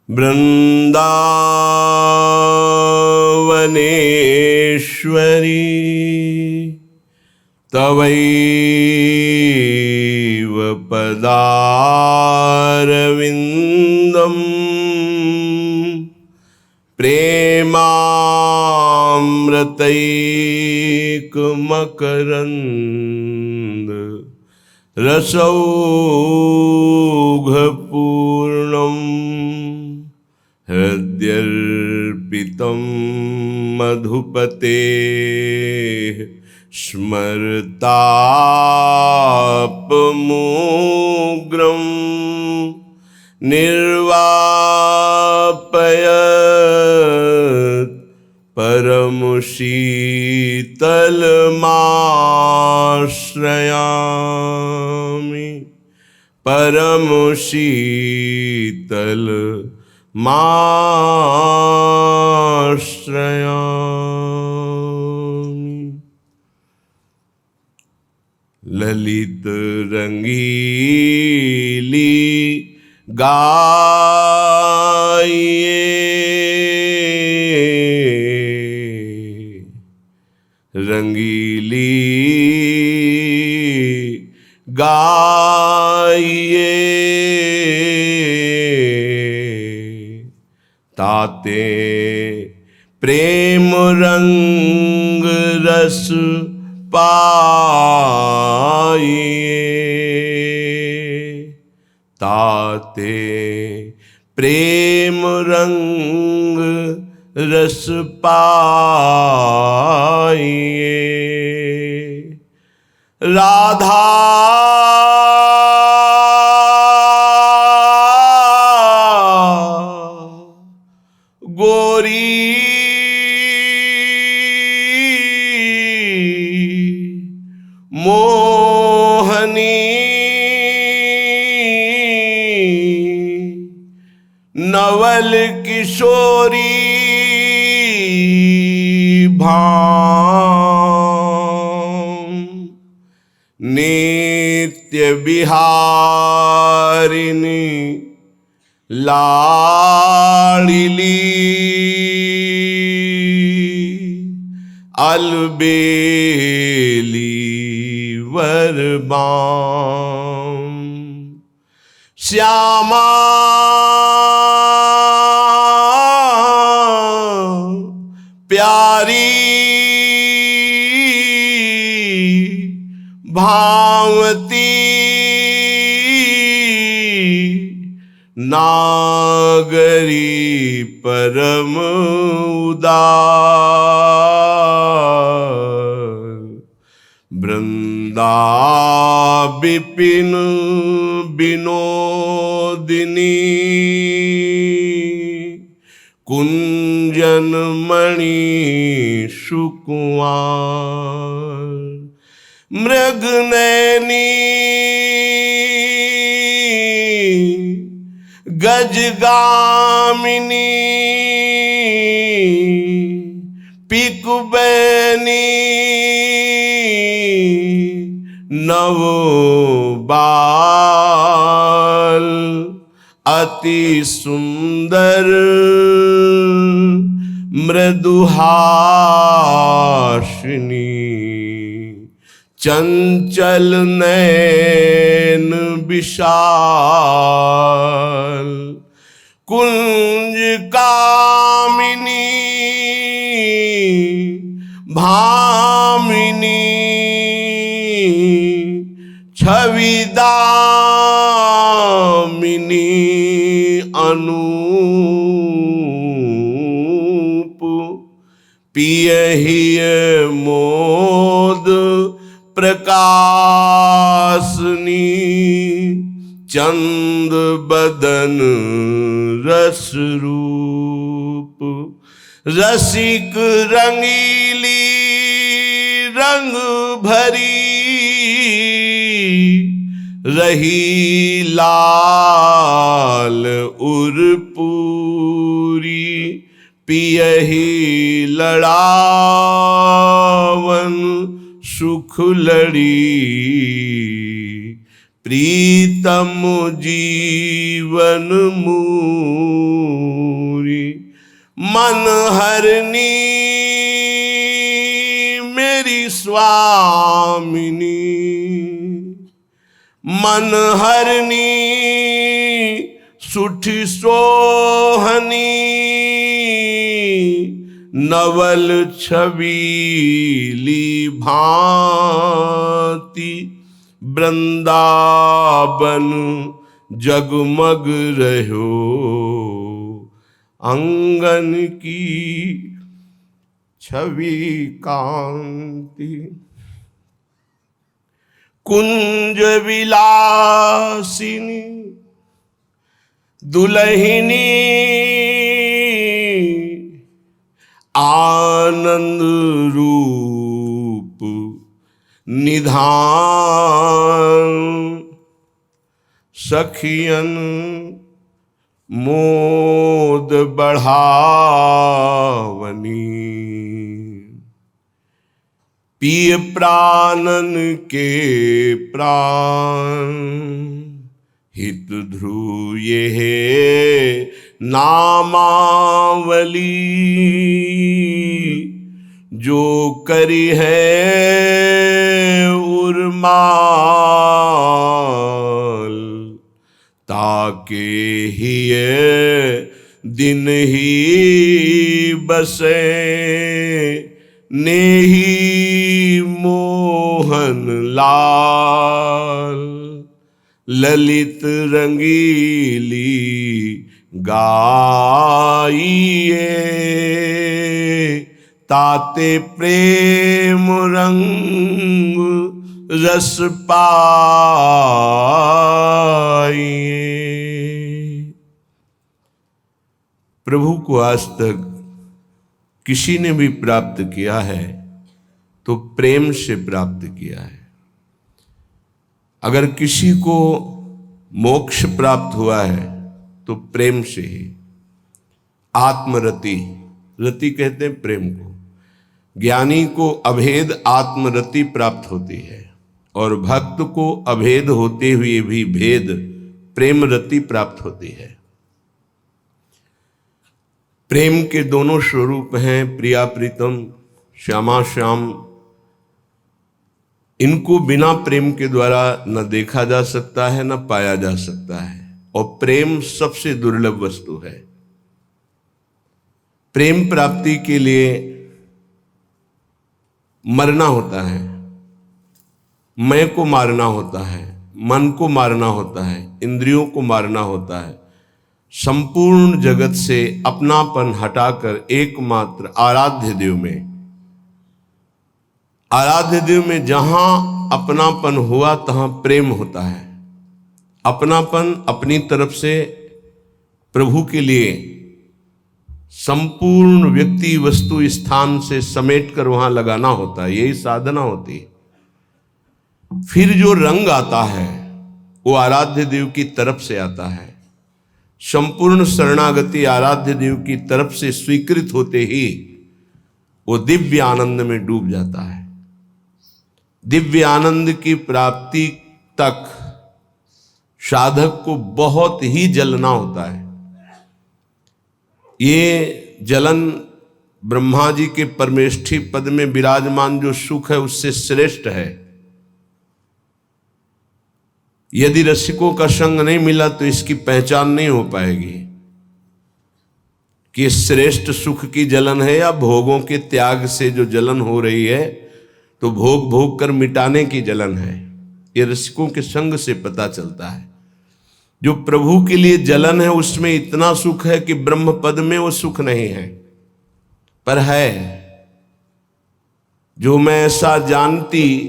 वृन्दावनेश्वरी तवैव पदारविन्दम् प्रेमामृतैकमकरन्द रसौघपूर्णम् हृद्यर्पितं मधुपतेः स्मरतापमोग्रं निर्वापयत् परमशीतलमाश्रयामि परमशीतलमाश्रयामि। ललित रंगीली गाइए रंगीली गाइए ताते प्रेम रंग रस पाइए ताते प्रेम रंग रस पाइए। राधा गोरी मोहनी नवल किशोरी भाम नित्य बिहारिणी लाड़िली अलबेली वरबाम श्यामा प्यारी भावती नागरी परम उदार वृंदा विपिन विनोदिनी कुंजन मणि सुकुमार मृगनयनी गजगामिनी पिकुबैनी नवबाल अति सुंदर मृदुहासिनी चंचल नैन विशाल कुंज कामिनी भामिनी छविदामिनी अनूप पियहिय मोद प्रकाशनी चंद बदन रस रूप रसिक रंगीली रंग भरी रही लाल उर्पूरी पियहि लड़ावन सुख लड़ी प्रीतम जीवन मूल मन हरनी मेरी स्वामिनी, मन हरनी सुठी सोहनी, नवल छबीली भांति, वृंदावन जगमग रहो अंगन की छवि कांति। कुंज विलासिनी दुल्हिनी, आनंद रूप निधान, सखियन मोद बढ़ावनी, पिय प्राणन के प्राण, हित ध्रुव ये नामावली, जो करी है उर्माल, ताके ही दिन ही बसे, नेही मोहन लाल, ललित रंगीली गाइए, ताते प्रेम रंग रस पाइए। प्रभु को आज तक किसी ने भी प्राप्त किया है तो प्रेम से प्राप्त किया है। अगर किसी को मोक्ष प्राप्त हुआ है तो प्रेम से ही। आत्मरति, रति कहते हैं प्रेम को। ज्ञानी को अभेद आत्मरति प्राप्त होती है और भक्त को अभेद होते हुए भी भेद प्रेम रति प्राप्त होती है। प्रेम के दोनों स्वरूप हैं, प्रिया प्रीतम, श्यामा श्याम। इनको बिना प्रेम के द्वारा न देखा जा सकता है न पाया जा सकता है, और प्रेम सबसे दुर्लभ वस्तु है। प्रेम प्राप्ति के लिए मरना होता है, मैं को मारना होता है, मन को मारना होता है, इंद्रियों को मारना होता है, संपूर्ण जगत से अपनापन हटाकर एकमात्र आराध्य देव में, आराध्य देव में जहां अपनापन हुआ तहां प्रेम होता है। अपनापन अपनी तरफ से प्रभु के लिए संपूर्ण व्यक्ति वस्तु स्थान से समेट कर वहां लगाना होता है, यही साधना होती है। फिर जो रंग आता है वो आराध्य देव की तरफ से आता है। संपूर्ण शरणागति आराध्य देव की तरफ से स्वीकृत होते ही वो दिव्य आनंद में डूब जाता है। दिव्य आनंद की प्राप्ति तक साधक को बहुत ही जलना होता है। ये जलन ब्रह्मा जी के परमेष्ठी पद में विराजमान जो सुख है उससे श्रेष्ठ है। यदि रसिकों का संग नहीं मिला तो इसकी पहचान नहीं हो पाएगी कि श्रेष्ठ सुख की जलन है या भोगों के त्याग से जो जलन हो रही है तो भोग भोग कर मिटाने की जलन है। ये रसिकों के संग से पता चलता है। जो प्रभु के लिए जलन है उसमें इतना सुख है कि ब्रह्म पद में वो सुख नहीं है, पर है। जो मैं ऐसा जानती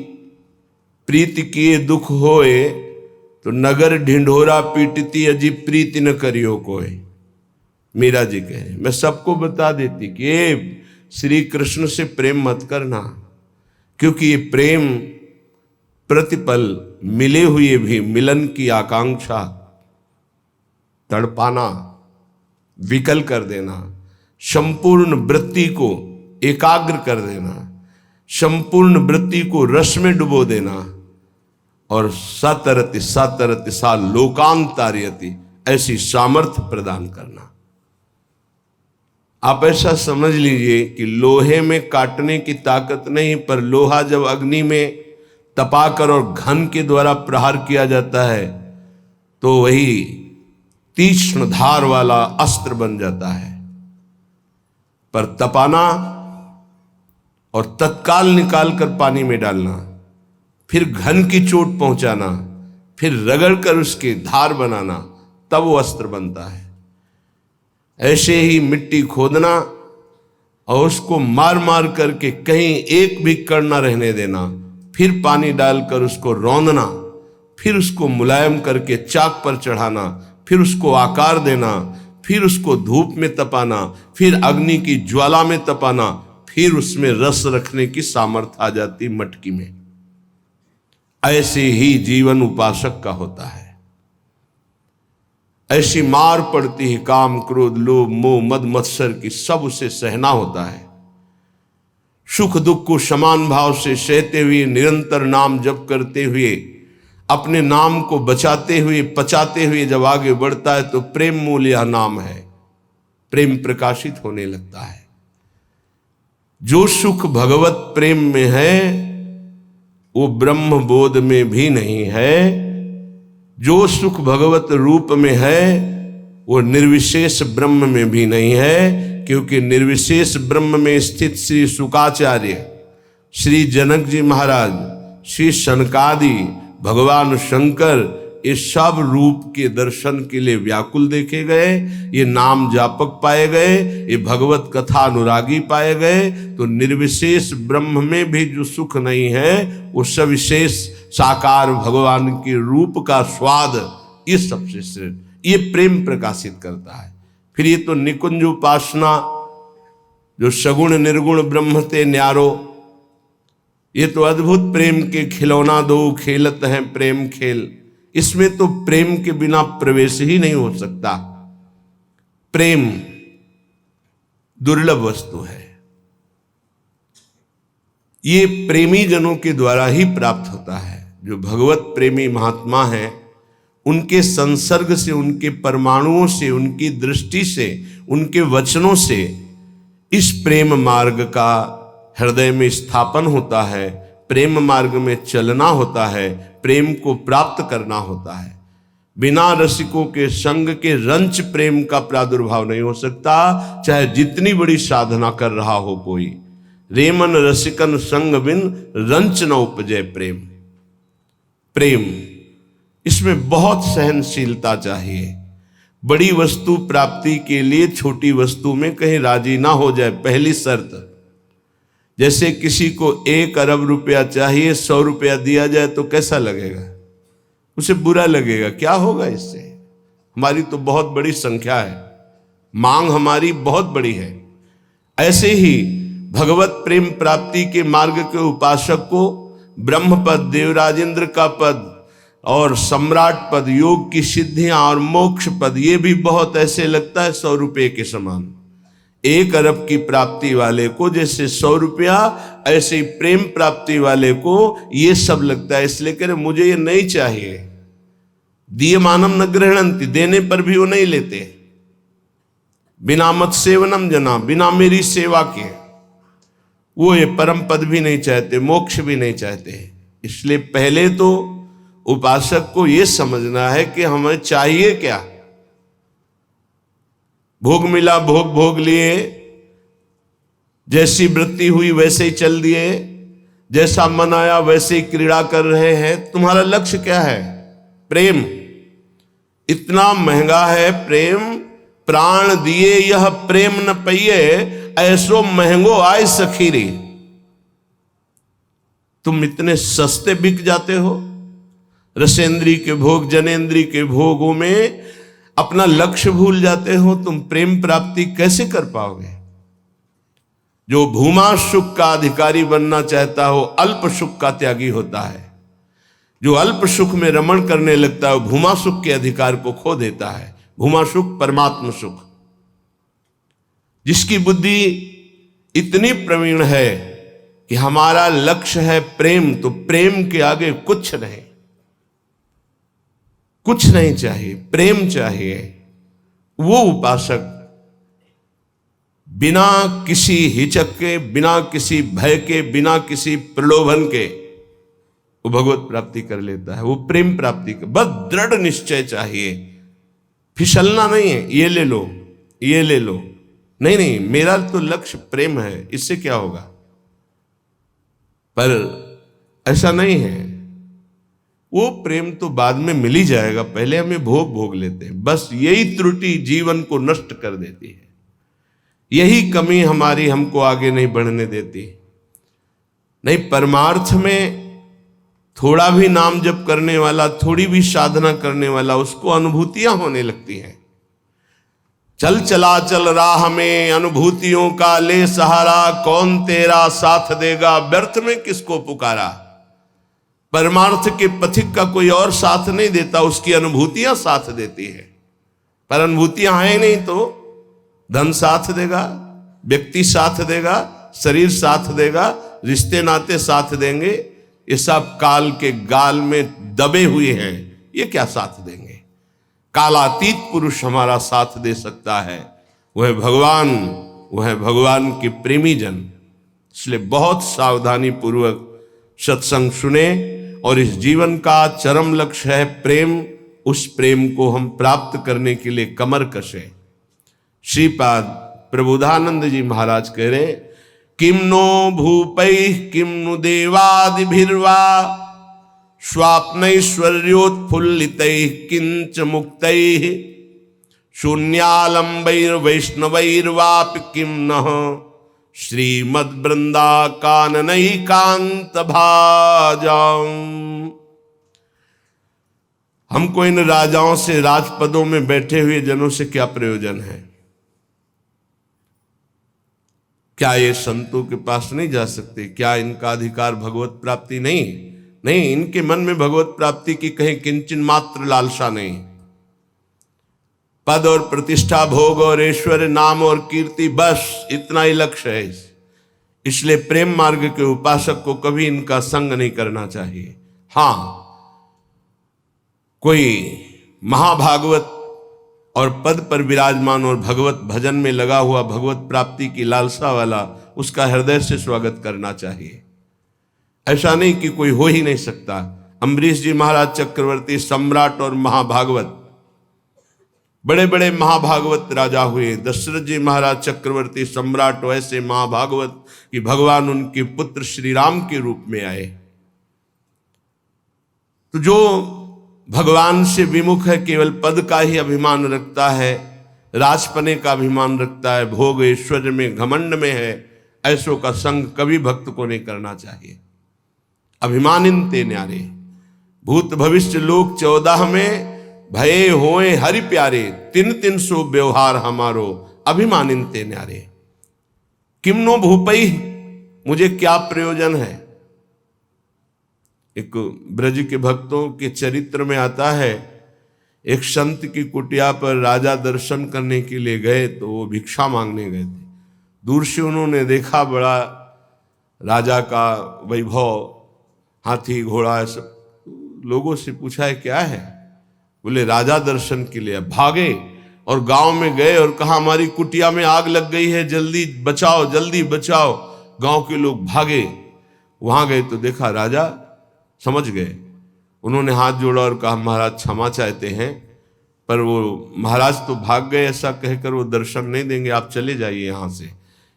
प्रीति किए दुख होए, तो नगर ढिंढोरा पीटती अजी प्रीति न करियो कोई। मीरा जी कह रहे, मैं सबको बता देती कि श्री कृष्ण से प्रेम मत करना, क्योंकि ये प्रेम प्रतिपल मिले हुए भी मिलन की आकांक्षा तड़पाना, विकल कर देना, संपूर्ण वृत्ति को एकाग्र कर देना, संपूर्ण वृत्ति को रस में डुबो देना, और सतरति सतरति सा लोकांतार्यति, ऐसी सामर्थ्य प्रदान करना। आप ऐसा समझ लीजिए कि लोहे में काटने की ताकत नहीं, पर लोहा जब अग्नि में तपाकर और घन के द्वारा प्रहार किया जाता है तो वही तीक्ष्ण धार वाला अस्त्र बन जाता है। पर तपाना और तत्काल निकाल कर पानी में डालना, फिर घन की चोट पहुंचाना, फिर रगड़ कर उसके धार बनाना, तब वो अस्त्र बनता है। ऐसे ही मिट्टी खोदना और उसको मार मार करके कहीं एक भी कण न रहने देना, फिर पानी डालकर उसको रौंदना, फिर उसको मुलायम करके चाक पर चढ़ाना, फिर उसको आकार देना, फिर उसको धूप में तपाना, फिर अग्नि की ज्वाला में तपाना, फिर उसमें रस रखने की सामर्थ्य आ जाती मटकी में। ऐसे ही जीवन उपासक का होता है। ऐसी मार पड़ती है काम क्रोध लोभ मोह मद मत्सर की, सब उसे सहना होता है। सुख दुख को समान भाव से सहते हुए, निरंतर नाम जप करते हुए, अपने नाम को बचाते हुए पचाते हुए जब आगे बढ़ता है तो प्रेम मूल यह नाम है, प्रेम प्रकाशित होने लगता है। जो सुख भगवत प्रेम में है वो ब्रह्म बोध में भी नहीं है। जो सुख भगवत रूप में है वो निर्विशेष ब्रह्म में भी नहीं है, क्योंकि निर्विशेष ब्रह्म में स्थित श्री शुकाचार्य, श्री जनक जी महाराज, श्री सनकादि, भगवान शंकर, ये सब रूप के दर्शन के लिए व्याकुल देखे गए, ये नाम जापक पाए गए, ये भगवत कथा अनुरागी पाए गए। तो निर्विशेष ब्रह्म में भी जो सुख नहीं है वो सविशेष साकार भगवान के रूप का स्वाद, ये सबसे श्रेष्ठ, ये प्रेम प्रकाशित करता है। फिर ये तो निकुंज उपासना, जो सगुण निर्गुण ब्रह्म ते न्यारो, ये तो अद्भुत प्रेम के खिलौना दो खेलत हैं प्रेम खेल। इसमें तो प्रेम के बिना प्रवेश ही नहीं हो सकता। प्रेम दुर्लभ वस्तु है, ये प्रेमी जनों के द्वारा ही प्राप्त होता है। जो भगवत प्रेमी महात्मा हैं उनके संसर्ग से, उनके परमाणुओं से, उनकी दृष्टि से, उनके वचनों से इस प्रेम मार्ग का हृदय में स्थापन होता है, प्रेम मार्ग में चलना होता है, प्रेम को प्राप्त करना होता है। बिना रसिकों के संग के रंच प्रेम का प्रादुर्भाव नहीं हो सकता, चाहे जितनी बड़ी साधना कर रहा हो कोई। रेमन रसिकन संग बिन रंच न उपजय प्रेम। प्रेम, इसमें बहुत सहनशीलता चाहिए। बड़ी वस्तु प्राप्ति के लिए छोटी वस्तु में कहीं राजी ना हो जाए, पहली शर्त। जैसे किसी को 1 अरब रुपया चाहिए, 100 रुपया दिया जाए तो कैसा लगेगा? उसे बुरा लगेगा। क्या होगा इससे? हमारी तो बहुत बड़ी संख्या है, मांग हमारी बहुत बड़ी है। ऐसे ही भगवत प्रेम प्राप्ति के मार्ग के उपासक को ब्रह्म पद, देवराजेंद्र का पद और सम्राट पद, योग की सिद्धियां और मोक्ष पद, ये भी बहुत ऐसे लगता है 100 रुपये के समान। 1 अरब की प्राप्ति वाले को जैसे 100 रुपया, ऐसे ही प्रेम प्राप्ति वाले को ये सब लगता है। इसलिए कह रहे मुझे ये नहीं चाहिए। दिए मानम न गृहणंति, देने पर भी वो नहीं लेते। बिना मत सेवनम जना, बिना मेरी सेवा के वो ये परम पद भी नहीं चाहते, मोक्ष भी नहीं चाहते। इसलिए पहले तो उपासक को ये समझना है कि हमें चाहिए क्या। भोग मिला, भोग भोग लिए, जैसी वृत्ति हुई वैसे ही चल दिए, जैसा मन आया वैसे ही क्रीड़ा कर रहे हैं। तुम्हारा लक्ष्य क्या है? प्रेम। इतना महंगा है प्रेम, प्राण दिए यह प्रेम न पइए, ऐसो महंगो आय सखीरी। तुम इतने सस्ते बिक जाते हो। रसेंद्री के भोग, जनेन्द्री के भोगों में अपना लक्ष्य भूल जाते हो। तुम प्रेम प्राप्ति कैसे कर पाओगे? जो भूमा सुख का अधिकारी बनना चाहता हो, अल्प सुख का त्यागी होता है। जो अल्प सुख में रमण करने लगता है, भूमा सुख के अधिकार को खो देता है। भूमा सुख परमात्म सुख। जिसकी बुद्धि इतनी प्रवीण है कि हमारा लक्ष्य है प्रेम, तो प्रेम के आगे कुछ नहीं, कुछ नहीं चाहिए, प्रेम चाहिए। वो उपासक बिना किसी हिचक के, बिना किसी भय के, बिना किसी प्रलोभन के वो भगवत प्राप्ति कर लेता है। वो प्रेम प्राप्ति का बस दृढ़ निश्चय चाहिए, फिसलना नहीं है, ये ले लो ये ले लो, नहीं नहीं, मेरा तो लक्ष्य प्रेम है, इससे क्या होगा। पर ऐसा नहीं है, वो प्रेम तो बाद में मिल ही जाएगा, पहले हमें भोग लेते हैं। बस यही त्रुटि जीवन को नष्ट कर देती है, यही कमी हमारी हमको आगे नहीं बढ़ने देती। नहीं, परमार्थ में थोड़ा भी नाम जप करने वाला, थोड़ी भी साधना करने वाला, उसको अनुभूतियां होने लगती हैं। चल चला चल राह में अनुभूतियों का ले सहारा, कौन तेरा साथ देगा व्यर्थ में किसको पुकारा। परमार्थ के पथिक का कोई और साथ नहीं देता, उसकी अनुभूतियां साथ देती है। पर अनुभूतियां हैं नहीं तो धन साथ देगा, व्यक्ति साथ देगा, शरीर साथ देगा, रिश्ते नाते साथ देंगे, ये सब काल के गाल में दबे हुए हैं, ये क्या साथ देंगे। कालातीत पुरुष हमारा साथ दे सकता है, वह भगवान, वह भगवान के प्रेमी जन। इसलिए बहुत सावधानी पूर्वक सत्संग सुने, और इस जीवन का चरम लक्ष्य है प्रेम। उस प्रेम को हम प्राप्त करने के लिए कमर कसें। श्रीपाद प्रबोधानंद जी महाराज कह रहे, किम नो भूपैः किम नु देवादिभिर्वा स्वाप्नैश्वर्योत्फुल्लितैः किंच मुक्तैः शून्यालंबैर्वैष्णवैर्वापि किम नः श्रीमद्वृंदा काननैकांत भाजाम। हमको इन राजाओं से, राजपदों में बैठे हुए जनों से क्या प्रयोजन है। क्या ये संतों के पास नहीं जा सकते? क्या इनका अधिकार भगवत प्राप्ति नहीं? नहीं, इनके मन में भगवत प्राप्ति की कहीं किंचन मात्र लालसा नहीं। पद और प्रतिष्ठा, भोग और ऐश्वर्य, नाम और कीर्ति, बस इतना ही लक्ष्य है। इसलिए प्रेम मार्ग के उपासक को कभी इनका संग नहीं करना चाहिए। हां, कोई महाभागवत और पद पर विराजमान और भगवत भजन में लगा हुआ, भगवत प्राप्ति की लालसा वाला, उसका हृदय से स्वागत करना चाहिए। ऐसा नहीं कि कोई हो ही नहीं सकता। अम्बरीश जी महाराज चक्रवर्ती सम्राट और महाभागवत, बड़े बड़े महाभागवत राजा हुए। दशरथ जी महाराज चक्रवर्ती सम्राट, वैसे महाभागवत कि भगवान उनके पुत्र श्री राम के रूप में आए। तो जो भगवान से विमुख है, केवल पद का ही अभिमान रखता है, राजपने का अभिमान रखता है, भोग ऐश्वर्य में घमंड में है, ऐसों का संग कभी भक्त को नहीं करना चाहिए। अभिमानिनते न्यारे, भूत भविष्य लोक 14 में भये होए हरि प्यारे, 300 व्यवहार हमारो अभिमानिनते न्यारे। किमनो भूपई, मुझे क्या प्रयोजन है। एक ब्रज के भक्तों के चरित्र में आता है, एक संत की कुटिया पर राजा दर्शन करने के लिए गए, तो वो भिक्षा मांगने गए थे। दूर से उन्होंने देखा बड़ा राजा का वैभव, हाथी घोड़ा सब। लोगों से पूछा है क्या है, बोले राजा दर्शन के लिए। भागे और गांव में गए और कहा हमारी कुटिया में आग लग गई है, जल्दी बचाओ जल्दी बचाओ। गांव के लोग भागे, वहां गए तो देखा राजा समझ गए। उन्होंने हाथ जोड़ा और कहा महाराज क्षमा चाहते हैं, पर वो महाराज तो भाग गए, ऐसा कहकर वो दर्शन नहीं देंगे, आप चले जाइए यहाँ से।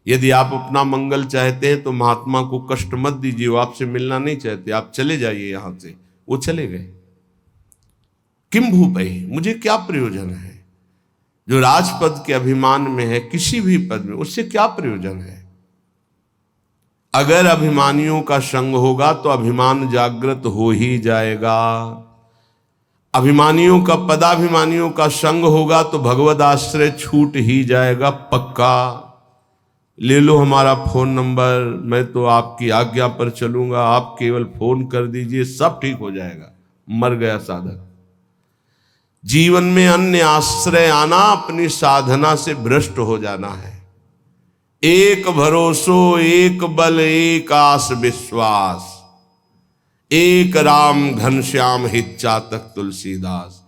यदि आप अपना मंगल चाहते हैं तो महात्मा को कष्ट मत दीजिए, वो आपसे मिलना नहीं चाहते, आप चले जाइए यहाँ से। वो चले गए। किम भूपई, मुझे क्या प्रयोजन है। जो राजपद के अभिमान में है, किसी भी पद में, उससे क्या प्रयोजन है। अगर अभिमानियों का संग होगा तो अभिमान जागृत हो ही जाएगा। अभिमानियों का, पदाभिमानियों का संग होगा तो भगवद आश्रय छूट ही जाएगा पक्का। ले लो हमारा फोन नंबर, मैं तो आपकी आज्ञा पर चलूंगा, आप केवल फोन कर दीजिए, सब ठीक हो जाएगा। मर गया साधक। जीवन में अन्य आश्रय आना अपनी साधना से भ्रष्ट हो जाना है। एक भरोसो, एक बल, एक आस विश्वास, एक राम घनश्याम हित चातक तुलसीदास।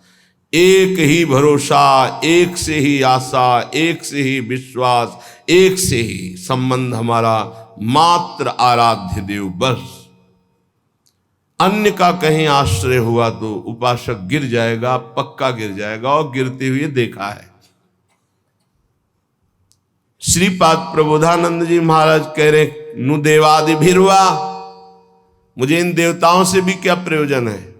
एक ही भरोसा, एक से ही आशा, एक से ही विश्वास, एक से ही संबंध हमारा मात्र आराध्य देव। बस अन्य का कहीं आश्रय हुआ तो उपासक गिर जाएगा, पक्का गिर जाएगा, और गिरते हुए देखा है। श्रीपाद प्रबोधानंद जी महाराज कह रहे, नु देवादि भिरवा, मुझे इन देवताओं से भी क्या प्रयोजन है।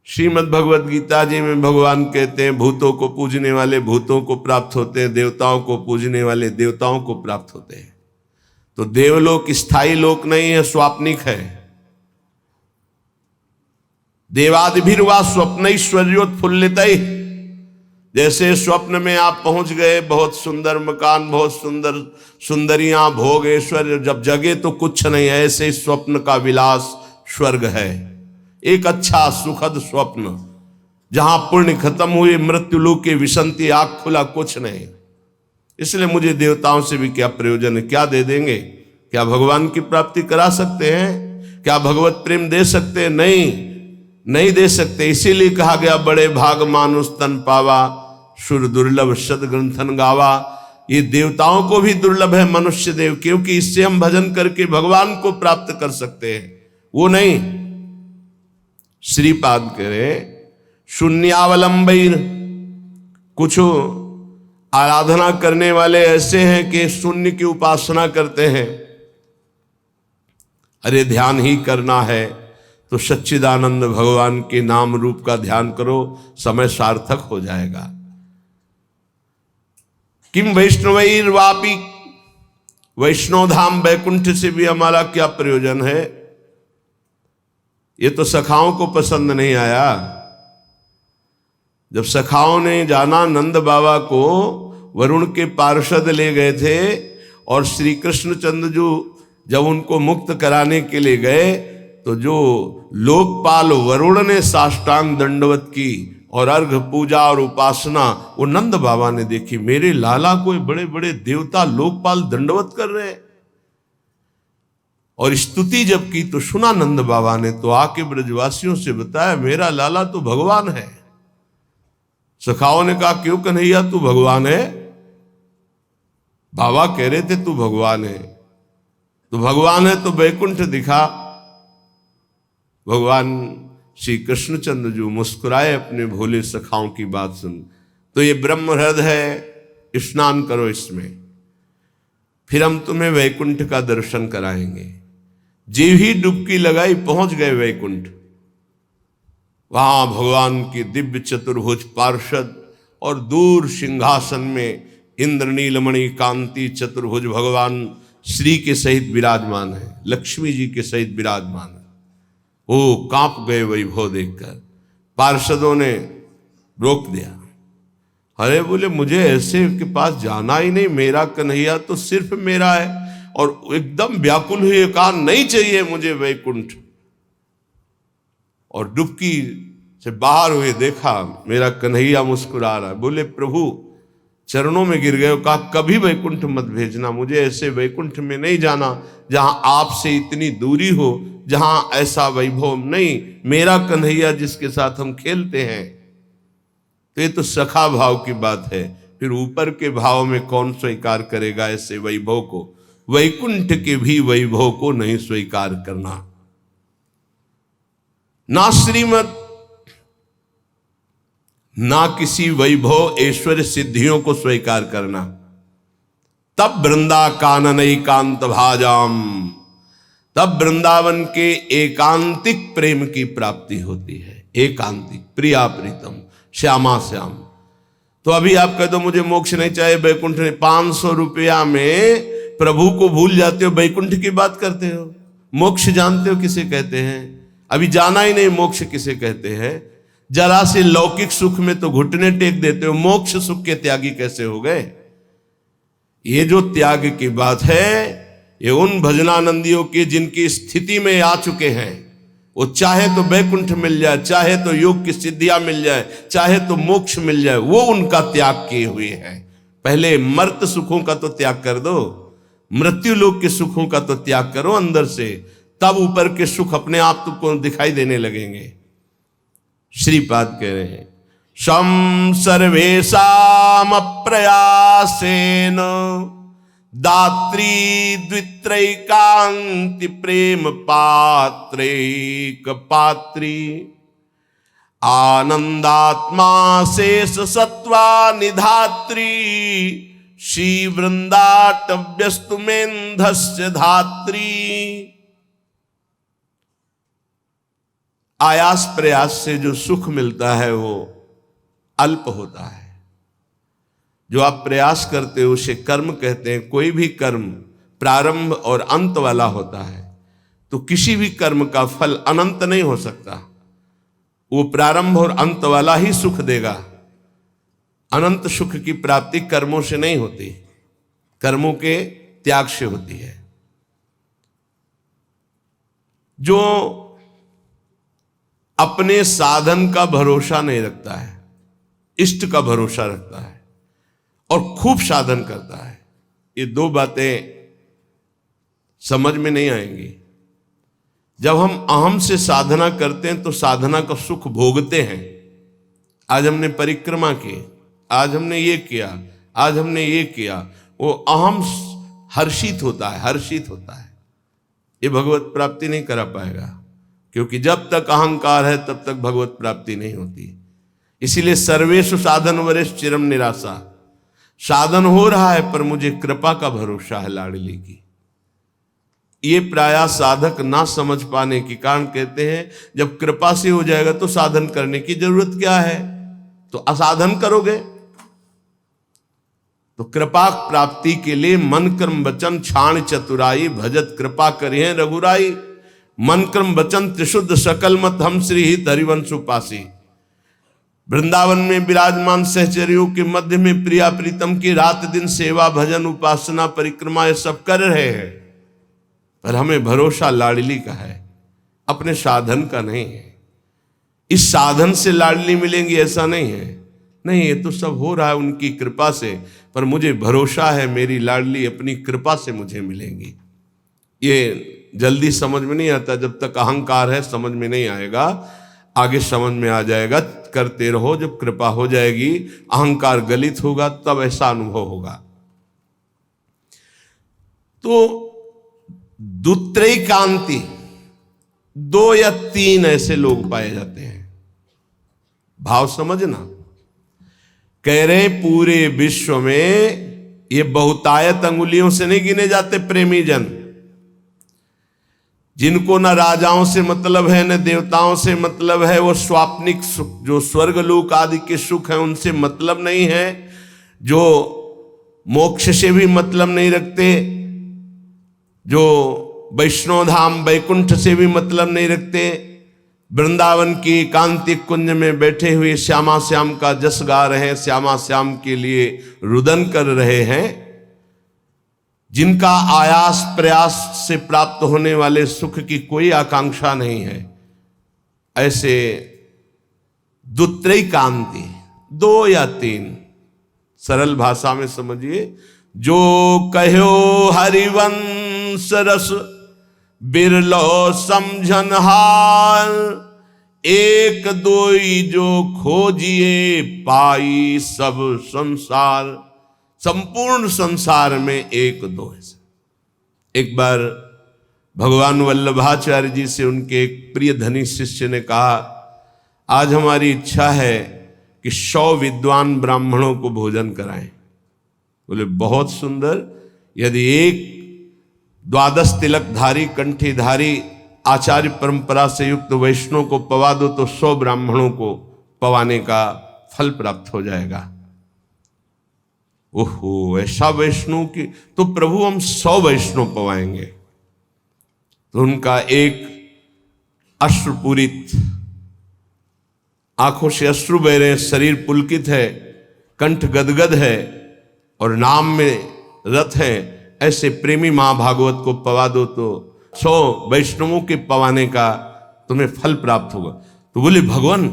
श्रीमद् भगवत गीता जी में भगवान कहते हैं, भूतों को पूजने वाले भूतों को प्राप्त होते हैं, देवताओं को पूजने वाले देवताओं को प्राप्त होते हैं। तो देवलोक स्थायी लोक नहीं है, स्वाप्निक है। देवादिभिर्वा स्वप्नैश्वर्योत्फुल्लितैः, जैसे स्वप्न में आप पहुंच गए, बहुत सुंदर मकान, बहुत सुंदर सुंदरियां, भोग ऐश्वर्य, जब जगे तो कुछ नहीं है, ऐसे स्वप्न का विलास स्वर्ग है। एक अच्छा सुखद स्वप्न, जहां पुण्य खत्म हुए, मृत्यु लोक के विसंति, आग खुला, कुछ नहीं। इसलिए मुझे देवताओं से भी क्या प्रयोजन है, क्या दे देंगे? क्या भगवान की प्राप्ति करा सकते हैं? क्या भगवत प्रेम दे सकते हैं? नहीं दे सकते। इसीलिए कहा गया, बड़े भाग मानुष तन पावा, सुर दुर्लभ सद ग्रंथन गावा। ये देवताओं को भी दुर्लभ है मनुष्य देव, क्योंकि इससे हम भजन करके भगवान को प्राप्त कर सकते हैं, वो नहीं। श्रीपाद कह रहे, शून्यावलंबैर, कुछ आराधना करने वाले ऐसे हैं कि शून्य की उपासना करते हैं। अरे ध्यान ही करना है तो सच्चिदानंद भगवान के नाम रूप का ध्यान करो, समय सार्थक हो जाएगा। किम वैष्णवैर वापी, वैष्णव धाम वैकुंठ से भी हमारा क्या प्रयोजन है? ये तो सखाओं को पसंद नहीं आया। जब सखाओं ने जाना, नंद बाबा को वरुण के पार्षद ले गए थे, और श्री कृष्णचंद्र जो जब उनको मुक्त कराने के लिए गए, तो जो लोकपाल वरुण ने साष्टांग दंडवत की और अर्घ पूजा और उपासना, वो नंद बाबा ने देखी। मेरे लाला को बड़े बड़े देवता लोकपाल दंडवत कर रहे हैं। और स्तुति जब की तो सुना नंद बाबा ने, तो आके ब्रजवासियों से बताया, मेरा लाला तो भगवान है। सखाओं ने कहा, क्यों कन्हैया तू भगवान है? बाबा कह रहे थे तू भगवान है। तो भगवान है तो वैकुंठ दिखा। भगवान श्री कृष्णचंद्र जो मुस्कुराए अपने भोले सखाओं की बात सुन, तो ये ब्रह्म हृदय है, स्नान करो इसमें, फिर हम तुम्हें वैकुंठ का दर्शन कराएंगे। जीव ही डुबकी लगाई, पहुंच गए वैकुंठ। वहां भगवान की दिव्य चतुर्भुज पार्षद, और दूर सिंहासन में इंद्रनीलमणि कांति चतुर्भुज भगवान श्री के सहित विराजमान है, लक्ष्मी जी के सहित विराजमान है। वो कांप गए वैभव देखकर। पार्षदों ने रोक दिया। अरे बोले, मुझे ऐसे के पास जाना ही नहीं, मेरा कन्हैया तो सिर्फ मेरा है। और एकदम व्याकुल हुए, कहा नहीं चाहिए मुझे वैकुंठ। और डुबकी से बाहर हुए, देखा मेरा कन्हैया मुस्कुरा रहा है। बोले प्रभु, चरणों में गिर गए, कहा कभी वैकुंठ मत भेजना, मुझे ऐसे वैकुंठ में नहीं जाना जहां आपसे इतनी दूरी हो, जहां ऐसा वैभव नहीं। मेरा कन्हैया जिसके साथ हम खेलते हैं। तो ये तो सखा भाव की बात है, फिर ऊपर के भाव में कौन स्वीकार करेगा ऐसे वैभव को? वैकुंठ के भी वैभव को नहीं स्वीकार करना। ना श्रीमत, ना किसी वैभव ऐश्वर्य सिद्धियों को स्वीकार करना। तब वृंदा कानन एकांत भाजाम, तब वृंदावन के एकांतिक प्रेम की प्राप्ति होती है। एकांतिक, प्रिया प्रीतम, श्यामा श्याम। तो अभी आप कह दो मुझे मोक्ष नहीं चाहिए, वैकुंठ नहीं, 500 रुपया में प्रभु को भूल जाते हो, वैकुंठ की बात करते हो। मोक्ष जानते हो किसे कहते हैं? अभी जाना ही नहीं, मोक्ष किसे कहते हैं? जरा से लौकिक सुख में तो घुटने टेक देते हो, मोक्ष सुख के त्यागी कैसे हो गए? ये जो त्याग की बात है, ये उन भजनानंदियों की जिनकी स्थिति में आ चुके हैं। वो चाहे तो वैकुंठ मिल जाए, चाहे तो योग की सिद्धियां मिल जाए, चाहे तो मोक्ष मिल जाए, वो उनका त्याग किए हुए हैं। पहले मर्त सुखों का तो त्याग कर दो, मृत्यु लोक के सुखों का तो त्याग करो अंदर से, तब ऊपर के सुख अपने आप तुमको दिखाई देने लगेंगे। श्रीपाद कह रहे हैं, शं सर्वेषाम् अप्रयासेन दात्री द्वित्रैकान्ति प्रेम पात्रैक पात्री आनंदात्मा शेष सत्वा निधात्री श्री वृंदाटव्यस्तु मेन्धस्य धात्री। आयास प्रयास से जो सुख मिलता है वो अल्प होता है। जो आप प्रयास करते हो उसे कर्म कहते हैं। कोई भी कर्म प्रारंभ और अंत वाला होता है, तो किसी भी कर्म का फल अनंत नहीं हो सकता। वो प्रारंभ और अंत वाला ही सुख देगा। अनंत सुख की प्राप्ति कर्मों से नहीं होती, कर्मों के त्याग से होती है। जो अपने साधन का भरोसा नहीं रखता है, इष्ट का भरोसा रखता है और खूब साधन करता है, ये दो बातें समझ में नहीं आएंगी। जब हम अहम से साधना करते हैं तो साधना का सुख भोगते हैं। आज हमने परिक्रमा की, आज हमने ये किया, आज हमने ये किया, वो अहम हर्षित होता है, हर्षित होता है। ये भगवत प्राप्ति नहीं करा पाएगा, क्योंकि जब तक अहंकार है तब तक भगवत प्राप्ति नहीं होती। इसीलिए सर्वेषु साधन वरेश चिरम निराशा। साधन हो रहा है पर मुझे कृपा का भरोसा है लाडली की। ये प्रायः साधक ना समझ पाने के कारण कहते हैं जब कृपा से हो जाएगा तो साधन करने की जरूरत क्या है, तो असाधन करोगे। तो कृपा प्राप्ति के लिए मन कर्म वचन छाण चतुराई भजत कृपा करिए रघुराई। मन कर्म वचन त्रिशुद्ध सकल मत हम श्री हित हरिवंश उपासी। वृंदावन में विराजमान सहचर्यों के मध्य में प्रिया प्रीतम की रात दिन सेवा भजन उपासना परिक्रमा ये सब कर रहे हैं, पर हमें भरोसा लाडली का है, अपने साधन का नहीं है। इस साधन से लाडली मिलेंगी ऐसा नहीं है, नहीं, ये तो सब हो रहा है उनकी कृपा से, पर मुझे भरोसा है मेरी लाडली अपनी कृपा से मुझे मिलेंगी। ये जल्दी समझ में नहीं आता, जब तक अहंकार है समझ में नहीं आएगा, आगे समझ में आ जाएगा। करते रहो, जब कृपा हो जाएगी, अहंकार गलित होगा, तब ऐसा अनुभव होगा। तो दुत्रैकांति, 2 या 3 ऐसे लोग पाए जाते हैं। भाव समझना, कह रहे पूरे विश्व में ये बहुतायत अंगुलियों से नहीं गिने जाते प्रेमी जन, जिनको न राजाओं से मतलब है न देवताओं से मतलब है। वो स्वाप्निक सुख जो स्वर्गलोक आदि के सुख है उनसे मतलब नहीं है, जो मोक्ष से भी मतलब नहीं रखते, जो वैष्णो धाम वैकुंठ से भी मतलब नहीं रखते, वृंदावन की एकांतिक कुंज में बैठे हुए श्यामा श्याम का जस गा रहे हैं, श्यामा श्याम के लिए रुदन कर रहे हैं, जिनका आयास प्रयास से प्राप्त होने वाले सुख की कोई आकांक्षा नहीं है, ऐसे दुत्रैकांति, 2 या 3, सरल भाषा में समझिए। जो कहो हरिवंश रस बिरलो समझन हार, एक दोई जो खोजिए पाई सब संसार। संपूर्ण संसार में एक दो है। एक बार भगवान वल्लभाचार्य जी से उनके एक प्रिय धनी शिष्य ने कहा, आज हमारी इच्छा है कि 100 विद्वान ब्राह्मणों को भोजन कराएं। बोले बहुत सुंदर, यदि एक 12 तिलकधारी कंठीधारी आचार्य परंपरा से युक्त वैष्णव को पवा दो तो 100 ब्राह्मणों को पवाने का फल प्राप्त हो जाएगा। ओहो, ऐसा वैष्णव की, तो प्रभु हम 100 वैष्णव पवाएंगे। तो उनका एक अश्रुपूरित, आंखों से अश्रु बह रहे, शरीर पुलकित है, कंठ गदगद है और नाम में रत है, ऐसे प्रेमी मां भागवत को पवा दो तो 100 वैष्णवों के पवाने का तुम्हें फल प्राप्त होगा। तो बोले भगवान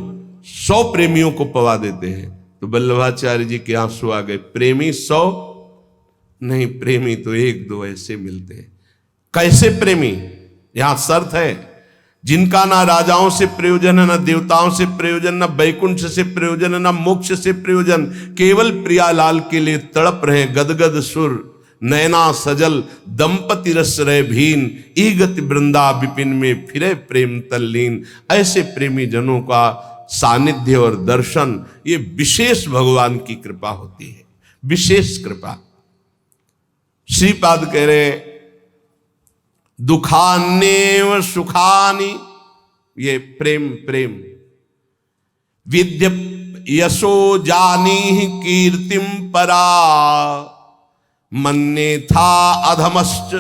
100 प्रेमियों को पवा देते हैं। तो वल्लभाचार्य जी के आंसू आ गए, प्रेमी 100 नहीं, प्रेमी तो 1-2 ऐसे मिलते हैं। कैसे प्रेमी? यहां शर्त है, जिनका ना राजाओं से प्रयोजन है, ना देवताओं से प्रयोजन, ना वैकुंठ से प्रयोजन है, ना मोक्ष से प्रयोजन, केवल प्रियालाल के लिए तड़प रहे गदगद सुर, नैना सजल दंपति रस रहे भीन, ईगति वृंदा विपिन में फिरे प्रेम तल्लीन। ऐसे प्रेमी जनों का सानिध्य और दर्शन, ये विशेष भगवान की कृपा होती है, विशेष कृपा। श्रीपाद कह रहे दुखान्येव सुखानि, ये प्रेम प्रेम। विद्य यशो जानी कीर्तिम परा, मन्ये था अधमश्च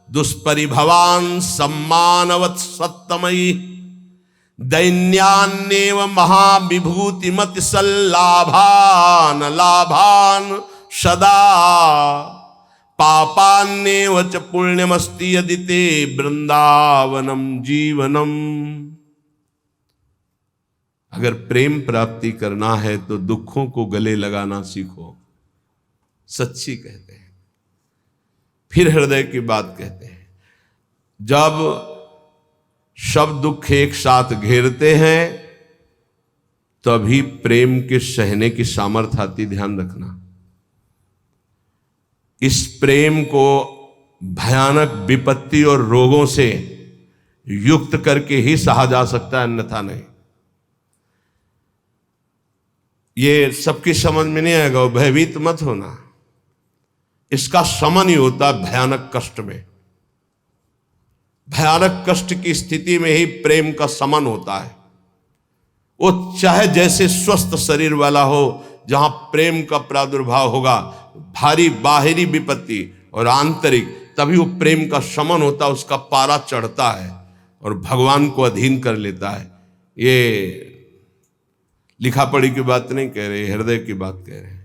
दुष्परिभवान सम्मानवत् सत्तमयी। दैन्यान्येव महाविभूतिमति सल्लाभान लाभान सदा, पापान्येव च पुण्यमस्ति यदि ते वृंदावनम जीवनम। अगर प्रेम प्राप्ति करना है तो दुखों को गले लगाना सीखो, सच्ची कहते हैं। फिर हृदय की बात कहते हैं। जब सब दुख एक साथ घेरते हैं तभी प्रेम के सहने की सामर्थ्य आती, ध्यान रखना। इस प्रेम को भयानक विपत्ति और रोगों से युक्त करके ही सहा जा सकता है, अन्यथा नहीं। ये सबकी समझ में नहीं आएगा, भयभीत मत होना। इसका समन ही होता भयानक कष्ट में। भयानक कष्ट की स्थिति में ही प्रेम का समन होता है। वो चाहे जैसे स्वस्थ शरीर वाला हो, जहां प्रेम का प्रादुर्भाव होगा, भारी बाहरी विपत्ति और आंतरिक, तभी वो प्रेम का समन होता, उसका पारा चढ़ता है और भगवान को अधीन कर लेता है। ये लिखा पढ़ी की बात नहीं कह रहे, हृदय की बात कह रहे हैं।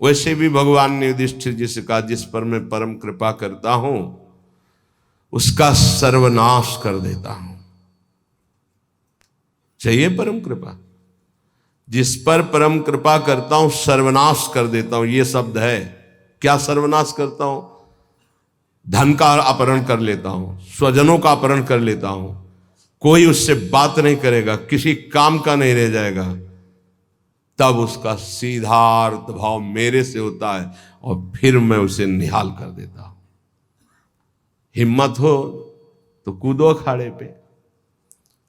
वैसे भी भगवान ने युधिष्ठिर जी से कहा, जिस पर मैं परम कृपा करता हूं उसका सर्वनाश कर देता हूं। चाहिए परम कृपा? जिस पर परम कृपा करता हूं सर्वनाश कर देता हूं, ये शब्द है। क्या सर्वनाश करता हूं? धन का अपहरण कर लेता हूं, स्वजनों का अपहरण कर लेता हूं, कोई उससे बात नहीं करेगा, किसी काम का नहीं रह जाएगा। तब उसका सीधा अर्थ भाव मेरे से होता है और फिर मैं उसे निहाल कर देता हूं। हिम्मत हो तो कूदो अखाड़े पे।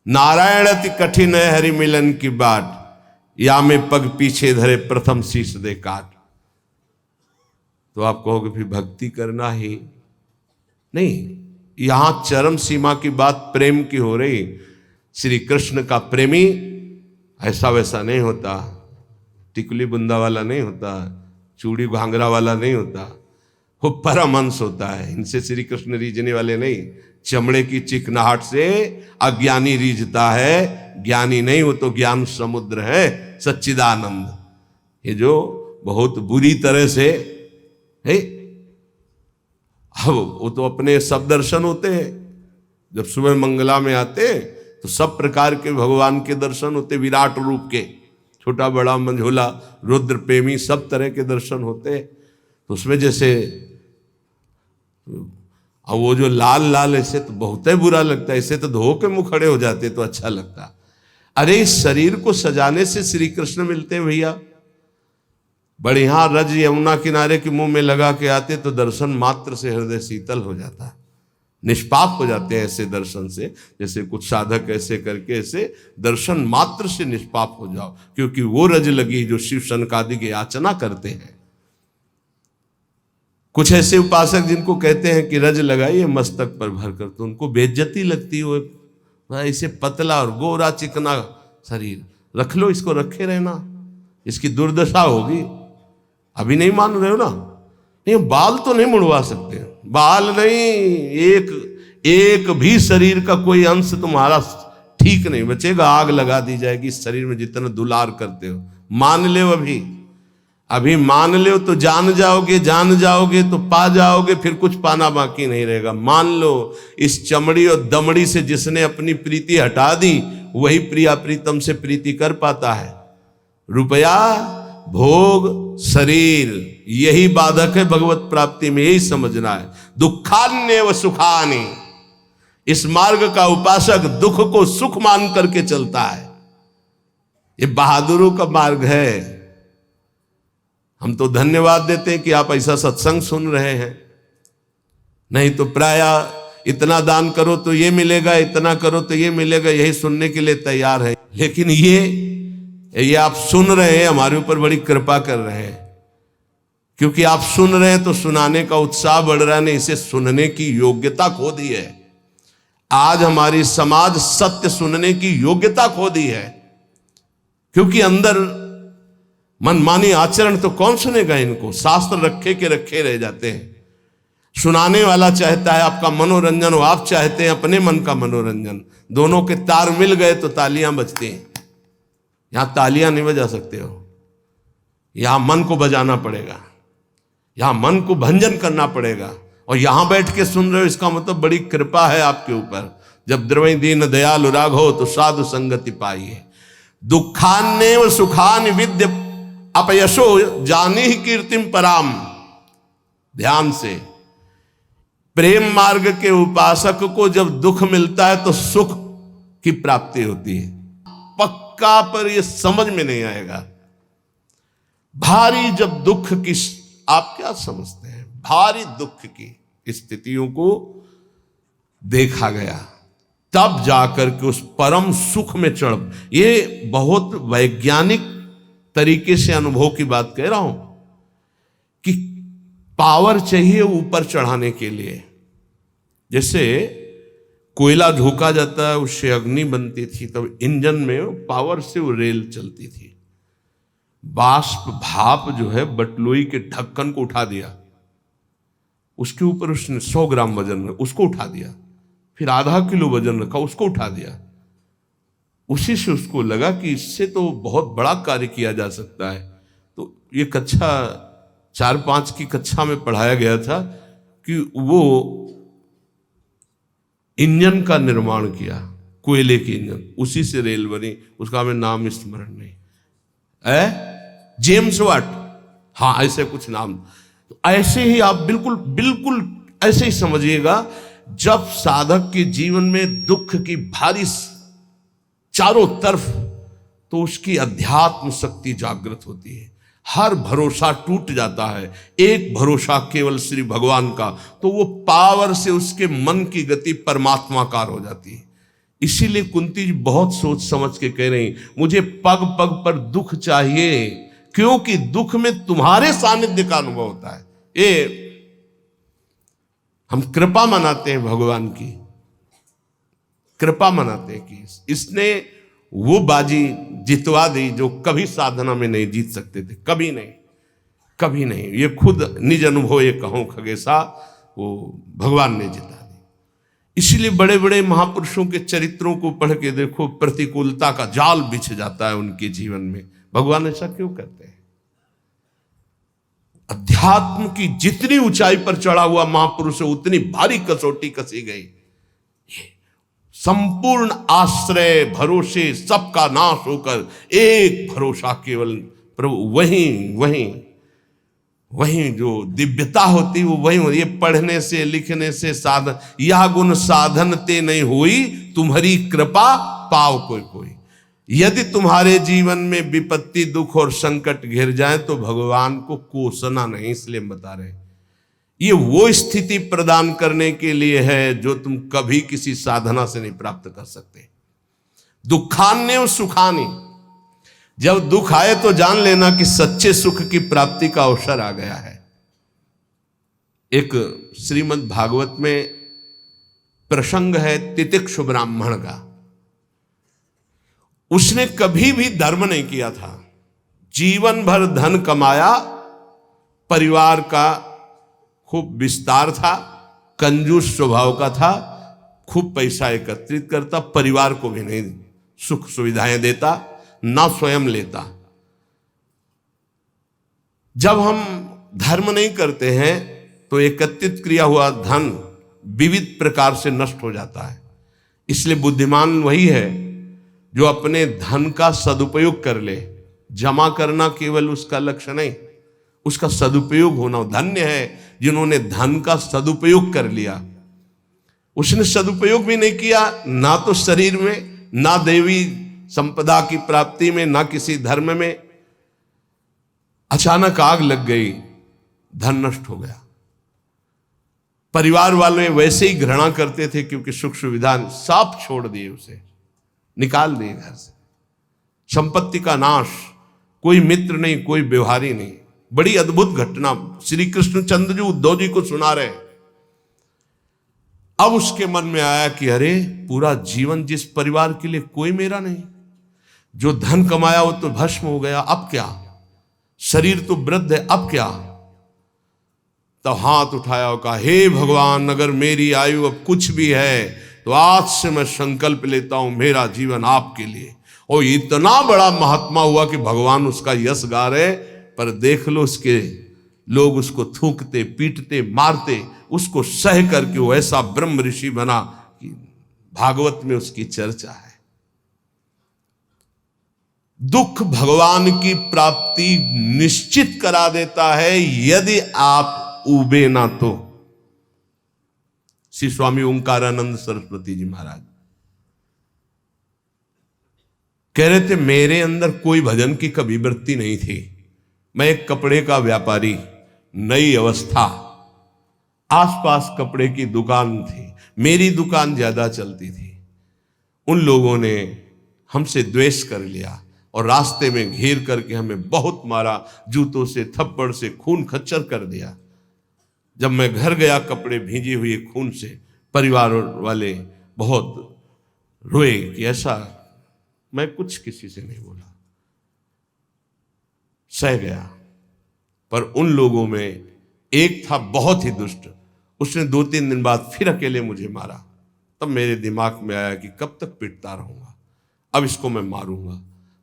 नारायण अति कठिन है हरि मिलन की बाट, या में पग पीछे धरे प्रथम शीश दे काट। तो आप कहोगे फिर भक्ति करना ही नहीं। यहां चरम सीमा की बात प्रेम की हो रही। श्री कृष्ण का प्रेमी ऐसा वैसा नहीं होता, टिकुली बुंदा वाला नहीं होता, चूड़ी घांगरा वाला नहीं होता, वो परमहंस होता है। इनसे श्री कृष्ण रीझने वाले नहीं। चमड़े की चिकनाहट से अज्ञानी रीझता है, ज्ञानी नहीं, वो तो ज्ञान समुद्र है, सच्चिदानंद। ये जो बहुत बुरी तरह से है, अब वो तो अपने सब दर्शन होते हैं। जब सुबह मंगला में आते तो सब प्रकार के भगवान के दर्शन होते, विराट रूप के, छोटा बड़ा मंझोला रुद्र प्रेमी सब तरह के दर्शन होते। तो उसमें जैसे अब वो जो लाल लाल ऐसे तो बहुत ही बुरा लगता है, ऐसे तो धो के मुंह खड़े हो जाते तो अच्छा लगता। अरे इस शरीर को सजाने से श्री कृष्ण मिलते हैं भैया। बढ़िया रज यमुना किनारे के मुंह में लगा के आते तो दर्शन मात्र से हृदय शीतल हो जाता, निष्पाप हो जाते हैं ऐसे दर्शन से। जैसे कुछ साधक ऐसे करके ऐसे दर्शन मात्र से निष्पाप हो जाओ, क्योंकि वो रज लगी जो शिव शनकादि की याचना करते हैं। कुछ ऐसे उपासक जिनको कहते हैं कि रज लगाइए मस्तक पर भर कर, तो उनको बेइज्जती लगती हो, ऐसे पतला और गोरा चिकना शरीर रख लो, इसको रखे रहना, इसकी दुर्दशा होगी। अभी नहीं मान रहे हो ना? नहीं, बाल तो नहीं मुड़वा सकते, बाल नहीं, एक भी शरीर का कोई अंश तुम्हारा ठीक नहीं बचेगा, आग लगा दी जाएगी इस शरीर में जितना दुलार करते हो। मान ले अभी मान लो तो जान जाओगे तो पा जाओगे, फिर कुछ पाना बाकी नहीं रहेगा। मान लो इस चमड़ी और दमड़ी से जिसने अपनी प्रीति हटा दी वही प्रिया प्रीतम से प्रीति कर पाता है। रुपया, भोग, शरीर, यही बाधक है भगवत प्राप्ति में, यही समझना है। दुखान्य व सुखानि, इस मार्ग का उपासक दुख को सुख मान करके चलता है। ये बहादुरों का मार्ग है। हम तो धन्यवाद देते हैं कि आप ऐसा सत्संग सुन रहे हैं, नहीं तो प्राय इतना दान करो तो ये मिलेगा, इतना करो तो ये मिलेगा, यही सुनने के लिए तैयार है। लेकिन ये आप सुन रहे हैं, हमारे ऊपर बड़ी कृपा कर रहे हैं, क्योंकि आप सुन रहे हैं तो सुनाने का उत्साह बढ़ रहा है, नहीं इसे सुनने की योग्यता खो दी है। आज हमारी समाज सत्य सुनने की योग्यता खो दी है, क्योंकि अंदर मनमानी आचरण तो कौन सुनेगा इनको। शास्त्र रखे के रखे रह जाते हैं। सुनाने वाला चाहता है आपका मनोरंजन, और आप चाहते हैं अपने मन का मनोरंजन। दोनों के तार मिल गए तो तालियां बजती हैं। यहां तालियां नहीं बजा सकते हो, यहां मन को बजाना पड़ेगा, यहां मन को भंजन करना पड़ेगा। और यहां बैठ के सुन रहे हो, इसका मतलब बड़ी कृपा है आपके ऊपर। जब द्रवई दीन दयालु राघो तो साधु संगति पाइए। दुखान्नेव सुखान विद्य अपयशो जानी ही कीर्तिम पराम। ध्यान से, प्रेम मार्ग के उपासक को जब दुख मिलता है तो सुख की प्राप्ति होती है। पक्का पर यह समझ में नहीं आएगा। भारी जब दुख की, आप क्या समझते हैं, भारी दुख की स्थितियों को देखा गया, तब जाकर के उस परम सुख में चढ़। ये बहुत वैज्ञानिक तरीके से अनुभव की बात कह रहा हूं कि पावर चाहिए ऊपर चढ़ाने के लिए। जैसे कोयला झोंका जाता है, उससे अग्नि बनती थी, तब इंजन में पावर से वो रेल चलती थी। बाष्प भाप जो है बटलोई के ढक्कन को उठा दिया, उसके ऊपर उसने 100 ग्राम वजन रखा, उसको उठा दिया, फिर आधा किलो वजन रखा, उसको उठा दिया। उसी से उसको लगा कि इससे तो बहुत बड़ा कार्य किया जा सकता है। तो ये कक्षा 4-5 की कक्षा में पढ़ाया गया था कि वो इंजन का निर्माण किया, कोयले की इंजन, उसी से रेल बनी। उसका हमें नाम स्मरण नहीं है, जेम्स वाट, हाँ ऐसे कुछ नाम। तो ऐसे ही आप बिल्कुल बिल्कुल ऐसे ही समझिएगा। जब साधक के जीवन में दुख की भारी चारों तरफ, तो उसकी अध्यात्म शक्ति जागृत होती है। हर भरोसा टूट जाता है, एक भरोसा केवल श्री भगवान का, तो वो पावर से उसके मन की गति परमात्माकार हो जाती है। इसीलिए कुंती जी बहुत सोच समझ के कह रही, मुझे पग पग पर दुख चाहिए, क्योंकि दुख में तुम्हारे सानिध्य का अनुभव होता है। ये हम कृपा मनाते हैं, भगवान की कृपा मनाते हैं कि इसने वो बाजी जितवा दी जो कभी साधना में नहीं जीत सकते थे, कभी नहीं, कभी नहीं। ये खुद निज अनुभव ये कहूं खगेशा, वो भगवान ने जिता दी। इसीलिए बड़े बड़े महापुरुषों के चरित्रों को पढ़ के देखो, प्रतिकूलता का जाल बिछ जाता है उनके जीवन में। भगवान ऐसा क्यों करते हैं? अध्यात्म की जितनी ऊंचाई पर चढ़ा हुआ महापुरुष है, उतनी भारी कसौटी कसी गई। संपूर्ण आश्रय भरोसे सबका नाश होकर एक भरोसा केवल प्रभु, वहीं जो दिव्यता होती वो वहीं होती। ये पढ़ने से लिखने से साधन, यह गुण साधन ते नहीं हुई, तुम्हारी कृपा पाव कोई कोई। यदि तुम्हारे जीवन में विपत्ति दुख और संकट घिर जाए तो भगवान को कोसना नहीं, इसलिए बता रहे ये वो स्थिति प्रदान करने के लिए है जो तुम कभी किसी साधना से नहीं प्राप्त कर सकते। दुखान्य और सुखानी, जब दुख आए तो जान लेना कि सच्चे सुख की प्राप्ति का अवसर आ गया है। एक श्रीमद् भागवत में प्रसंग है तितिक्षु ब्राह्मण का। उसने कभी भी धर्म नहीं किया था, जीवन भर धन कमाया, परिवार का खूब विस्तार था, कंजूस स्वभाव का था, खूब पैसा एकत्रित करता, परिवार को भी नहीं सुख सुविधाएं देता, ना स्वयं लेता। जब हम धर्म नहीं करते हैं तो एकत्रित किया हुआ धन विविध प्रकार से नष्ट हो जाता है। इसलिए बुद्धिमान वही है जो अपने धन का सदुपयोग कर ले। जमा करना केवल उसका लक्ष्य नहीं, उसका सदुपयोग होना। धन्य है जिन्होंने धन का सदुपयोग कर लिया। उसने सदुपयोग भी नहीं किया, ना तो शरीर में, ना देवी संपदा की प्राप्ति में, ना किसी धर्म में। अचानक आग लग गई, धन नष्ट हो गया। परिवार वाले वैसे ही घृणा करते थे क्योंकि सुख सुविधा, सब छोड़ दिए, उसे निकाल दिए घर से। संपत्ति का नाश, कोई मित्र नहीं, कोई व्यवहारी नहीं। बड़ी अद्भुत घटना श्री कृष्णचंद्र जी उद्धव जी को सुना रहे। अब उसके मन में आया कि अरे पूरा जीवन जिस परिवार के लिए कोई मेरा नहीं, जो धन कमाया वो तो भस्म हो गया, अब क्या, शरीर तो वृद्ध है, अब क्या। तब हाथ उठाया और कहा, हे भगवान, अगर मेरी आयु अब कुछ भी है तो आज से मैं संकल्प लेता हूं मेरा जीवन आपके लिए। और इतना बड़ा महात्मा हुआ कि भगवान उसका यश गा रहे, पर देख लो उसके लोग उसको थूकते, पीटते, मारते, उसको सह करके वो ऐसा ब्रह्म ऋषि बना कि भागवत में उसकी चर्चा है। दुख भगवान की प्राप्ति निश्चित करा देता है यदि आप उबे ना तो। श्री स्वामी ओंकारानंद सरस्वती जी महाराज कह रहे थे, मेरे अंदर कोई भजन की कभी वृत्ति नहीं थी। मैं एक कपड़े का व्यापारी, नई अवस्था, आसपास कपड़े की दुकान थी, मेरी दुकान ज्यादा चलती थी। उन लोगों ने हमसे द्वेष कर लिया और रास्ते में घेर करके हमें बहुत मारा, जूतों से, थप्पड़ से, खून खच्चर कर दिया। जब मैं घर गया कपड़े भींजे हुए खून से, परिवार वाले बहुत रोए कि ऐसा। मैं कुछ किसी से नहीं बोला, सह गया। पर उन लोगों में एक था बहुत ही दुष्ट, उसने 2-3 दिन बाद फिर अकेले मुझे मारा। तब मेरे दिमाग में आया कि कब तक पिटता रहूंगा, अब इसको मैं मारूंगा।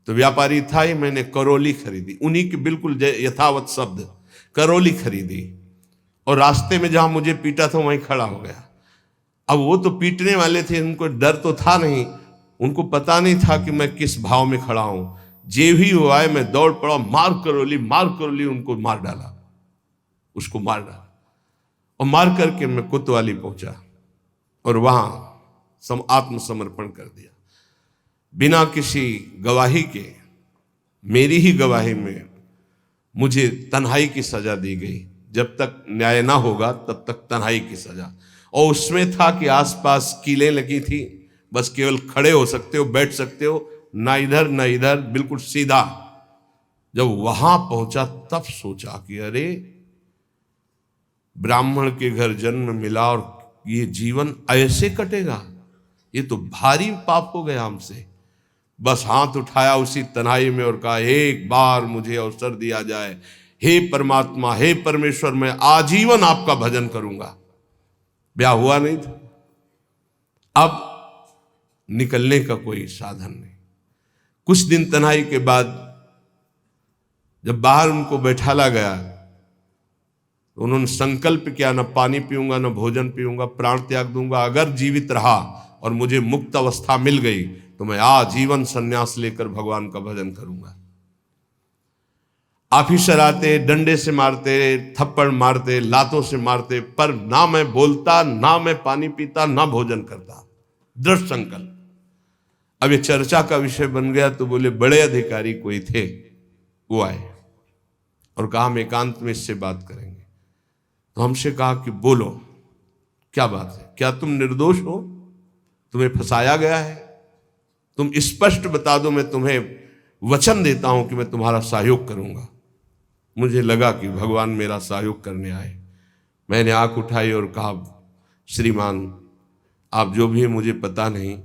तो व्यापारी था ही, मैंने करौली खरीदी, उन्हीं के बिल्कुल यथावत शब्द, करौली खरीदी। और रास्ते में जहां मुझे पीटा था वहीं खड़ा हो गया। अब वो तो पीटने वाले थे, उनको डर तो था नहीं, उनको पता नहीं था कि मैं किस भाव में खड़ा हूं। जे भी हुआ है मैं दौड़ पड़ा, मार करौली, उनको मार डाला, उसको मार डाला। और मार करके मैं कोतवाली पहुंचा और वहां आत्मसमर्पण कर दिया, बिना किसी गवाही के। मेरी ही गवाही में मुझे तन्हाई की सजा दी गई, जब तक न्याय ना होगा तब तक तन्हाई की सजा। और उसमें था कि आसपास कीलें लगी थी, बस केवल खड़े हो सकते हो, बैठ सकते हो, ना इधर ना इधर, बिल्कुल सीधा। जब वहां पहुंचा तब सोचा कि अरे ब्राह्मण के घर जन्म मिला और ये जीवन ऐसे कटेगा, ये तो भारी पाप हो गया हमसे। बस हाथ उठाया उसी तन्हाई में और कहा, एक बार मुझे अवसर दिया जाए, हे परमात्मा, हे परमेश्वर, मैं आजीवन आपका भजन करूंगा। ब्याह हुआ नहीं था, अब निकलने का कोई साधन नहीं। कुछ दिन तन्हाई के बाद जब बाहर उनको बैठाला गया तो उन्होंने संकल्प किया, न पानी पीऊंगा, न भोजन पीऊंगा, प्राण त्याग दूंगा। अगर जीवित रहा और मुझे मुक्त अवस्था मिल गई तो मैं आजीवन संन्यास लेकर भगवान का भजन करूंगा। ऑफिसर आते, डंडे से मारते, थप्पड़ मारते, लातों से मारते, पर ना मैं बोलता, ना मैं पानी पीता, ना भोजन करता। दृढ़ संकल्प। अब ये चर्चा का विषय बन गया तो बोले बड़े अधिकारी कोई थे, वो आए और कहा हम एकांत में इससे बात करेंगे। तो हमसे कहा कि बोलो क्या बात है, क्या तुम निर्दोष हो, तुम्हें फंसाया गया है, तुम स्पष्ट बता दो, मैं तुम्हें वचन देता हूं कि मैं तुम्हारा सहयोग करूंगा। मुझे लगा कि भगवान मेरा सहयोग करने आए। मैंने आंख उठाई और कहा, श्रीमान आप जो भी है मुझे पता नहीं,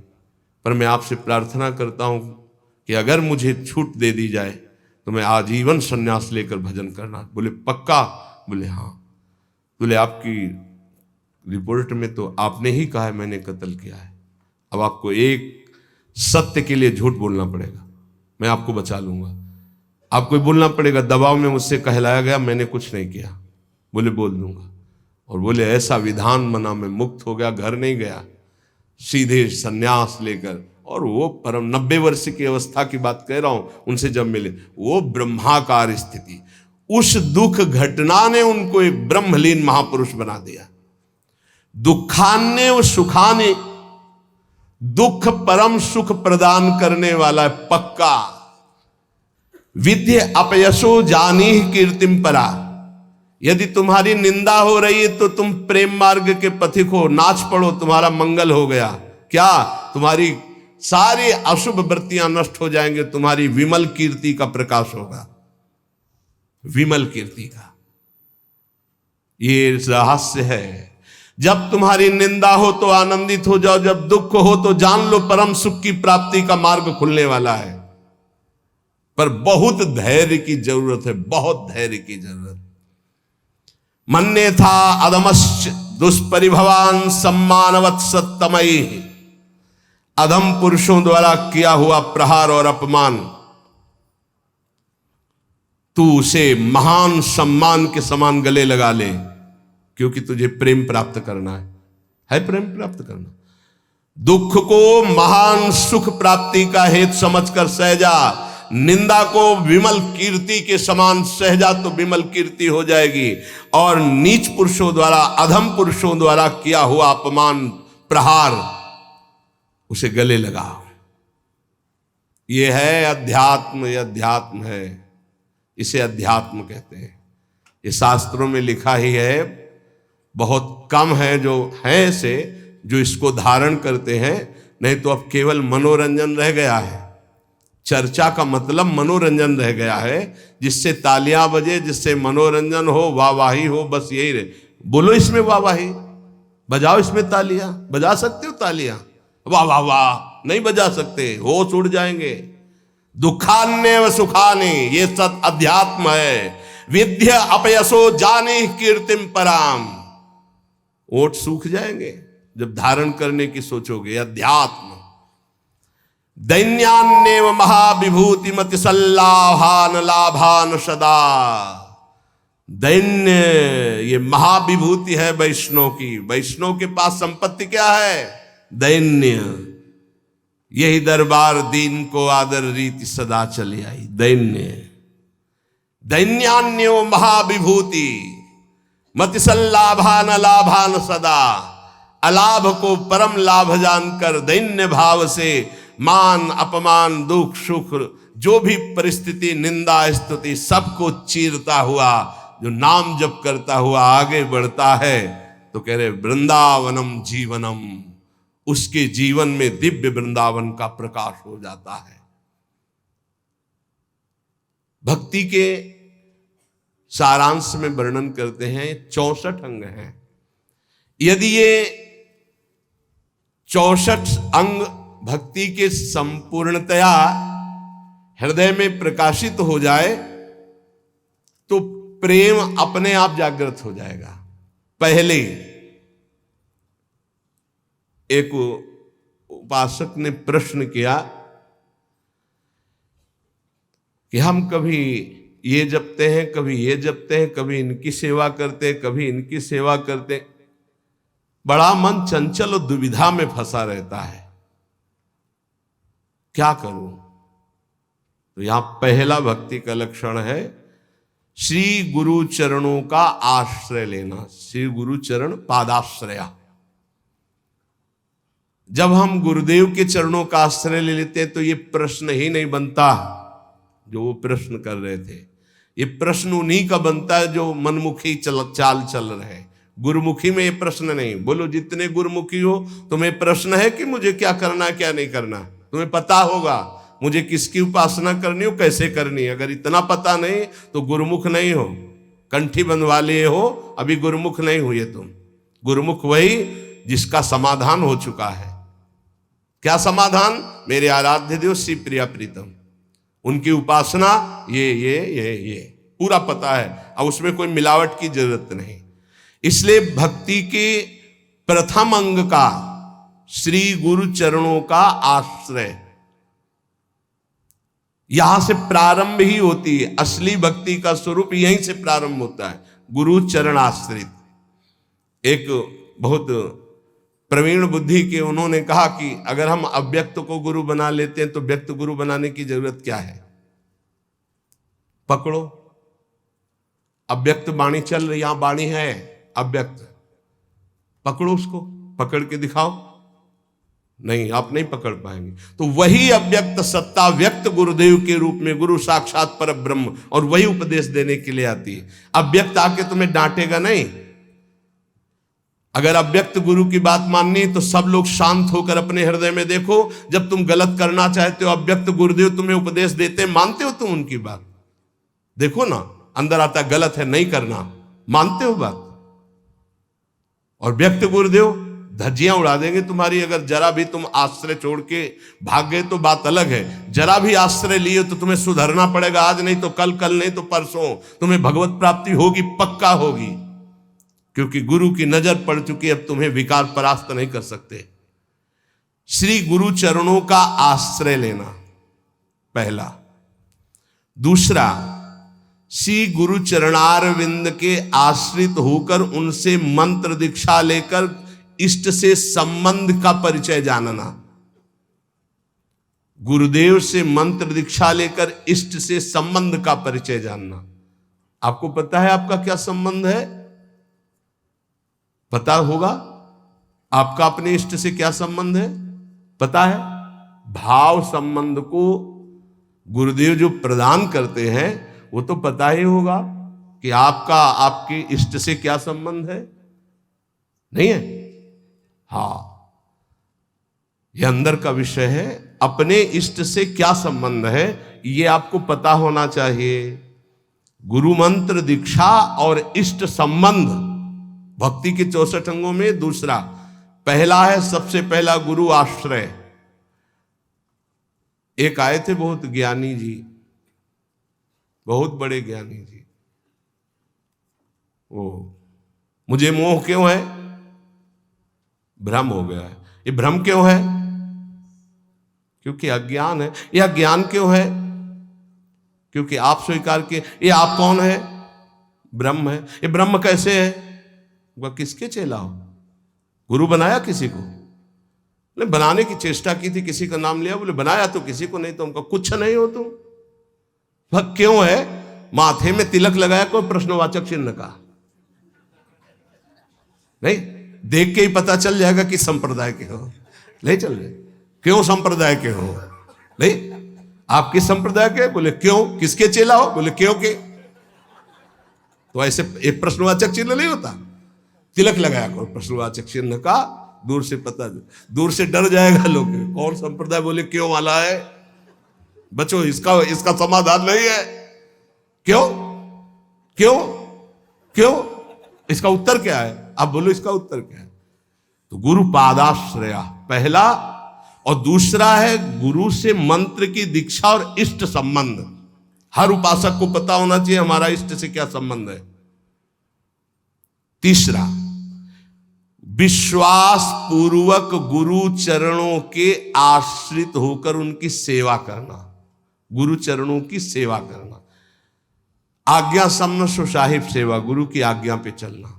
पर मैं आपसे प्रार्थना करता हूं कि अगर मुझे छूट दे दी जाए तो मैं आजीवन संन्यास लेकर भजन करना। बोले पक्का? बोले हाँ। बोले आपकी रिपोर्ट में तो आपने ही कहा है मैंने कत्ल किया है, अब आपको एक सत्य के लिए झूठ बोलना पड़ेगा, मैं आपको बचा लूंगा। आपको बोलना पड़ेगा दबाव में मुझसे कहलाया गया, मैंने कुछ नहीं किया। बोले बोल दूंगा। और बोले ऐसा विधान बना, मैं मुक्त हो गया, घर नहीं गया, सीधे सन्यास लेकर। और वो परम 90 वर्ष की अवस्था की बात कह रहा हूं, उनसे जब मिले, वो ब्रह्माकार स्थिति, उस दुख घटना ने उनको एक ब्रह्मलीन महापुरुष बना दिया। दुखान्य सुखाने, दुख परम सुख प्रदान करने वाला है पक्का। विद्य अपयशो जानी कीर्तिम परा, यदि तुम्हारी निंदा हो रही है तो तुम प्रेम मार्ग के पथिक हो, नाच पड़ो, तुम्हारा मंगल हो गया। क्या? तुम्हारी सारी अशुभ वृत्तियां नष्ट हो जाएंगे, तुम्हारी विमल कीर्ति का प्रकाश होगा, विमल कीर्ति का। ये रहस्य है। जब तुम्हारी निंदा हो तो आनंदित हो जाओ, जब दुख हो तो जान लो परम सुख की प्राप्ति का मार्ग खुलने वाला है। पर बहुत धैर्य की जरूरत है, बहुत धैर्य की जरूरत। मन्ने था अधमश्च दुष्परिभवान सम्मानवत सत्तमयी, अधम पुरुषों द्वारा किया हुआ प्रहार और अपमान तू उसे महान सम्मान के समान गले लगा ले, क्योंकि तुझे प्रेम प्राप्त करना है प्रेम प्राप्त करना। दुख को महान सुख प्राप्ति का हेतु समझकर सहजा, निंदा को विमल कीर्ति के समान सहजा तो विमल कीर्ति हो जाएगी। और नीच पुरुषों द्वारा, अधम पुरुषों द्वारा किया हुआ अपमान प्रहार, उसे गले लगाओ। यह है अध्यात्म, यह अध्यात्म है, इसे अध्यात्म कहते हैं। ये शास्त्रों में लिखा ही है, बहुत कम है जो है ऐसे जो इसको धारण करते हैं, नहीं तो अब केवल मनोरंजन रह गया है। चर्चा का मतलब मनोरंजन रह गया है, जिससे तालियां बजे, जिससे मनोरंजन हो, वाहवाही हो, बस यही रहे। बोलो इसमें वाहवाही, बजाओ इसमें तालियां, बजा सकते हो तालियां? वाह वाह वाह नहीं बजा सकते, होश उड़ जाएंगे। दुखान्य व सुखाने, ये सत अध्यात्म है। विद्या अपयसो जाने कीर्तिम पराम, ओठ सूख जाएंगे जब धारण करने की सोचोगे। अध्यात्म। दैन्यान्यव महाविभूति मति सल्लाभान लाभान सदा, दैन्य ये महाविभूति है वैष्णव की। वैष्णव के पास संपत्ति क्या है? दैन्य। यही दरबार दीन को आदर रीति सदा चली आई। दैन्य। दैन्यान्यो महाविभूति मति सल्लाभान लाभान सदा, अलाभ को परम लाभ जानकर दैन्य भाव से मान अपमान दुख सुख जो भी परिस्थिति निंदा स्तुति सबको चीरता हुआ जो नाम जप करता हुआ आगे बढ़ता है, तो कह रहे वृंदावनम जीवनम, उसके जीवन में दिव्य वृंदावन का प्रकाश हो जाता है। भक्ति के सारांश में वर्णन करते हैं 64 अंग हैं। यदि ये 64 अंग भक्ति के संपूर्णतया हृदय में प्रकाशित हो जाए तो प्रेम अपने आप जागृत हो जाएगा। पहले एक उपासक ने प्रश्न किया कि हम कभी ये जपते हैं, कभी ये जपते हैं, कभी इनकी सेवा करते हैं, कभी इनकी सेवा करते हैं, बड़ा मन चंचल और दुविधा में फंसा रहता है, क्या करूं? तो यहां पहला भक्ति का लक्षण है श्री गुरु चरणों का आश्रय लेना। श्री गुरु चरण पादाश्रया। जब हम गुरुदेव के चरणों का आश्रय ले लेते हैं तो ये प्रश्न ही नहीं बनता जो वो प्रश्न कर रहे थे। ये प्रश्न उन्हीं का बनता है जो मनमुखी चाल चल रहे हैं। गुरुमुखी में ये प्रश्न नहीं। बोलो जितने गुरुमुखी हो, तुम्हें प्रश्न है कि मुझे क्या करना है क्या नहीं करना? तुम्हें पता होगा मुझे किसकी उपासना करनी हो, कैसे करनी है। अगर इतना पता नहीं तो गुरुमुख नहीं हो, कंठी बंधवा लिए हो, अभी गुरुमुख नहीं हुए तुम। गुरुमुख वही जिसका समाधान हो चुका है। क्या समाधान? मेरे आराध्य देव श्री प्रिया प्रीतम, उनकी उपासना ये पूरा पता है, अब उसमें कोई मिलावट की जरूरत नहीं। इसलिए भक्ति के प्रथम अंग का श्री गुरु चरणों का आश्रय, यहां से प्रारंभ ही होती है। असली भक्ति का स्वरूप यहीं से प्रारंभ होता है, गुरु चरण आश्रित। एक बहुत प्रवीण बुद्धि के उन्होंने कहा कि अगर हम अव्यक्त को गुरु बना लेते हैं तो व्यक्त गुरु बनाने की जरूरत क्या है? पकड़ो, अव्यक्त वाणी चल रही, यहां वाणी है अव्यक्त, पकड़ो उसको, पकड़ के दिखाओ, नहीं आप नहीं पकड़ पाएंगे। तो वही अव्यक्त सत्ता व्यक्त गुरुदेव के रूप में, गुरु साक्षात पर ब्रह्म, और वही उपदेश देने के लिए आती है। अव्यक्त आके तुम्हें डांटेगा नहीं। अगर अव्यक्त गुरु की बात माननी तो सब लोग शांत होकर अपने हृदय में देखो, जब तुम गलत करना चाहते हो अव्यक्त गुरुदेव तुम्हें उपदेश देते, मानते हो तुम उनकी बात? देखो ना, अंदर आता गलत है नहीं करना, मानते हो बात? और व्यक्त गुरुदेव धज्जियां उड़ा देंगे तुम्हारी। अगर जरा भी तुम आश्रय छोड़ के भाग गए तो बात अलग है, जरा भी आश्रय लिए तो तुम्हें सुधरना पड़ेगा, आज नहीं तो कल, कल नहीं तो परसों तुम्हें भगवत प्राप्ति होगी, पक्का होगी, क्योंकि गुरु की नजर पड़ चुकी, अब तुम्हें विकार परास्त नहीं कर सकते। श्री गुरु चरणों का आश्रय लेना पहला। दूसरा, श्री गुरु चरणारविंद के आश्रित होकर उनसे मंत्र दीक्षा लेकर इष्ट से संबंध का परिचय जानना। गुरुदेव से मंत्र दीक्षा लेकर इष्ट से संबंध का परिचय जानना। आपको पता है आपका क्या संबंध है? पता होगा आपका अपने इष्ट से क्या संबंध है? पता है? भाव संबंध को गुरुदेव जो प्रदान करते हैं वो तो पता ही होगा कि आपका आपके इष्ट से क्या संबंध है, नहीं है? हाँ, यह अंदर का विषय है। अपने इष्ट से क्या संबंध है ये आपको पता होना चाहिए। गुरु मंत्र दीक्षा और इष्ट संबंध भक्ति के 64 अंगों में दूसरा, पहला है सबसे पहला गुरु आश्रय। एक आए थे बहुत ज्ञानी जी, बहुत बड़े ज्ञानी जी। वो मुझे मोह क्यों है? भ्रम हो गया है। ये भ्रम क्यों है? क्योंकि अज्ञान है। यह ज्ञान क्यों है? क्योंकि आप स्वीकार किए। ये आप कौन है? ब्रह्म है। ये ब्रह्म कैसे है? वह किसके चेला हो? गुरु बनाया किसी को? बोले बनाने की चेष्टा की थी, किसी का नाम लिया, बोले बनाया तो किसी को नहीं, तो उनका कुछ नहीं हो तुम। वह क्यों है? माथे में तिलक लगाया कोई प्रश्नवाचक चिन्ह का नहीं, देख के ही पता चल जाएगा कि संप्रदाय के हो। नहीं चल रहे, क्यों संप्रदाय के हो? नहीं, आप किस संप्रदाय के? बोले क्यों? किसके चेला हो? बोले क्यों के। तो ऐसे एक प्रश्नवाचक चिन्ह नहीं होता, तिलक लगाया करो प्रश्नवाचक चिन्ह का, दूर से पता, दूर से डर जाएगा लोग, कौन संप्रदाय बोले क्यों वाला है। बच्चों, इसका समाधान नहीं है। क्यों क्यों क्यों, इसका उत्तर क्या है? आप बोलो इसका उत्तर क्या है? तो गुरु पादाश्रया पहला, और दूसरा है गुरु से मंत्र की दीक्षा और इष्ट संबंध। हर उपासक को पता होना चाहिए हमारा इष्ट से क्या संबंध है। तीसरा, विश्वास पूर्वक गुरु चरणों के आश्रित होकर उनकी सेवा करना। गुरु चरणों की सेवा करना, आज्ञा समन सो साहिब सेवा, गुरु की आज्ञा पे चलना।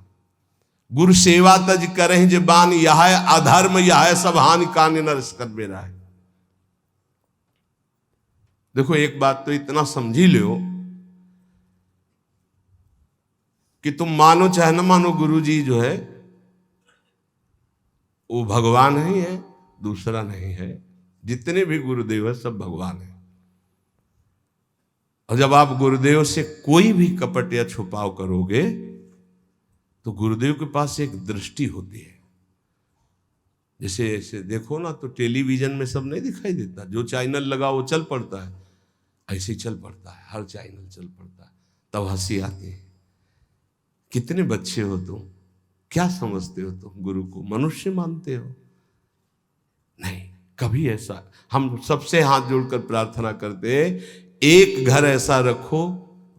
गुरु सेवा तज करें जबान, यह है अधर्म, यह है सब हानि कान न कर मेरा है। देखो एक बात तो इतना समझी लो कि तुम मानो चाहे न मानो, गुरु जी जो है वो भगवान ही है, दूसरा नहीं है। जितने भी गुरुदेव है सब भगवान है। और जब आप गुरुदेव से कोई भी कपट या छुपाव करोगे तो गुरुदेव के पास एक दृष्टि होती है। जैसे ऐसे देखो ना तो टेलीविजन में सब नहीं दिखाई देता, जो चैनल लगा वो चल पड़ता है, ऐसे ही चल पड़ता है, हर चैनल चल पड़ता है, तब हंसी आती है। कितने बच्चे हो तुम, क्या समझते हो तुम? गुरु को मनुष्य मानते हो? नहीं, कभी ऐसा। हम सबसे हाथ जोड़कर प्रार्थना करते हैं, एक घर ऐसा रखो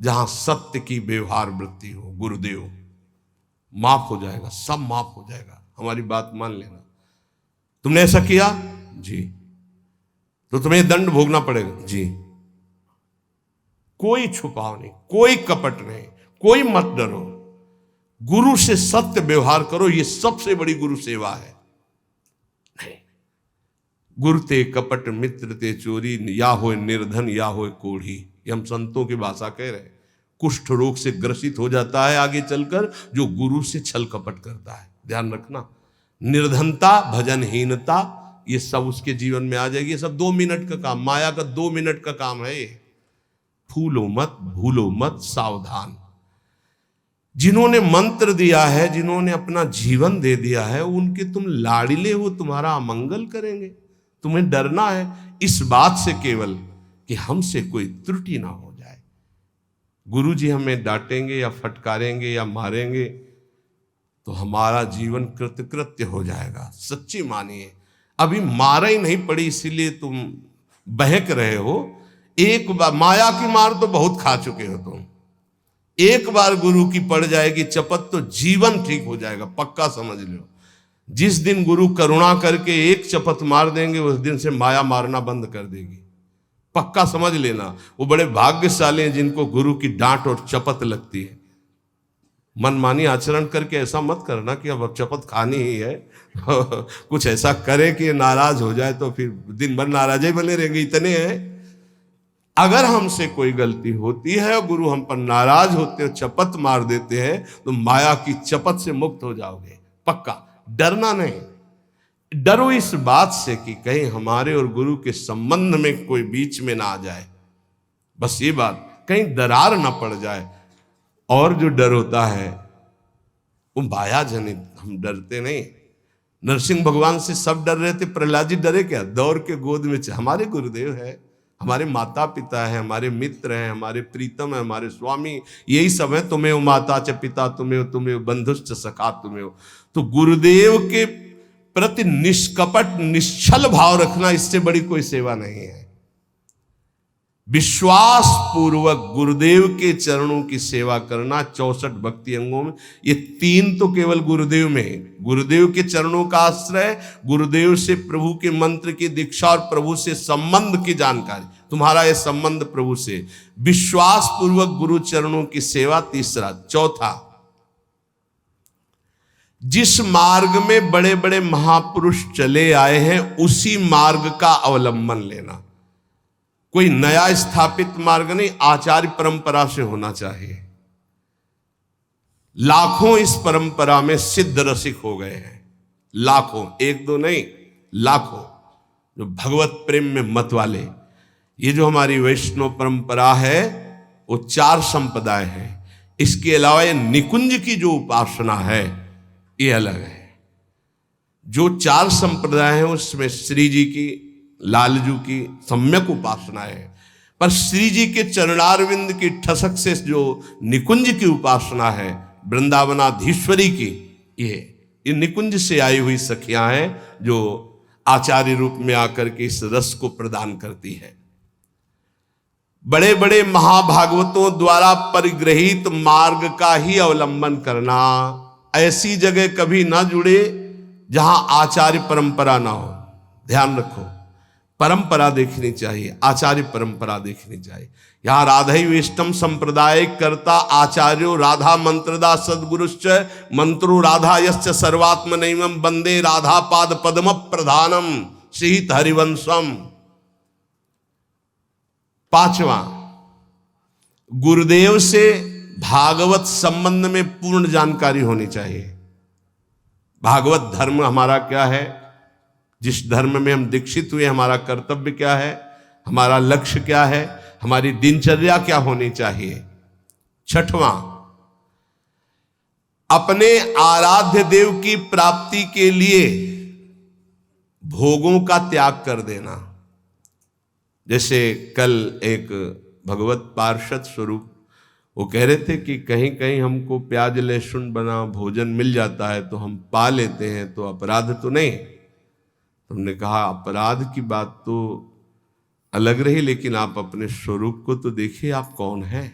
जहां सत्य की व्यवहार वृत्ति हो। गुरुदेव माफ हो जाएगा, सब माफ हो जाएगा, हमारी बात मान लेना। तुमने ऐसा किया जी, तो तुम्हें दंड भोगना पड़ेगा जी। कोई छुपाव नहीं, कोई कपट नहीं, कोई मत डरो, गुरु से सत्य व्यवहार करो, ये सबसे बड़ी गुरु सेवा है। नहीं, गुरु ते कपट मित्र ते चोरी, या हो निर्धन या हो कोढ़ी, ये हम संतों की भाषा कह रहे हैं। कुष्ठ रोग से ग्रसित हो जाता है आगे चलकर, जो गुरु से छल कपट करता है। ध्यान रखना, निर्धनता, भजनहीनता, ये सब उसके जीवन में आ जाएगी। ये सब 2 मिनट का काम, माया का 2 मिनट का काम है ये। फूलो मत, भूलो मत, सावधान। जिन्होंने मंत्र दिया है, जिन्होंने अपना जीवन दे दिया है, उनके तुम लाड़िले हो, तुम्हारा अमंगल करेंगे। तुम्हें डरना है इस बात से केवल कि हमसे कोई त्रुटि ना हो जाए। गुरु जी हमें डांटेंगे या फटकारेंगे या मारेंगे तो हमारा जीवन कृतकृत्य हो जाएगा। सच्ची मानिए, अभी मारा ही नहीं पड़ी इसीलिए तुम बहक रहे हो। एक बार माया की मार तो बहुत खा चुके हो तुम, एक बार गुरु की पड़ जाएगी चपत तो जीवन ठीक हो जाएगा, पक्का समझ लो। जिस दिन गुरु करुणा करके एक चपत मार देंगे, उस दिन से माया मारना बंद कर देगी, पक्का समझ लेना। वो बड़े भाग्यशाली हैं जिनको गुरु की डांट और चपत लगती है। मनमानी आचरण करके ऐसा मत करना कि अब चपत खानी ही है कुछ ऐसा करे कि नाराज हो जाए तो फिर दिन भर नाराज ही बने रहेंगे, इतने हैं। अगर हमसे कोई गलती होती है और गुरु हम पर नाराज होते हो, चपत मार देते हैं, तो माया की चपत से मुक्त हो जाओगे, पक्का। डरना नहीं, डरो इस बात से कि कहीं हमारे और गुरु के संबंध में कोई बीच में ना आ जाए, बस ये बात, कहीं दरार ना पड़ जाए। और जो डर होता है वो माया जनित, हम डरते नहीं। नरसिंह भगवान से सब डर रहे थे, प्रहलाद जी डरे क्या? दौड़ के गोद में, हमारे गुरुदेव है, हमारे माता पिता है, हमारे मित्र हैं, हमारे प्रीतम है, हमारे स्वामी, यही सब है। तुम्हें माता च पिता तुम्हें, तुम्हें बंधुश्च सखा तुम्हें। तो गुरुदेव के प्रति निष्कपट निश्चल भाव रखना, इससे बड़ी कोई सेवा नहीं है। विश्वास पूर्वक गुरुदेव के चरणों की सेवा करना 64 भक्ति अंगों में, ये 3 तो केवल गुरुदेव में। गुरुदेव के चरणों का आश्रय, गुरुदेव से प्रभु के मंत्र की दीक्षा और प्रभु से संबंध की जानकारी, तुम्हारा ये संबंध प्रभु से, विश्वास पूर्वक गुरु चरणों की सेवा, तीसरा। चौथा, जिस मार्ग में बड़े बड़े महापुरुष चले आए हैं उसी मार्ग का अवलंबन लेना। कोई नया स्थापित मार्ग नहीं, आचार्य परंपरा से होना चाहिए। लाखों इस परंपरा में सिद्ध रसिक हो गए हैं, लाखों, 1-2 नहीं, लाखों, जो भगवत प्रेम में मत वाले। ये जो हमारी वैष्णव परंपरा है वो 4 संप्रदाय है। इसके अलावा ये निकुंज की जो उपासना है ये अलग है। जो 4 संप्रदाय हैं उसमें श्री जी की, लालजू की सम्यक उपासना है, पर श्री जी के चरणारविंद की ठसक से जो निकुंज की उपासना है, वृंदावनाधीश्वरी की, ये निकुंज से आई हुई सखियां हैं जो आचार्य रूप में आकर के इस रस को प्रदान करती है। बड़े बड़े महाभागवतों द्वारा परिग्रहित मार्ग का ही अवलंबन करना। ऐसी जगह कभी ना जुड़े जहां आचार्य परंपरा ना हो। ध्यान रखो, परंपरा देखनी चाहिए, आचार्य परंपरा देखनी चाहिए। यहाँ राधैवेष्टम संप्रदाय कर्ता आचार्यो राधा मंत्रदा सद्गुरुश्च मंत्रो राधा यश्च सर्वात्मनैवं वंदे राधा पाद पद्म प्रधानम श्रीत हरिवंशम। 5वां, गुरुदेव से भागवत संबंध में पूर्ण जानकारी होनी चाहिए। भागवत धर्म हमारा क्या है, जिस धर्म में हम दीक्षित हुए, हमारा कर्तव्य क्या है, हमारा लक्ष्य क्या है, हमारी दिनचर्या क्या होनी चाहिए। 6वां, अपने आराध्य देव की प्राप्ति के लिए भोगों का त्याग कर देना। जैसे कल एक भगवत पार्षद स्वरूप वो कह रहे थे कि कहीं कहीं हमको प्याज लहसुन बना भोजन मिल जाता है तो हम पा लेते हैं, तो अपराध तो नहीं। तुमने कहा अपराध की बात तो अलग रही, लेकिन आप अपने स्वरूप को तो देखिए, आप कौन है।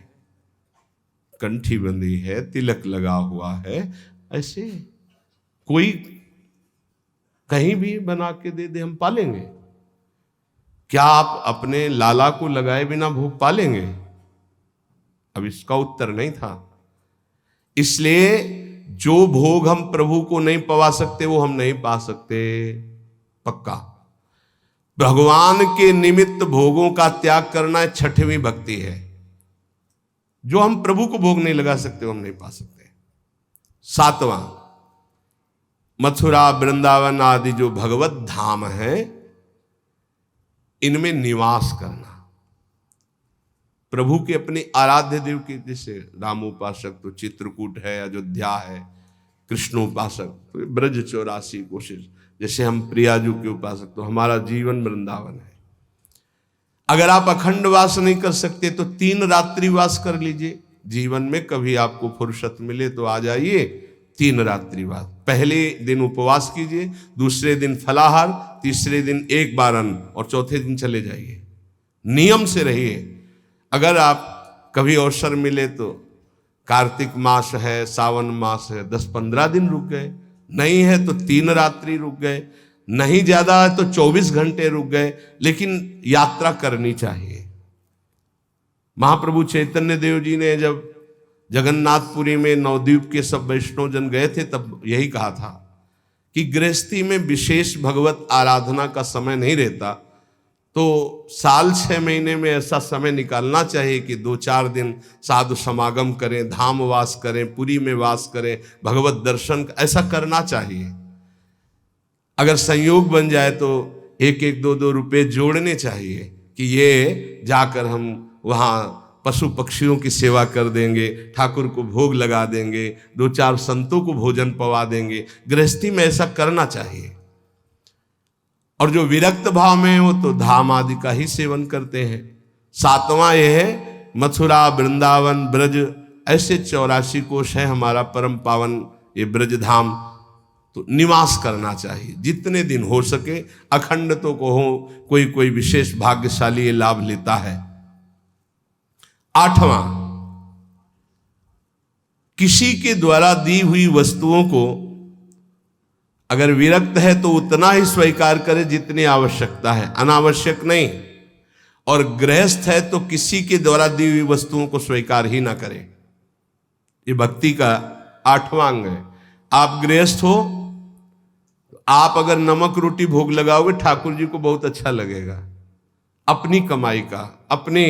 कंठी बंधी है, तिलक लगा हुआ है, ऐसे कोई कहीं भी बना के दे दे हम पालेंगे। क्या आप अपने लाला को लगाए बिना भोग पालेंगे? अब इसका उत्तर नहीं था। इसलिए जो भोग हम प्रभु को नहीं पवा सकते वो हम नहीं पा सकते, पक्का। भगवान के निमित्त भोगों का त्याग करना 6वीं भक्ति है। जो हम प्रभु को भोग नहीं लगा सकते वो हम नहीं पा सकते। सातवां, मथुरा वृंदावन आदि जो भगवत धाम है, इनमें निवास करना। प्रभु के अपनी आराध्य देव की, जैसे रामोपासक तो चित्रकूट है, अयोध्या है, कृष्णोपासक तो ब्रज 84 कोशिश, जैसे हम प्रियाजू के उपासक तो हमारा जीवन वृंदावन है। अगर आप अखंड वास नहीं कर सकते तो 3 रात्रि वास कर लीजिए। जीवन में कभी आपको फुर्सत मिले तो आ जाइए, 3 रात्रि वास। पहले दिन उपवास कीजिए, दूसरे दिन फलाहार, तीसरे दिन एक बार अन्न और चौथे दिन चले जाइए। नियम से रहिए। अगर आप कभी अवसर मिले तो कार्तिक मास है, सावन मास है, 10-15 दिन रुक गए, नहीं है तो 3 रात्रि रुक गए, नहीं ज्यादा है तो 24 घंटे रुक गए, लेकिन यात्रा करनी चाहिए। महाप्रभु चैतन्य देव जी ने जब जगन्नाथपुरी में नवद्वीप के सब वैष्णव जन गए थे तब यही कहा था कि गृहस्थी में विशेष भगवत आराधना का समय नहीं रहता, तो साल 6 महीने में ऐसा समय निकालना चाहिए कि 2-4 दिन साधु समागम करें, धाम वास करें, पुरी में वास करें, भगवत दर्शन, ऐसा करना चाहिए। अगर संयोग बन जाए तो 1-1, 2-2 रुपये जोड़ने चाहिए कि ये जाकर हम वहाँ पशु पक्षियों की सेवा कर देंगे, ठाकुर को भोग लगा देंगे, 2-4 संतों को भोजन पवा देंगे। गृहस्थी में ऐसा करना चाहिए। और जो विरक्त भाव में वो तो धाम आदि का ही सेवन करते हैं। 7वां यह है मथुरा वृंदावन ब्रज, ऐसे 84 कोश है हमारा परम पावन ये ब्रज धाम, तो निवास करना चाहिए जितने दिन हो सके। अखंड तो को हो, कोई विशेष भाग्यशाली ये लाभ लेता है। 8वां, किसी के द्वारा दी हुई वस्तुओं को अगर विरक्त है तो उतना ही स्वीकार करे जितनी आवश्यकता है, अनावश्यक नहीं। और गृहस्थ है तो किसी के द्वारा दी हुई वस्तुओं को स्वीकार ही ना करे। ये भक्ति का 8वां अंग है। आप गृहस्थ हो, आप अगर नमक रोटी भोग लगाओगे ठाकुर जी को बहुत अच्छा लगेगा। अपनी कमाई का, अपने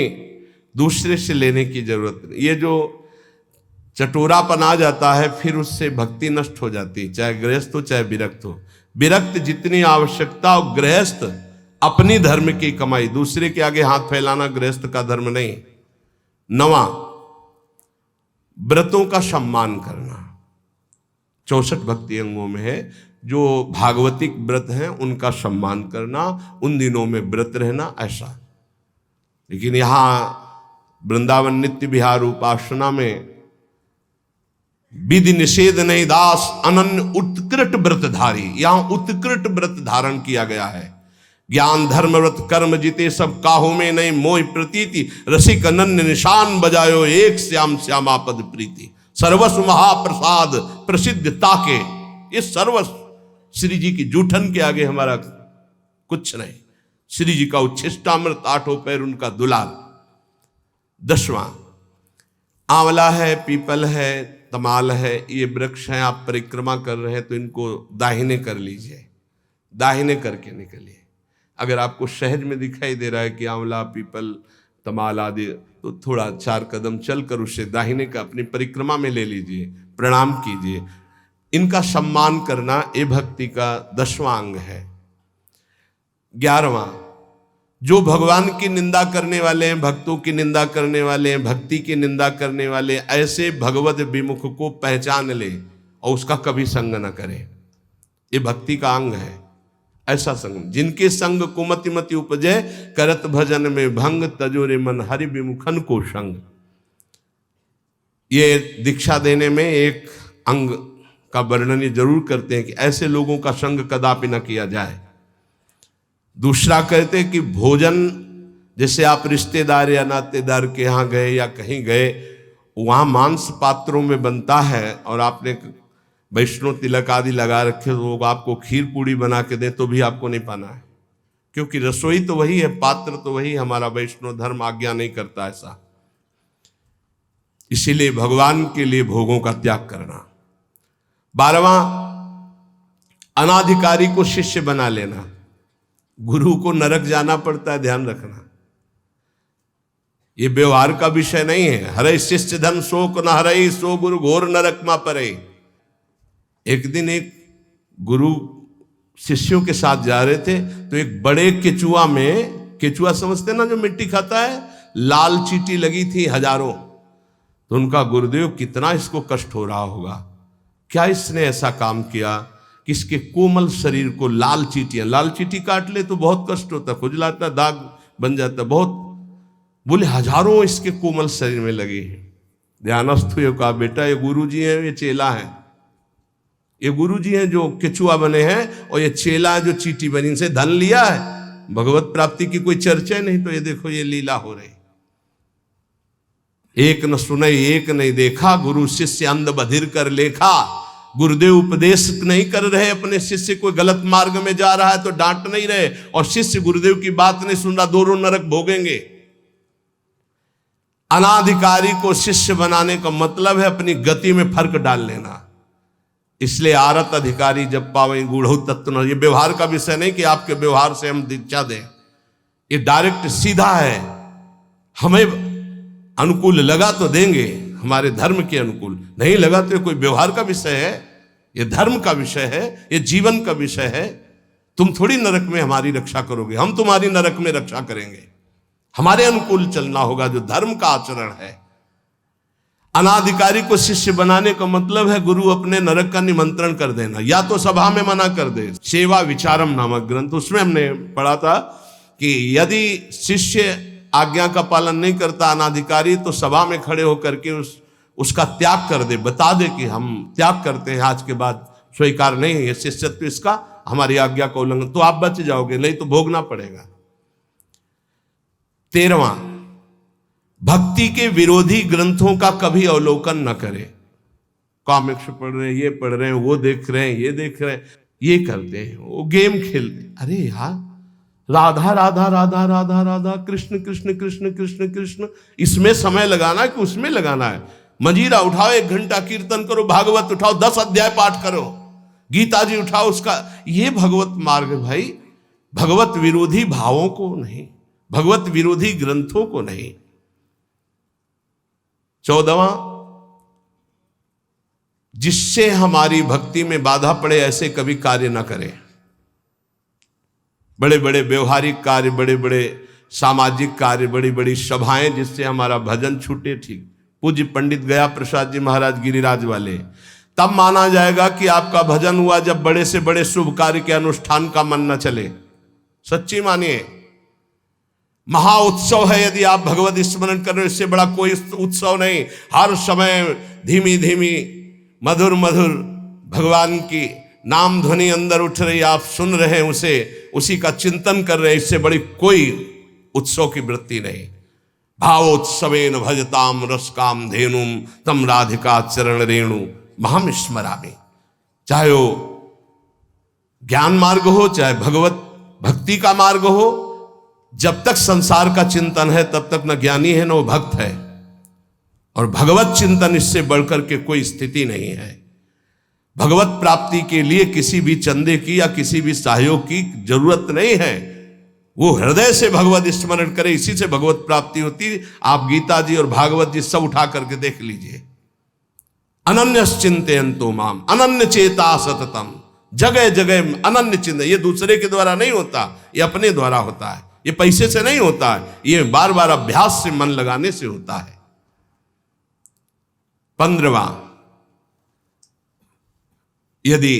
दूसरे से लेने की जरूरत नहीं। ये जो चटोरापन आ जाता है फिर उससे भक्ति नष्ट हो जाती है, चाहे गृहस्थ हो चाहे विरक्त हो। विरक्त जितनी आवश्यकता और गृहस्थ अपनी धर्म की कमाई, दूसरे के आगे हाथ फैलाना गृहस्थ का धर्म नहीं। 9वां, व्रतों का सम्मान करना। 64 भक्ति अंगों में है। जो भागवतिक व्रत हैं उनका सम्मान करना, उन दिनों में व्रत रहना, ऐसा। लेकिन यहां वृंदावन नित्य विहार उपासना में विधि निषेध नहीं दास अनन्य उत्कृष्ट व्रतधारी, यहां उत्कृष्ट व्रत धारण किया गया है। ज्ञान धर्म व्रत कर्म जीते सब काहू में नहीं मोह प्रतीति, रसिक अनन्य निशान बजायो एक श्याम श्यामापद प्रीति। सर्वस्व महाप्रसाद प्रसिद्ध ताके, ये सर्वस्व श्री जी की जूठन के आगे हमारा कुछ नहीं। श्री जी का उच्छिष्टामृत, 8 पैर उनका दुलार। 10वां, आंवला है, पीपल है, तमाल है, ये वृक्ष हैं। आप परिक्रमा कर रहे हैं तो इनको दाहिने कर लीजिए, दाहिने करके निकलिए। अगर आपको सहज में दिखाई दे रहा है कि आंवला पीपल तमाल आदि, तो थोड़ा 4 कदम चलकर उसे दाहिने का अपनी परिक्रमा में ले लीजिए, प्रणाम कीजिए। इनका सम्मान करना ये भक्ति का 10वां अंग है। 11वां, जो भगवान की निंदा करने वाले हैं, भक्तों की निंदा करने वाले हैं, भक्ति की निंदा करने वाले, ऐसे भगवत विमुख को पहचान ले और उसका कभी संग न करे। ये भक्ति का अंग है। ऐसा संग जिनके संग कुमति मति उपजे, करत भजन में भंग, तजोरे मन हरि विमुखन को संग। ये दीक्षा देने में एक अंग का वर्णन जरूर करते हैं कि ऐसे लोगों का संग कदापि न किया जाए। दूसरा कहते हैं कि भोजन, जैसे आप रिश्तेदार या नातेदार के यहाँ गए या कहीं गए, वहाँ मांस पात्रों में बनता है और आपने वैष्णो तिलक आदि लगा रखे, तो वो आपको खीर पूड़ी बना के दे तो भी आपको नहीं पाना है, क्योंकि रसोई तो वही है, पात्र तो वही। हमारा वैष्णव धर्म आज्ञा नहीं करता ऐसा। इसीलिए भगवान के लिए भोगों का त्याग करना। 12वां, अनाधिकारी को शिष्य बना लेना। गुरु को नरक जाना पड़ता है, ध्यान रखना। ये व्यवहार का विषय नहीं है। हरे शिष्य धन शोक न हरे, सो गुरु घोर नरक मा परे। एक दिन एक गुरु शिष्यों के साथ जा रहे थे, तो एक बड़े केचुआ में, केचुआ समझते ना जो मिट्टी खाता है, लाल चींटी लगी थी हजारों। तो उनका गुरुदेव कितना इसको कष्ट हो रहा होगा, क्या इसने ऐसा काम किया कि इसके कोमल शरीर को लाल चींटियां, लाल चींटी काट ले तो बहुत कष्ट होता, खुजलाता, दाग बन जाता बहुत। बोले हजारों इसके कोमल शरीर में लगे हैं। ध्यानस्थ हुए, कहा बेटा ये गुरुजी हैं, ये चेला है। ये गुरुजी हैं जो केचुआ बने हैं, और ये चेला जो चींटी बनी से धन लिया है। भगवत प्राप्ति की कोई चर्चा नहीं, तो ये देखो ये लीला हो रही। एक न सुने एक नहीं देखा, गुरु शिष्य अंध बधिर कर लेखा। गुरुदेव उपदेश नहीं कर रहे अपने शिष्य, कोई गलत मार्ग में जा रहा है तो डांट नहीं रहे, और शिष्य गुरुदेव की बात नहीं सुन रहा, दोनों नरक भोगेंगे। अनाधिकारी को शिष्य बनाने का मतलब है अपनी गति में फर्क डाल लेना। इसलिए आरत अधिकारी जब पावे गूढ़ तत्व न, ये व्यवहार का विषय नहीं कि आपके व्यवहार से हम दीक्षा दें, ये डायरेक्ट सीधा है। हमें अनुकूल लगा तो देंगे, हमारे धर्म के अनुकूल, नहीं लगा तो कोई व्यवहार का विषय है, ये धर्म का विषय है, ये जीवन का विषय है। तुम थोड़ी नरक में हमारी रक्षा करोगे, हम तुम्हारी नरक में रक्षा करेंगे। हमारे अनुकूल चलना होगा, जो धर्म का आचरण है। अनाधिकारी को शिष्य बनाने का मतलब है गुरु अपने नरक का निमंत्रण कर देना, या तो सभा में मना कर दे। सेवा विचारम नामक ग्रंथ, उसमें हमने पढ़ा था कि यदि शिष्य आज्ञा का पालन नहीं करता अनाधिकारी, तो सभा में खड़े होकर के उसका त्याग कर दे, बता दे कि हम त्याग करते हैं, आज के बाद स्वीकार नहीं है ये शिष्यत्व इसका, हमारी आज्ञा का उल्लंघन, तो आप बच जाओगे, नहीं तो भोगना पड़ेगा। 13वां, भक्ति के विरोधी ग्रंथों का कभी अवलोकन न करें। कॉमिक्स पढ़ रहे हैं, ये पढ़ रहे हैं, वो देख रहे हैं, ये देख रहे हैं, ये करते हैं, वो गेम खेलते। अरे यार, राधा राधा राधा राधा राधा, कृष्ण कृष्ण कृष्ण कृष्ण कृष्ण, इसमें समय लगाना है कि उसमें लगाना है? मंजीरा उठाओ, 1 घंटा कीर्तन करो, भागवत उठाओ, 10 अध्याय पाठ करो, गीता जी उठाओ, उसका ये भगवत मार्ग है भाई। भगवत विरोधी भावों को नहीं, भगवत विरोधी ग्रंथों को नहीं। 14वां, जिससे हमारी भक्ति में बाधा पड़े ऐसे कभी कार्य ना करें। बड़े बड़े व्यवहारिक कार्य, बड़े बड़े सामाजिक कार्य, बड़ी बड़ी सभाएं जिससे हमारा भजन छूटे, ठीक। पूज्य पंडित गया प्रसाद जी महाराज गिरिराज वाले, तब माना जाएगा कि आपका भजन हुआ जब बड़े से बड़े शुभ कार्य के अनुष्ठान का मन न चले। सच्ची मानिए, महा उत्सव है यदि आप भगवत स्मरण कर रहे हो, इससे बड़ा कोई उत्सव नहीं। हर समय धीमी धीमी मधुर मधुर भगवान की नाम ध्वनि अंदर उठ रही, आप सुन रहे हैं उसे, उसी का चिंतन कर रहे हैं, इससे बड़ी कोई उत्सव की वृत्ति नहीं। भावोत्सवेन भजताम रसकाम धेनुम तम राधिका चरण रेणु महम स्मरामि। चाहे वो ज्ञान मार्ग हो, चाहे भगवत भक्ति का मार्ग हो, जब तक संसार का चिंतन है तब तक न ज्ञानी है न वो भक्त है। और भगवत चिंतन इससे बढ़कर के कोई स्थिति नहीं है। भगवत प्राप्ति के लिए किसी भी चंदे की या किसी भी सहयोग की जरूरत नहीं है। वो हृदय से भगवत स्मरण करे, इसी से भगवत प्राप्ति होती। आप गीता जी और भागवत जी सब उठा करके देख लीजिए। अनन्य चिंतयन्तो माम अनन्य चेता सततम, जगह जगह अनन्य चिंतन। ये दूसरे के द्वारा नहीं होता, ये अपने द्वारा होता है, ये पैसे से नहीं होता है, ये बार बार अभ्यास से, मन लगाने से होता है। 15वां, यदि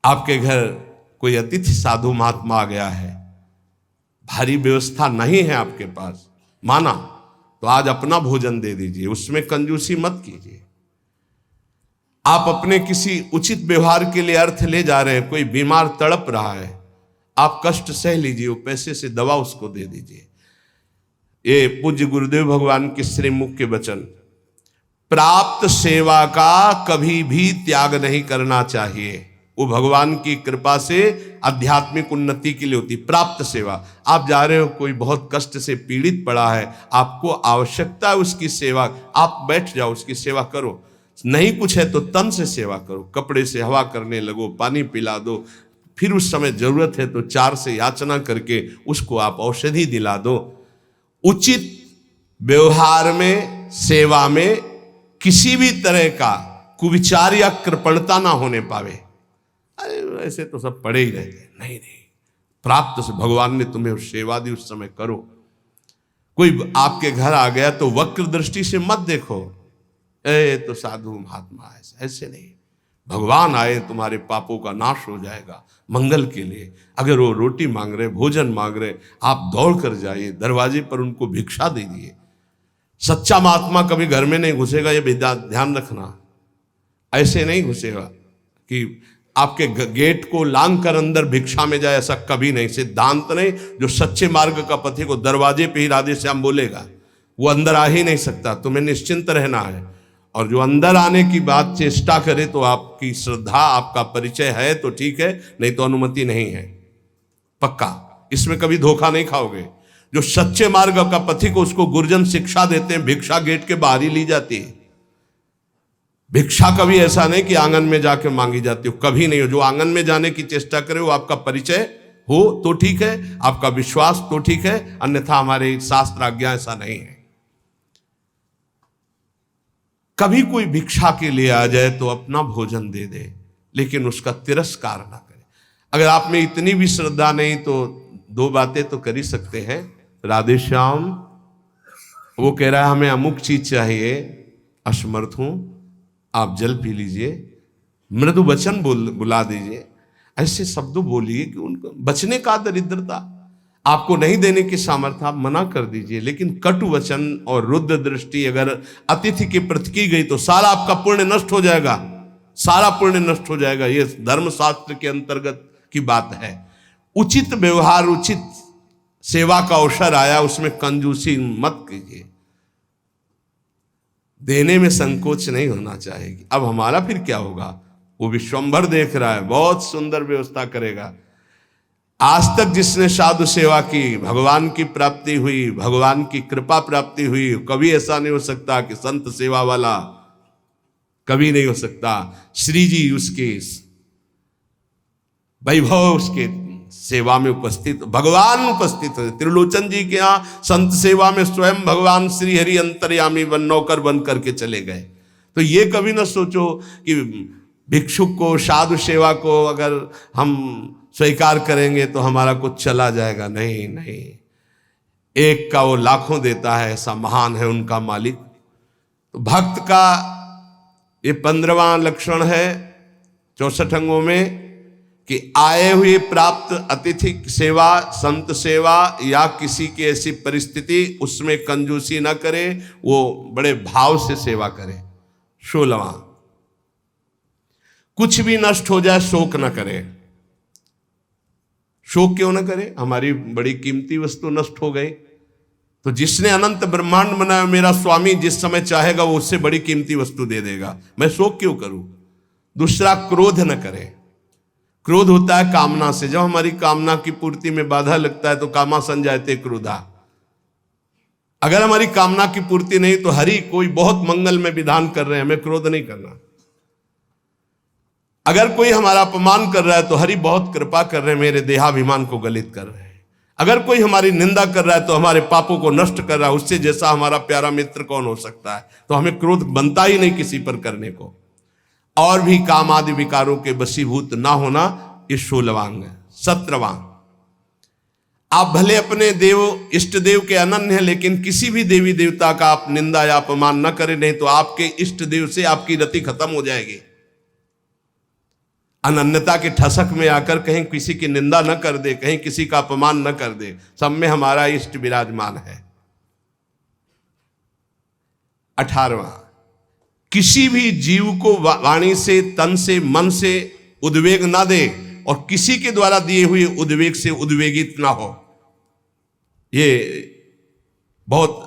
आपके घर कोई अतिथि साधु महात्मा आ गया है, भारी व्यवस्था नहीं है आपके पास, माना तो आज अपना भोजन दे दीजिए, उसमें कंजूसी मत कीजिए। आप अपने किसी उचित व्यवहार के लिए अर्थ ले जा रहे हैं, कोई बीमार तड़प रहा है, आप कष्ट सह लीजिए, वो पैसे से दवा उसको दे दीजिए। ये पूज्य गुरुदेव भगवान के श्रीमुख के वचन। प्राप्त सेवा का कभी भी त्याग नहीं करना चाहिए, वो भगवान की कृपा से आध्यात्मिक उन्नति के लिए होती। प्राप्त सेवा, आप जा रहे हो, कोई बहुत कष्ट से पीड़ित पड़ा है, आपको आवश्यकता है उसकी सेवा, आप बैठ जाओ, उसकी सेवा करो। नहीं कुछ है तो तन से सेवा करो, कपड़े से हवा करने लगो, पानी पिला दो, फिर उस समय जरूरत है तो 4 से याचना करके उसको आप औषधि दिला दो। उचित व्यवहार में, सेवा में किसी भी तरह का कुविचार या कृपणता ना होने पावे। अरे ऐसे तो सब पड़े ही रहते, नहीं नहीं, प्राप्त से भगवान ने तुम्हें सेवा दी, उस समय करो। कोई आपके घर आ गया तो वक्र दृष्टि से मत देखो, ए तो साधु महात्मा है, ऐसे नहीं। भगवान आए, तुम्हारे पापों का नाश हो जाएगा मंगल के लिए। अगर वो रोटी मांग रहे, भोजन मांग रहे, आप दौड़ कर जाइए, दरवाजे पर उनको भिक्षा दे दिए। सच्चा महात्मा कभी घर में नहीं घुसेगा, ये ध्यान रखना। ऐसे नहीं घुसेगा कि आपके गेट को लांग कर अंदर भिक्षा में जाए, ऐसा कभी नहीं, सिद्धांत नहीं। जो सच्चे मार्ग का पथिक को दरवाजे पे ही राधे श्याम बोलेगा, वो अंदर आ ही नहीं सकता। तुम्हें निश्चिंत रहना है। और जो अंदर आने की बात चेष्टा करे तो आपकी श्रद्धा, आपका परिचय है तो ठीक है, नहीं तो अनुमति नहीं है, पक्का। इसमें कभी धोखा नहीं खाओगे। जो सच्चे मार्ग का पथिक को, उसको गुरुजन शिक्षा देते हैं, भिक्षा गेट के बाहर ही ली जाती है। भिक्षा कभी ऐसा नहीं कि आंगन में जाके मांगी जाती हो, कभी नहीं हो। जो आंगन में जाने की चेष्टा करे वो आपका परिचय हो तो ठीक है, आपका विश्वास तो ठीक है, अन्यथा हमारे शास्त्र आज्ञा ऐसा नहीं है। कभी कोई भिक्षा के लिए आ जाए तो अपना भोजन दे दे, लेकिन उसका तिरस्कार ना करे। अगर आप में इतनी भी श्रद्धा नहीं तो दो बातें तो कर ही सकते हैं। राधे श्याम, वो कह रहा है हमें अमुक चीज चाहिए, असमर्थ हूं, आप जल पी लीजिए, मृदु वचन बुला दीजिए, ऐसे शब्दों बोलिए कि उनको बचने का दरिद्रता, आपको नहीं देने की सामर्थ्य, आप मना कर दीजिए। लेकिन कटु वचन और रुद्र दृष्टि अगर अतिथि के प्रति की गई तो सारा आपका पुण्य नष्ट हो जाएगा, सारा पुण्य नष्ट हो जाएगा। ये धर्मशास्त्र के अंतर्गत की बात है। उचित व्यवहार, उचित सेवा का अवसर आया, उसमें कंजूसी मत कीजिए, देने में संकोच नहीं होना चाहिए। अब हमारा फिर क्या होगा? वो विश्वंभर देख रहा है, बहुत सुंदर व्यवस्था करेगा। आज तक जिसने साधु सेवा की, भगवान की प्राप्ति हुई, भगवान की कृपा प्राप्ति हुई। कभी ऐसा नहीं हो सकता कि संत सेवा वाला, कभी नहीं हो सकता। श्री जी उसके वैभव, उसके सेवा में उपस्थित, भगवान उपस्थित है। त्रिलोचन जी के यहाँ संत सेवा में स्वयं भगवान श्री हरि अंतर्यामी बन नौकर बन करके चले गए। तो ये कभी ना सोचो कि भिक्षुक को, साधु सेवा को अगर हम स्वीकार करेंगे तो हमारा कुछ चला जाएगा। नहीं नहीं, एक का वो लाखों देता है, ऐसा महान है उनका मालिक। तो भक्त का ये 15वां लक्षण है 64 अंगों में कि आए हुए प्राप्त अतिथि सेवा, संत सेवा या किसी की ऐसी परिस्थिति, उसमें कंजूसी ना करे, वो बड़े भाव से सेवा करे। 16वां, कुछ भी नष्ट हो जाए शोक ना करे। शोक क्यों ना करे? हमारी बड़ी कीमती वस्तु नष्ट हो गई तो जिसने अनंत ब्रह्मांड बनाया, मेरा स्वामी जिस समय चाहेगा वो उससे बड़ी कीमती वस्तु दे देगा, मैं शोक क्यों करूं? दूसरा, क्रोध न करे। क्रोध होता है कामना से। जब हमारी कामना की पूर्ति में बाधा लगता है तो कामा संजायते क्रोधा। अगर हमारी कामना की पूर्ति नहीं तो हरि कोई बहुत मंगल में विधान कर रहे हैं, हमें क्रोध नहीं करना। अगर कोई हमारा अपमान कर रहा है तो हरि बहुत कृपा कर रहे हैं, मेरे देहाभिमान को गलित कर रहे हैं। अगर कोई हमारी निंदा कर रहा है तो हमारे पापों को नष्ट कर रहा है, उससे जैसा हमारा प्यारा मित्र कौन हो सकता है? तो हमें क्रोध बनता ही नहीं किसी पर करने को। और भी काम आदि विकारों के वशीभूत ना होना, ये 16वां अंग है। 17वां, आप भले अपने देव इष्ट देव के अनन्य हैं, लेकिन किसी भी देवी देवता का आप निंदा या अपमान न करें, नहीं तो आपके इष्ट देव से आपकी रति खत्म हो जाएगी। अनन्यता के ठसक में आकर कहीं किसी की निंदा न कर दे, कहीं किसी का अपमान न कर दे। सब में हमारा इष्ट विराजमान है। 18वां, किसी भी जीव को वाणी से, तन से, मन से उद्वेग ना दे और किसी के द्वारा दिए हुए उद्वेग से उद्वेगित ना हो। ये बहुत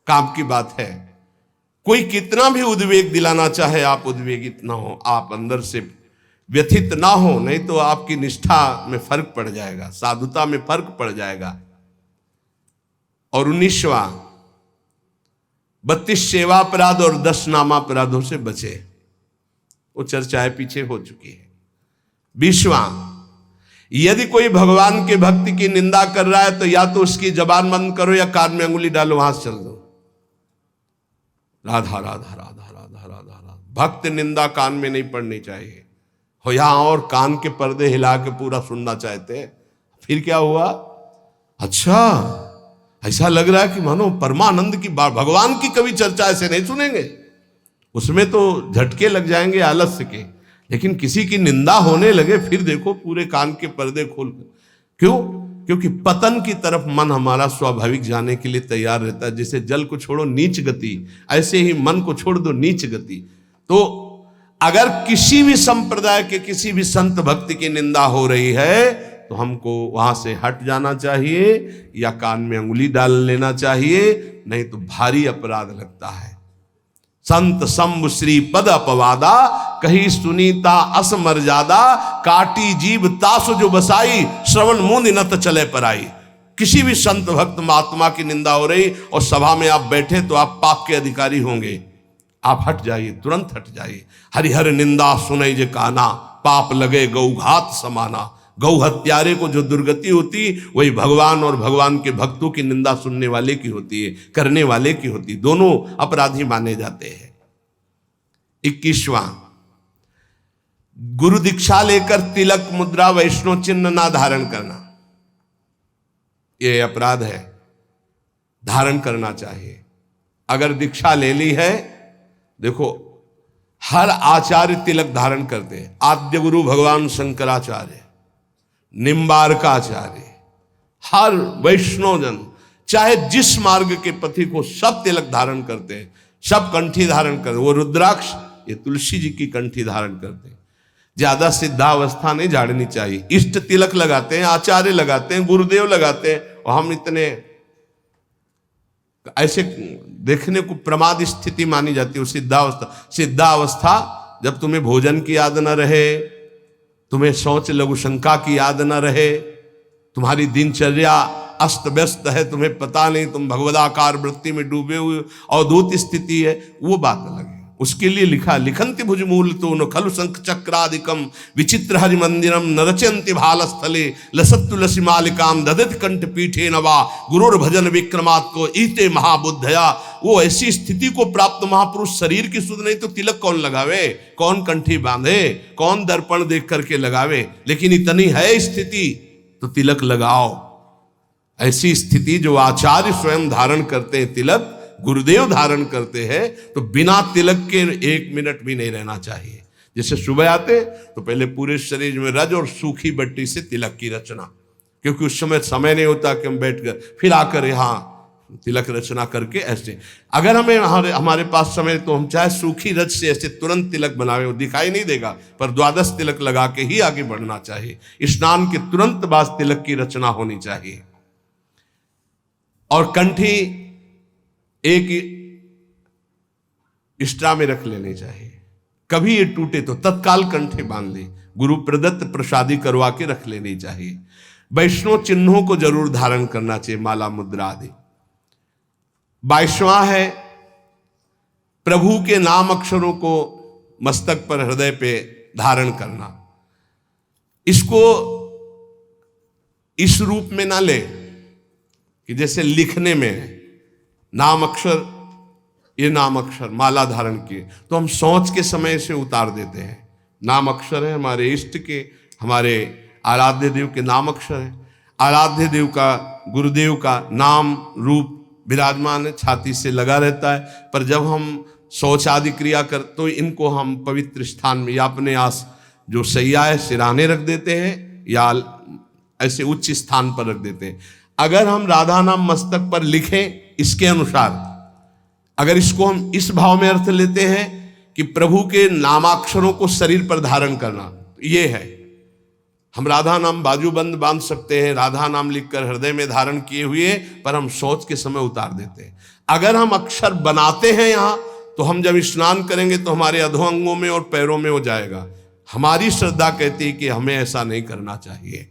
काम की बात है। कोई कितना भी उद्वेग दिलाना चाहे, आप उद्वेगित ना हो, आप अंदर से व्यथित ना हो, नहीं तो आपकी निष्ठा में फर्क पड़ जाएगा, साधुता में फर्क पड़ जाएगा। और 19वां, 32 सेवापराध और 10 नामापराधों से बचे। वो चर्चाएं पीछे हो चुकी है। 20वां, यदि कोई भगवान के भक्ति की निंदा कर रहा है तो या तो उसकी जबान बंद करो या कान में अंगुली डालो, वहां से चल दो। राधा राधा राधा राधा राधा राधा। भक्त निंदा कान में नहीं पड़नी चाहिए। हो यहां और कान के पर्दे हिला के पूरा सुनना चाहते हैं, फिर क्या हुआ? अच्छा, ऐसा लग रहा है कि मानो परमानंद की बात, भगवान की कभी चर्चा ऐसे नहीं सुनेंगे, उसमें तो झटके लग जाएंगे आलस्य के। लेकिन किसी की निंदा होने लगे, फिर देखो पूरे कान के पर्दे खोल कर। क्यों? क्योंकि पतन की तरफ मन हमारा स्वाभाविक जाने के लिए तैयार रहता है। जैसे जल को छोड़ो नीच गति, ऐसे ही मन को छोड़ दो नीच गति। तो अगर किसी भी संप्रदाय के किसी भी संत भक्ति की निंदा हो रही है तो हमको वहां से हट जाना चाहिए या कान में अंगुली डाल लेना चाहिए, नहीं तो भारी अपराध लगता है। संत शंभु श्री पद अपवादा, कही सुनीता असमर्यादा, काटी जीव तासु जो बसाई, श्रवण मुंद नत चले पराई। किसी भी संत भक्त महात्मा की निंदा हो रही और सभा में आप बैठे तो आप पाप के अधिकारी होंगे, आप हट जाइए, तुरंत हट जाइए। हरिहर निंदा सुनई जे काना, पाप लगे गौघात समाना। गौ हत्यारे को जो दुर्गति होती वही भगवान और भगवान के भक्तों की निंदा सुनने वाले की होती है, करने वाले की होती है। दोनों अपराधी माने जाते हैं। 21वां, गुरु दीक्षा लेकर तिलक मुद्रा वैष्णव चिन्ह ना धारण करना, यह अपराध है। धारण करना चाहिए। अगर दीक्षा ले ली है, देखो हर आचार्य तिलक धारण करते हैं। आद्य गुरु भगवान शंकराचार्य, निम्बारकाचार्य, हर वैष्णव जन चाहे जिस मार्ग के पथिक हो सब तिलक धारण करते हैं, सब कंठी धारण करते। वो रुद्राक्ष ये तुलसी जी की कंठी धारण करते हैं। ज्यादा सिद्धावस्था नहीं झाड़नी चाहिए। इष्ट तिलक लगाते हैं, आचार्य लगाते हैं, गुरुदेव लगाते हैं, और हम इतने ऐसे देखने को प्रमाद स्थिति मानी जाती है। सिद्धावस्था, सिद्धावस्था जब तुम्हें भोजन की याद न रहे, तुम्हें शौच लघु शंका की याद न रहे, तुम्हारी दिनचर्या अस्त व्यस्त है, तुम्हें पता नहीं, तुम भगवदाकार वृत्ति में डूबे हुए अवधूत स्थिति है, वो बात अलग है। उसके लिए लिखा, लिखंति भुजमूल तो न खलु शंख चक्रादिकम विचित्र हरि मंदिरम न रचयन्ति भालस्थले लसत तुलसी मालिकाम ददत कंठ पीठे नवा गुरुर भजन विक्रमात् को ईते महाबुद्धया। वो ऐसी स्थिति को प्राप्त महापुरुष शरीर की सुध नहीं तो तिलक कौन लगावे, कौन कंठी बांधे, कौन दर्पण देख करके लगावे। लेकिन इतनी है स्थिति तो तिलक लगाओ। ऐसी स्थिति जो आचार्य स्वयं धारण करते हैं, तिलक गुरुदेव धारण करते हैं, तो बिना तिलक के 1 मिनट भी नहीं रहना चाहिए। जैसे सुबह आते तो पहले पूरे शरीर में रज और सूखी बट्टी से तिलक की रचना, क्योंकि उस समय नहीं होता कि हम बैठ कर फिर आकर यहाँ तिलक रचना करके ऐसे। अगर हमें हमारे पास समय तो हम चाहे सूखी रज से ऐसे तुरंत तिलक बनावे, वो दिखाई नहीं देगा, पर द्वादश तिलक लगा के ही आगे बढ़ना चाहिए। स्नान के तुरंत बाद तिलक की रचना होनी चाहिए। और कंठी एक एक्स्ट्रा में रख लेनी चाहिए। कभी ये टूटे तो तत्काल कंठे बांध ली, गुरु प्रदत्त प्रसादी करवा के रख लेनी चाहिए। वैष्णव चिन्हों को जरूर धारण करना चाहिए, माला मुद्रा आदि। 22वां है प्रभु के नाम अक्षरों को मस्तक पर, हृदय पे धारण करना। इसको इस रूप में ना ले कि जैसे लिखने में नाम अक्षर, ये नाम अक्षर माला धारण किए तो हम सोच के समय से उतार देते हैं। नाम अक्षर है हमारे इष्ट के, हमारे आराध्य देव के नाम अक्षर है। आराध्य देव का, गुरुदेव का नाम रूप विराजमान है, छाती से लगा रहता है। पर जब हम शौच आदि क्रिया कर तो इनको हम पवित्र स्थान में या अपने आस जो सैया है सिराने रख देते हैं या ऐसे उच्च स्थान पर रख देते हैं। अगर हम राधा नाम मस्तक पर लिखें इसके अनुसार, अगर इसको हम इस भाव में अर्थ लेते हैं कि प्रभु के नामाक्षरों को शरीर पर धारण करना, ये है। हम राधा नाम बाजूबंद बांध सकते हैं, राधा नाम लिखकर हृदय में धारण किए हुए, पर हम सोच के समय उतार देते हैं। अगर हम अक्षर बनाते हैं यहाँ, तो हम जब स्नान करेंगे तो हमारे अधोअंगों में और पैरों में हो जाएगा। हमारी श्रद्धा कहती है कि हमें ऐसा नहीं करना चाहिए।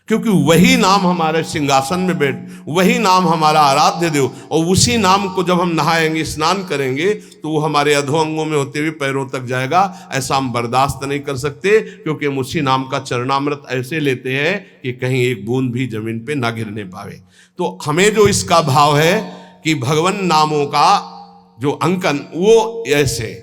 क्योंकि वही नाम हमारे सिंहासन में बैठ, वही नाम हमारा आराध्य देव, और उसी नाम को जब हम नहाएंगे, स्नान करेंगे, तो वो हमारे अधो अंगों में होते हुए पैरों तक जाएगा। ऐसा हम बर्दाश्त नहीं कर सकते, क्योंकि हम उसी नाम का चरणामृत ऐसे लेते हैं कि कहीं एक बूंद भी जमीन पे ना गिरने पावे। तो हमें जो इसका भाव है कि भगवान नामों का जो अंकन, वो ऐसे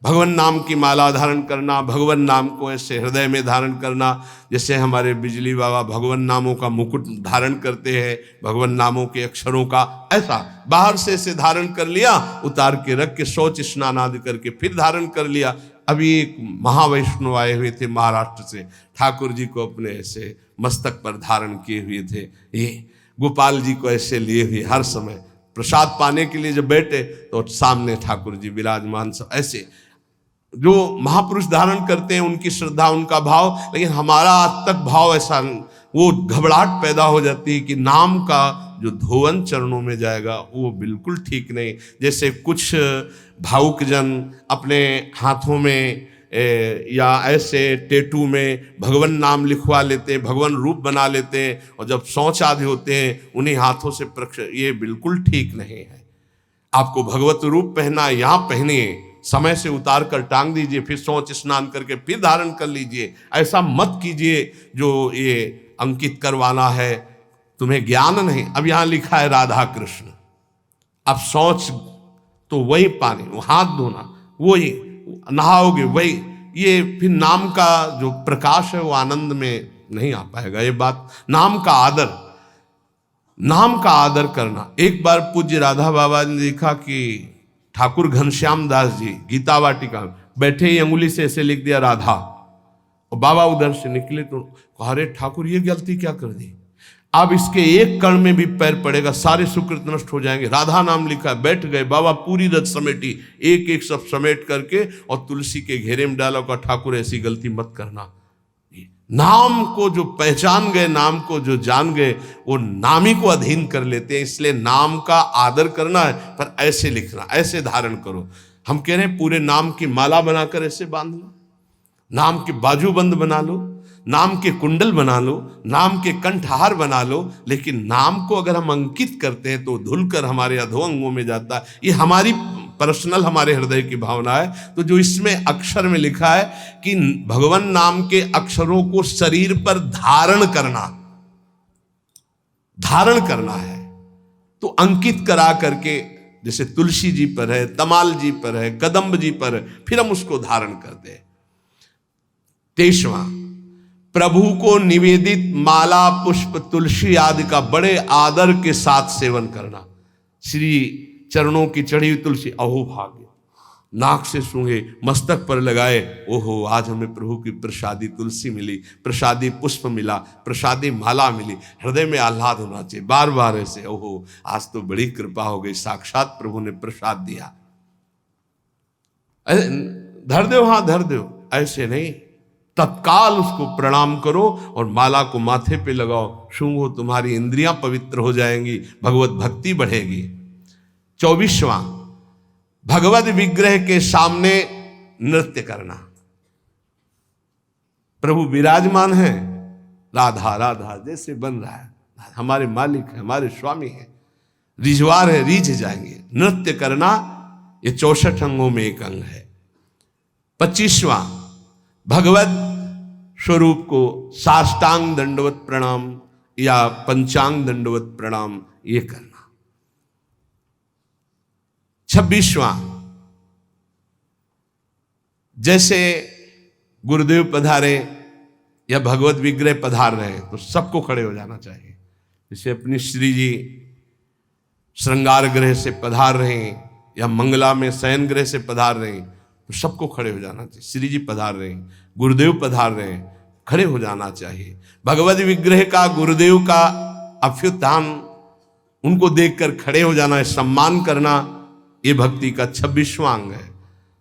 भगवान नाम की माला धारण करना, भगवान नाम को ऐसे हृदय में धारण करना, जैसे हमारे बिजली बाबा भगवान नामों का मुकुट धारण करते हैं, भगवान नामों के अक्षरों का, ऐसा बाहर से ऐसे धारण कर लिया, उतार के रख के शौच स्नान आदि करके फिर धारण कर लिया। अभी एक महावैष्णव आए हुए थे महाराष्ट्र से, ठाकुर जी को अपने ऐसे मस्तक पर धारण किए हुए थे, ये गोपाल जी को ऐसे लिए हुए, हर समय प्रसाद पाने के लिए जब बैठे तो सामने ठाकुर जी विराजमान, सब ऐसे जो महापुरुष धारण करते हैं, उनकी श्रद्धा, उनका भाव। लेकिन हमारा आज तक भाव ऐसा, वो घबराहट पैदा हो जाती है कि नाम का जो धोवन चरणों में जाएगा वो बिल्कुल ठीक नहीं। जैसे कुछ भावुक जन अपने हाथों में या ऐसे टेटू में भगवान नाम लिखवा लेते हैं, भगवान रूप बना लेते हैं, और जब शौच आदि होते हैं उन्हीं हाथों से ये बिल्कुल ठीक नहीं है। आपको भगवत रूप पहना, यहाँ पहनिए, समय से उतार कर टांग दीजिए, फिर शौच स्नान करके फिर धारण कर लीजिए। ऐसा मत कीजिए जो ये अंकित करवाना है, तुम्हें ज्ञान नहीं। अब यहाँ लिखा है राधा कृष्ण, अब शौच तो वही पानी, वो हाथ धोना, वही नहाओगे वही, ये फिर नाम का जो प्रकाश है वो आनंद में नहीं आ पाएगा। ये बात, नाम का आदर, नाम का आदर करना। एक बार पूज्य राधा बाबा ने देखा कि ठाकुर घनश्याम दास जी गीता वाटिका बैठे ही अंगुली से ऐसे लिख दिया राधा, और बाबा उधर से निकले तो कहा, अरे ठाकुर ये गलती क्या कर दी, अब इसके एक कण में भी पैर पड़ेगा सारे सुकृत नष्ट हो जाएंगे। राधा नाम लिखा है। बैठ गए बाबा, पूरी रत समेटी, एक एक सब समेट करके और तुलसी के घेरे में डाला, का ठाकुर ऐसी गलती मत करना। नाम को जो पहचान गए, नाम को जो जान गए, वो नामी को अधीन कर लेते हैं। इसलिए नाम का आदर करना है, पर ऐसे लिखना, ऐसे धारण करो। हम कह रहे हैं पूरे नाम की माला बनाकर ऐसे बांध लो, नाम के बाजूबंद बना लो, नाम के कुंडल बना लो, नाम के कंठहार बना लो, लेकिन नाम को अगर हम अंकित करते हैं तो धुलकर हमारे अधो अंगों में जाता है। ये हमारी पर्सनल, हमारे हृदय की भावना है। तो जो इसमें अक्षर में लिखा है कि भगवान नाम के अक्षरों को शरीर पर धारण करना, धारण करना है, तो अंकित करा करके, जैसे तुलसी जी पर है, तमाल जी पर है, कदम्ब जी पर है, फिर हम उसको धारण करते हैं। 23वां, प्रभु को निवेदित माला पुष्प तुलसी आदि का बड़े आदर के साथ सेवन करना। श्री चरणों की चढ़ी हुई तुलसी, अहो भाग्य, नाक से सूंघे, मस्तक पर लगाए, ओहो आज हमें प्रभु की प्रसादी तुलसी मिली, प्रसादी पुष्प मिला, प्रसादी माला मिली, हृदय में आह्लाद होना चाहिए। बार बार ऐसे, ओहो आज तो बड़ी कृपा हो गई, साक्षात प्रभु ने प्रसाद दिया, धर दो, हाँ धर दो, ऐसे नहीं, तत्काल उसको प्रणाम करो और माला को माथे पे लगाओ, सूंघो, तुम्हारी इंद्रियां पवित्र हो जाएंगी, भगवत भक्ति बढ़ेगी। 24वां, भगवत विग्रह के सामने नृत्य करना। प्रभु विराजमान है, राधा राधा जैसे बन रहा है, हमारे मालिक है, हमारे स्वामी है, रिजवार है, रीझ जाएंगे। नृत्य करना ये 64 अंगों में एक अंग है। 25वां, भगवत स्वरूप को साष्टांग दंडवत प्रणाम या पंचांग दंडवत प्रणाम ये करना। 26वां, जैसे गुरुदेव पधारे या भगवत विग्रह पधार रहे तो सबको खड़े हो जाना चाहिए। जैसे अपनी श्री जी श्रृंगार गृह से पधार रहे हैं या मंगला में शयन गृह से पधार रहे हैं तो सबको खड़े हो जाना चाहिए। श्री जी पधार रहे हैं, गुरुदेव पधार रहे हैं, खड़े हो जाना चाहिए। भगवत विग्रह का, गुरुदेव का अभ्युत्थान, उनको देखकर खड़े हो जाना है, सम्मान करना, ये भक्ति का 26वां अंग है।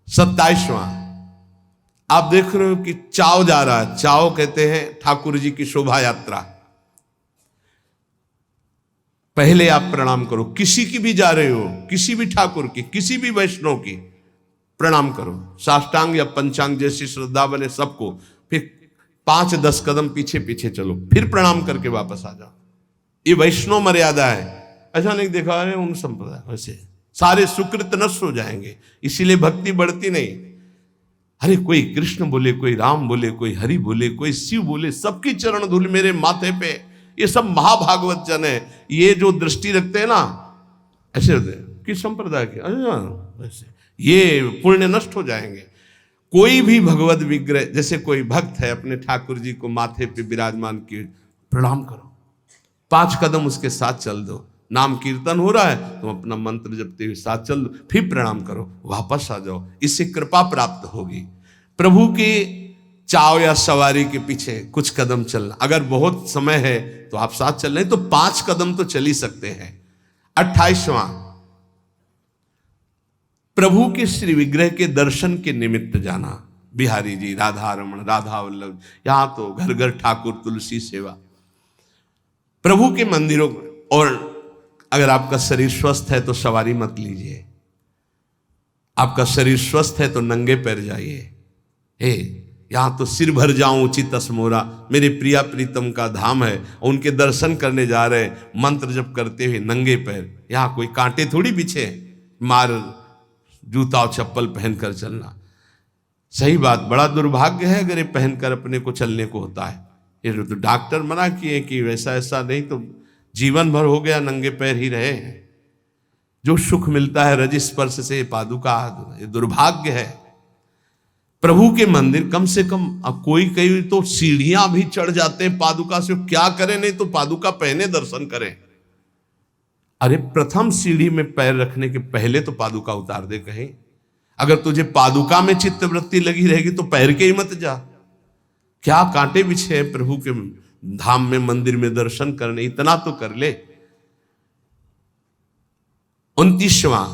27वां, आप देख रहे हो कि चाव जा रहा है, चाव कहते हैं ठाकुर जी की शोभा यात्रा। पहले आप प्रणाम करो, किसी की भी जा रहे हो, किसी भी ठाकुर की, किसी भी वैष्णव की, प्रणाम करो, साष्टांग या पंचांग जैसी श्रद्धा बने सबको। फिर 5-10 कदम पीछे पीछे चलो, फिर प्रणाम करके वापस आ जाओ। ये वैष्णव मर्यादा है। ऐसा नहीं देखा है उन संप्रदाय, वैसे सारे सुकृत नष्ट हो जाएंगे, इसीलिए भक्ति बढ़ती नहीं। अरे कोई कृष्ण बोले, कोई राम बोले, कोई हरि बोले, कोई शिव बोले, सबकी चरण धूल मेरे माथे पे। ये सब महाभागवत जन है। ये जो दृष्टि रखते हैं ना, ऐसे होते हैं किस संप्रदाय के, ऐसे ये पुण्य नष्ट हो जाएंगे। कोई भी भगवत विग्रह, जैसे कोई भक्त है अपने ठाकुर जी को माथे पे विराजमान किए, प्रणाम करो, 5 कदम उसके साथ चल दो। नाम कीर्तन हो रहा है, तुम अपना मंत्र जपते हुए साथ चल दो, फिर प्रणाम करो, वापस आ जाओ। इससे कृपा प्राप्त होगी। प्रभु के चाव या सवारी के पीछे कुछ कदम चलना, अगर बहुत समय है तो आप साथ चल रहे, तो 5 कदम तो चल ही सकते हैं। 28वां, प्रभु के श्री विग्रह के दर्शन के निमित्त जाना। बिहारी जी, राधा रमण, राधा वल्लभ, यहां तो घर घर ठाकुर तुलसी सेवा। प्रभु के मंदिरों, और अगर आपका शरीर स्वस्थ है तो सवारी मत लीजिए, आपका शरीर स्वस्थ है तो नंगे पैर जाइए। हे, यहां तो सिर भर जाऊं उचित असमोरा, मेरे प्रिया प्रीतम का धाम है, उनके दर्शन करने जा रहे, मंत्र जप करते हुए नंगे पैर। यहां कोई कांटे थोड़ी बिछे, मार जूता और चप्पल पहनकर चलना। सही बात, बड़ा दुर्भाग्य है अगर ये पहनकर अपने को चलने को होता है। ये तो डॉक्टर मना किए कि वैसा ऐसा नहीं, तो जीवन भर हो गया नंगे पैर ही रहे। जो सुख मिलता है रज स्पर्श से पादुका, ये दुर्भाग्य है। प्रभु के मंदिर कम से कम, अब कोई कई तो सीढ़ियां भी चढ़ जाते हैं पादुका से, क्या करें, नहीं तो पादुका पहने दर्शन करें। अरे प्रथम सीढ़ी में पैर रखने के पहले तो पादुका उतार दे कहीं। अगर तुझे पादुका में चित्तवृत्ति लगी रहेगी तो पैर के ही मत जा। क्या कांटे बिछे हैं प्रभु के धाम में, मंदिर में दर्शन करने, इतना तो कर ले। 29वां,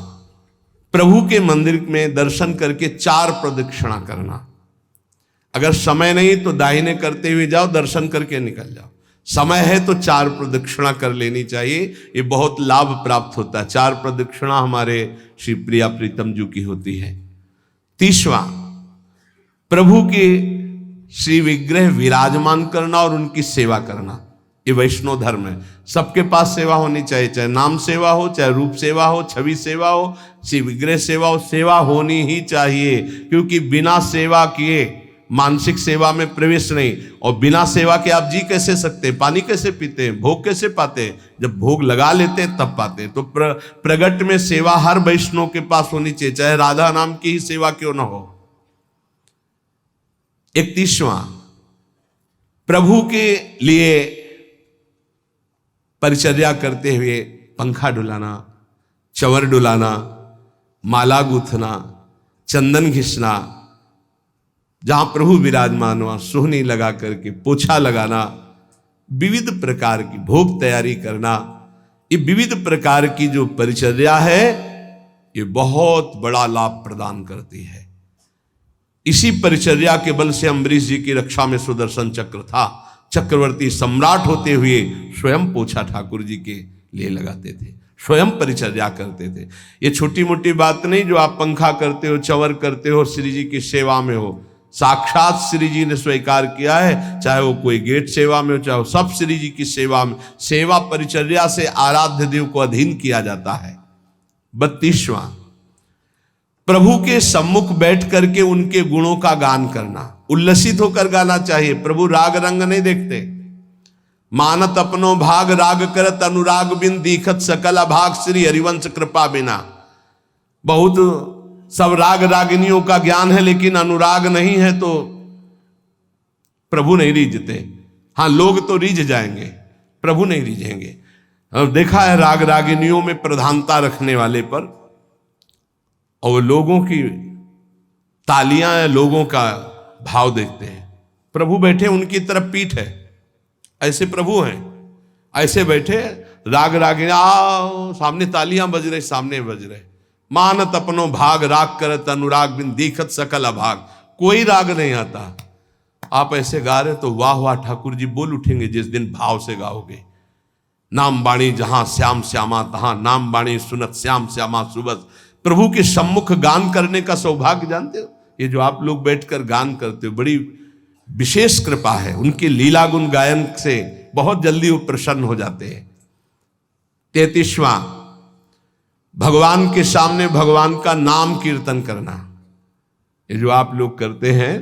प्रभु के मंदिर में दर्शन करके 4 प्रदक्षिणा करना। अगर समय नहीं तो दाहिने करते हुए जाओ, दर्शन करके निकल जाओ। समय है तो 4 प्रदक्षिणा कर लेनी चाहिए, ये बहुत लाभ प्राप्त होता है। 4 प्रदक्षिणा हमारे श्री प्रिया प्रीतम जी की होती है। 30वां, प्रभु के श्री विग्रह विराजमान करना और उनकी सेवा करना। ये वैष्णव धर्म है, सबके पास सेवा होनी चाहिए, चाहे नाम सेवा हो, चाहे रूप सेवा हो, छवि सेवा हो, श्री विग्रह सेवा हो, सेवा होनी ही चाहिए। क्योंकि बिना सेवा किए मानसिक सेवा में प्रवेश नहीं, और बिना सेवा के आप जी कैसे सकते हैं, पानी कैसे पीते हैं, भोग कैसे पाते हैं, जब भोग लगा लेते हैं तब पाते हैं। तो प्रगट में सेवा हर वैष्णव के पास होनी चाहिए, चाहे राधा नाम की ही सेवा क्यों ना हो। 31वां, प्रभु के लिए परिचर्या करते हुए पंखा डुलाना, चंवर डुलाना, माला गूंथना, चंदन घिसना, जहां प्रभु विराजमान हुआ सोहनी लगा करके पोछा लगाना, विविध प्रकार की भोग तैयारी करना, ये विविध प्रकार की जो परिचर्या है ये बहुत बड़ा लाभ प्रदान करती है। इसी परिचर्या के बल से अम्बरीश जी की रक्षा में सुदर्शन चक्र था। चक्रवर्ती सम्राट होते हुए स्वयं पोछा ठाकुर जी के लिए लगाते थे, स्वयं परिचर्या करते थे। ये छोटी मोटी बात नहीं जो आप पंखा करते हो, चंवर करते हो, श्री जी की सेवा में हो। साक्षात श्री जी ने स्वीकार किया है, चाहे वो कोई गेट सेवा में हो, चाहे वो सब श्री जी की सेवा में। सेवा परिचर्या से आराध्य देव को अधीन किया जाता है। 32वां, प्रभु के सम्मुख बैठ करके उनके गुणों का गान करना, उल्लसित होकर गाना चाहिए। प्रभु राग रंग नहीं देखते। मानत अपनो भाग राग करत, अनुराग बिन दीखत सकल अभाग, श्री हरिवंश कृपा बिना। बहुत सब राग रागिनियों का ज्ञान है, लेकिन अनुराग नहीं है तो प्रभु नहीं रीझते। हाँ, लोग तो रीझ जाएंगे, प्रभु नहीं रीझेंगे। देखा है राग रागिनियों में प्रधानता रखने वाले पर, और लोगों की तालियां, लोगों का भाव देखते हैं। प्रभु बैठे, उनकी तरफ पीठ है, ऐसे प्रभु हैं, ऐसे बैठे राग रागिनी, आओ सामने तालियां बज रहे, सामने बज रहे। मानत अपनो भाग राग करत, अनुराग बिन दीखत सकल अभाग। कोई राग नहीं आता, आप ऐसे गा रहे तो वाह वाह ठाकुर जी बोल उठेंगे जिस दिन भाव से गाओगे। नाम बाणी जहां श्याम श्यामा तहां, नाम बाणी सुनत श्याम श्यामा सुबस। प्रभु के सम्मुख गान करने का सौभाग्य जानते हो, ये जो आप लोग बैठकर गान करते हो, बड़ी विशेष कृपा है, उनके लीला गुण गायन से बहुत जल्दी वो प्रसन्न हो जाते हैं। 33वां, भगवान के सामने भगवान का नाम कीर्तन करना। ये जो आप लोग करते हैं,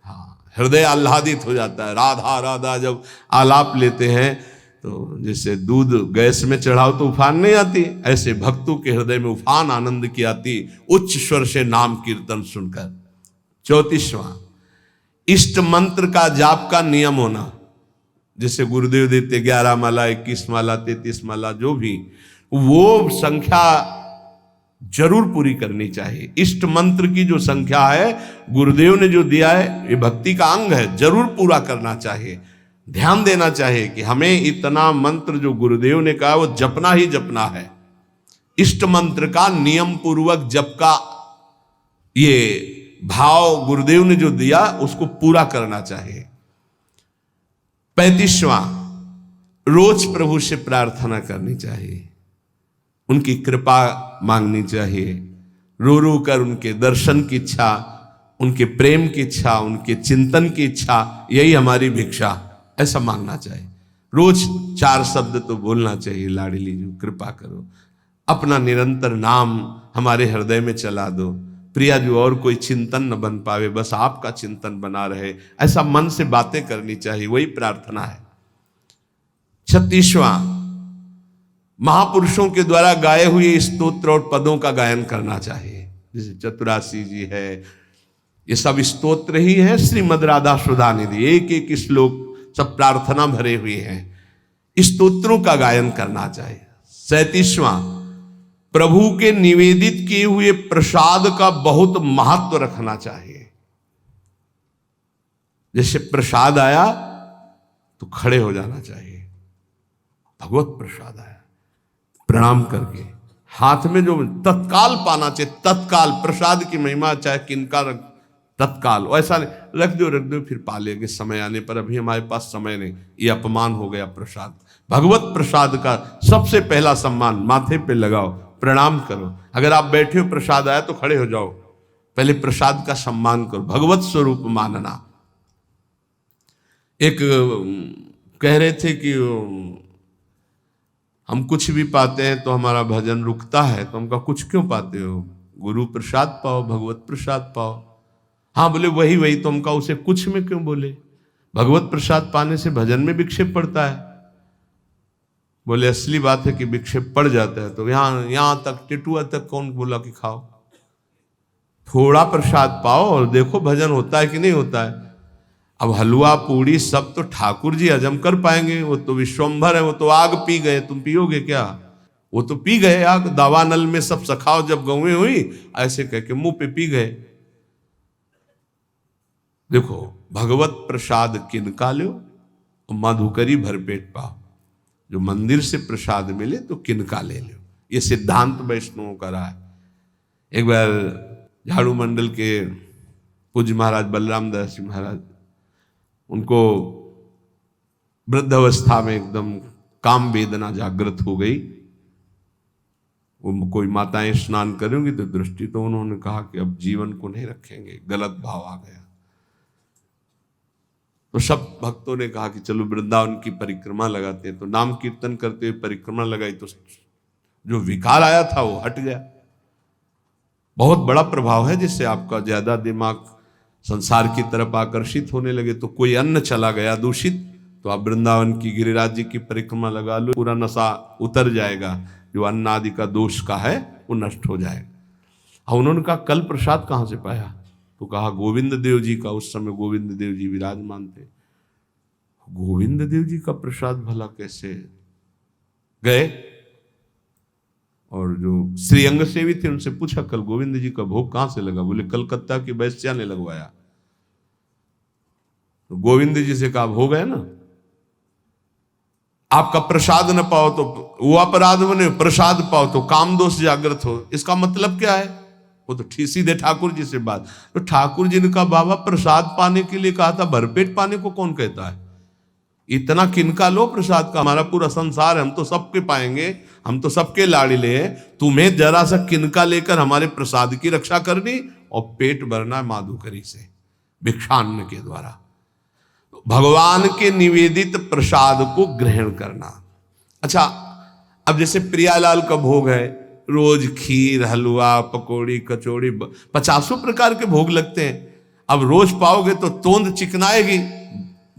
हाँ, हृदय आह्लादित हो जाता है। राधा राधा जब आलाप लेते हैं तो जैसे दूध गैस में चढ़ाओ तो उफान नहीं आती, ऐसे भक्तों के हृदय में उफान आनंद की आती उच्च स्वर से नाम कीर्तन सुनकर। 34वां, इष्ट मंत्र का जाप का नियम होना। जैसे गुरुदेव देते 11 माला, 21 माला, 33 माला, जो भी, वो संख्या जरूर पूरी करनी चाहिए। इष्ट मंत्र की जो संख्या है गुरुदेव ने जो दिया है, ये भक्ति का अंग है, जरूर पूरा करना चाहिए। ध्यान देना चाहिए कि हमें इतना मंत्र जो गुरुदेव ने कहा वो जपना ही जपना है। इष्ट मंत्र का नियम पूर्वक जप का ये भाव गुरुदेव ने जो दिया उसको पूरा करना चाहिए। 35वां, रोज प्रभु से प्रार्थना करनी चाहिए, उनकी कृपा मांगनी चाहिए, रो रो कर उनके दर्शन की इच्छा, उनके प्रेम की इच्छा, उनके चिंतन की इच्छा, यही हमारी भिक्षा, ऐसा मांगना चाहिए। रोज 4 शब्द तो बोलना चाहिए, लाडली जो कृपा करो, अपना निरंतर नाम हमारे हृदय में चला दो, प्रिया जो और कोई चिंतन न बन पावे, बस आपका चिंतन बना रहे, ऐसा मन से बातें करनी चाहिए, वही प्रार्थना है। 36वां, महापुरुषों के द्वारा गाए हुए स्तोत्र और पदों का गायन करना चाहिए। जैसे चतुरासी जी है, ये सब स्तोत्र ही है, श्रीमद राधा सुधा निधि, एक एक श्लोक सब प्रार्थना भरे हुए हैं, स्तोत्रों का गायन करना चाहिए। 37वां, प्रभु के निवेदित किए हुए प्रसाद का बहुत महत्व रखना चाहिए। जैसे प्रसाद आया तो खड़े हो जाना चाहिए, भगवत प्रसाद आया, प्रणाम करके हाथ में जो तत्काल पाना चाहिए, तत्काल प्रसाद की महिमा चाहे किनका रख, तत्काल, ऐसा नहीं रख दो फिर पा लेंगे समय आने पर, अभी हमारे पास समय नहीं, ये अपमान हो गया प्रसाद। भगवत प्रसाद का सबसे पहला सम्मान, माथे पे लगाओ, प्रणाम करो। अगर आप बैठे हो प्रसाद आया तो खड़े हो जाओ, पहले प्रसाद का सम्मान करो, भगवत स्वरूप मानना। एक कह रहे थे कि हम कुछ भी पाते हैं तो हमारा भजन रुकता है, तो हम कहा कुछ क्यों पाते हो, गुरु प्रसाद पाओ, भगवत प्रसाद पाओ। हाँ बोले वही तो हम कहा उसे कुछ में क्यों बोले, भगवत प्रसाद पाने से भजन में विक्षेप पड़ता है। बोले असली बात है कि विक्षेप पड़ जाता है, तो यहां तक टिटुआ तक कौन बोला कि खाओ, थोड़ा प्रसाद पाओ और देखो भजन होता है कि नहीं होता है। अब हलवा पूड़ी सब तो ठाकुर जी हजम कर पाएंगे, वो तो विश्वम्भर है, वो तो आग पी गए, तुम पियोगे क्या, वो तो पी गए आग, दावानल में सब सखाओ जब गौएं हुई ऐसे कह के मुंह पे पी गए। देखो भगवत प्रसाद किनका लो, मधुकरी भरपेट पाओ, जो मंदिर से प्रसाद मिले तो किनका ले लो, ये सिद्धांत वैष्णवों का रहा है। एक बार झाड़ू मंडल के पूज्य महाराज बलराम दास जी महाराज, उनको वृद्ध अवस्था में एकदम काम वेदना जागृत हो गई, वो कोई माताएं स्नान करेंगी तो दृष्टि, तो उन्होंने कहा कि अब जीवन को नहीं रखेंगे, गलत भाव आ गया। तो सब भक्तों ने कहा कि चलो वृंदावन की परिक्रमा लगाते हैं, तो नाम कीर्तन करते हुए परिक्रमा लगाई तो जो विकार आया था वो हट गया। बहुत बड़ा प्रभाव है, जिससे आपका ज्यादा दिमाग संसार की तरफ आकर्षित होने लगे। तो कोई अन्न चला गया दूषित, तो आप वृंदावन की गिरिराज जी की परिक्रमा लगा लो, पूरा नशा उतर जाएगा, जो अन्न आदि का दोष का है वो नष्ट हो जाएगा। उन्होंने कहा कल प्रसाद कहाँ से पाया, तो कहा गोविंद देव जी का, उस समय गोविंद देव जी विराजमान थे। गोविंद देव जी का प्रसाद भला कैसे, गए और जो श्रीअंग सेवी थे उनसे पूछा कल गोविंद जी का भोग कहां से लगा, बोले कलकत्ता की वैश्या ने लगवाया। तो गोविंद जी से कहा भोग है ना, आपका प्रसाद न पाओ तो वो अपराध बने, प्रसाद पाओ तो काम दोष जागृत हो। इसका मतलब क्या है, वो तो सीधे ठाकुर जी से बात। तो ठाकुर जी ने कहा बाबा प्रसाद पाने के लिए कहा था, भरपेट पाने को कौन कहता है, इतना किनका लो प्रसाद का, हमारा पूरा संसार है, हम तो सबके पाएंगे, हम तो सबके लाड़िले हैं, तुम्हें जरा सा किनका लेकर हमारे प्रसाद की रक्षा करनी और पेट भरना माधुकरी से भिक्षान्न के द्वारा। भगवान के निवेदित प्रसाद को ग्रहण करना। अच्छा, अब जैसे प्रियालाल का भोग है, रोज खीर, हलवा, पकौड़ी, कचौड़ी, 50 प्रकार के भोग लगते हैं। अब रोज पाओगे तो तोंद चिकनाएगी,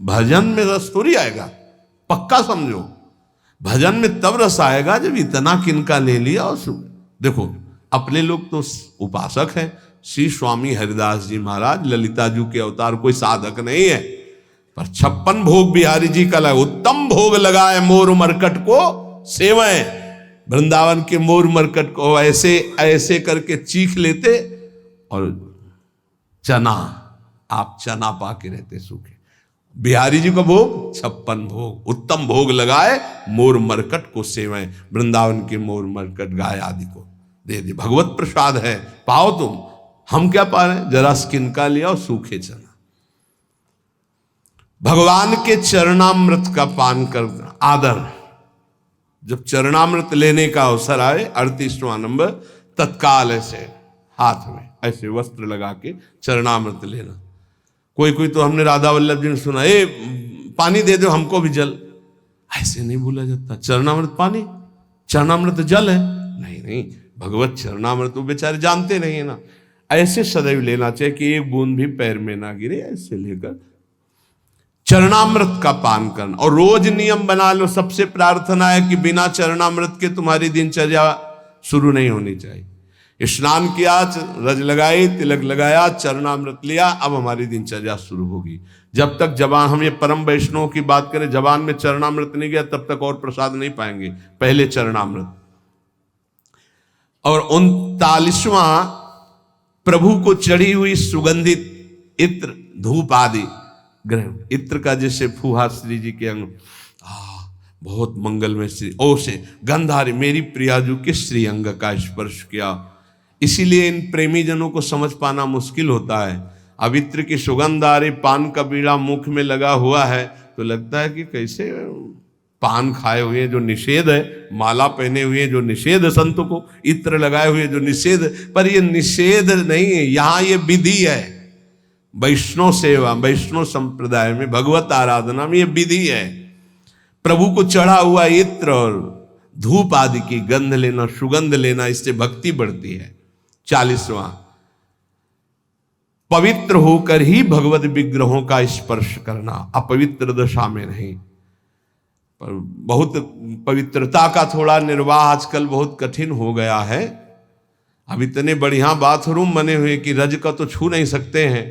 भजन में रस थोड़ी आएगा। पक्का समझो, भजन में तब रस आएगा जब इतना किनका ले लिया। और देखो, अपने लोग तो उपासक हैं। श्री स्वामी हरिदास जी महाराज ललिता जी के अवतार, कोई साधक नहीं है, पर 56 भोग बिहारी जी का लगा। उत्तम भोग लगाए मोर मरकट को सेवय। वृंदावन के मोर मरकट को ऐसे ऐसे करके चीख लेते, और चना, आप चना पाके रहते सूखे। बिहारी जी का भोग 56 भोग, उत्तम भोग लगाए मोर मरकट को सेवय। वृंदावन के मोर मरकट गाय आदि को दे दे, भगवत प्रसाद है, पाओ तुम। हम क्या पा रहे हैं? जरा किनका लिया और सूखे चना। भगवान के चरणामृत का पान करना आदर। जब चरणामृत लेने का अवसर आए, 38वां नंबर, तत्काल ऐसे हाथ में ऐसे वस्त्र लगा के चरणामृत लेना। कोई तो हमने राधा वल्लभ जी ने सुना, ए पानी दे दो हमको भी जल। ऐसे नहीं बोला जाता। चरणामृत पानी, चरणामृत जल है? नहीं, भगवत चरणामृत वो बेचारे जानते नहीं है ना। ऐसे सदैव लेना चाहिए कि एक बूंद भी पैर में ना गिरे। ऐसे लेकर चरणामृत का पान करना। और रोज नियम बना लो, सबसे प्रार्थना है कि बिना चरणामृत के तुम्हारी दिनचर्या शुरू नहीं होनी चाहिए। स्नान किया, रज लगाई, तिलक लगाया, चरणामृत लिया, अब हमारी दिनचर्या शुरू होगी। जब तक जबान, हम ये परम वैष्णव की बात करें, जबान में चरणामृत नहीं गया तब तक और प्रसाद नहीं पाएंगे। पहले चरणामृत। और 39वां, प्रभु को चढ़ी हुई सुगंधित इत्र, धूप आदि ग्रहण। इत्र का जैसे फूहा श्री जी के अंग, बहुत मंगलमय श्री ओ से गंधारी मेरी प्रियाजू के श्री अंग का स्पर्श किया। इसीलिए इन प्रेमी जनों को समझ पाना मुश्किल होता है। अब इत्र की सुगंध आ रही, पान का बीड़ा मुख में लगा हुआ है, तो लगता है कि कैसे पान खाए हुए जो निषेध है, माला पहने हुए जो निषेध, संत को इत्र लगाए हुए जो निषेध। पर ये निषेध नहीं है, यहाँ ये विधि है। वैष्णव सेवा, वैष्णव संप्रदाय में, भगवत आराधना में ये विधि है। प्रभु को चढ़ा हुआ इत्र और धूप आदि की गंध लेना, सुगंध लेना, इससे भक्ति बढ़ती है। 40वां, पवित्र होकर ही भगवत विग्रहों का स्पर्श करना, अपवित्र दशा में नहीं। पर बहुत पवित्रता का थोड़ा निर्वाह आजकल बहुत कठिन हो गया है। अब इतने बढ़िया बाथरूम बने हुए कि रज का तो छू नहीं सकते हैं,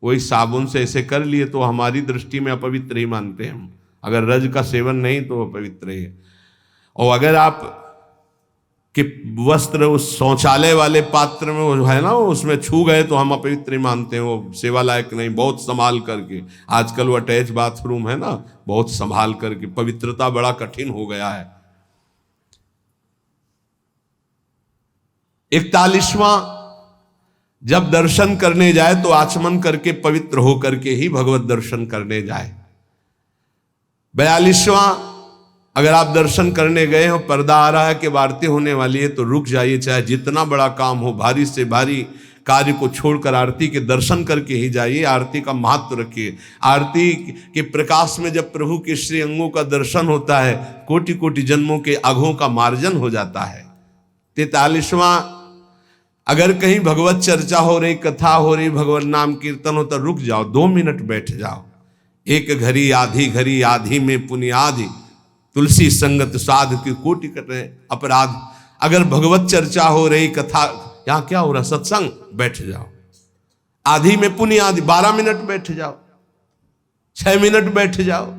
वही साबुन से ऐसे कर लिए तो हमारी दृष्टि में अपवित्र ही मानते हैं हम। अगर रज का सेवन नहीं तो अपवित्र ही है। और अगर आप कि वस्त्र उस शौचालय वाले पात्र में वो है ना, उसमें छू गए तो हम अपवित्र मानते हैं, वो सेवा लायक नहीं। बहुत संभाल करके, आजकल वो अटैच बाथरूम है ना, बहुत संभाल करके, पवित्रता बड़ा कठिन हो गया है। 41वां, जब दर्शन करने जाए तो आचमन करके पवित्र होकर के ही भगवत दर्शन करने जाए। 42वां, अगर आप दर्शन करने गए हो, पर्दा आ रहा है कि आरती होने वाली है, तो रुक जाइए। चाहे जितना बड़ा काम हो, भारी से भारी कार्य को छोड़कर आरती के दर्शन करके ही जाइए। आरती का महत्व रखिए। आरती के प्रकाश में जब प्रभु के श्री अंगों का दर्शन होता है, कोटि कोटि जन्मों के अघों का मार्जन हो जाता है। 43वां, अगर कहीं भगवत चर्चा हो रही, कथा हो रही, भगवत नाम कीर्तन हो, तो रुक जाओ, 2 मिनट बैठ जाओ। एक घड़ी आधी घड़ी, आधी में पुनियाधि, तुलसी संगत साध की कोटि कटे अपराध। अगर भगवत चर्चा हो रही, कथा, यहां क्या हो रहा, सत्संग, बैठ जाओ। आधी में पुण्य आदि, 12 मिनट बैठ जाओ, 6 मिनट बैठ जाओ।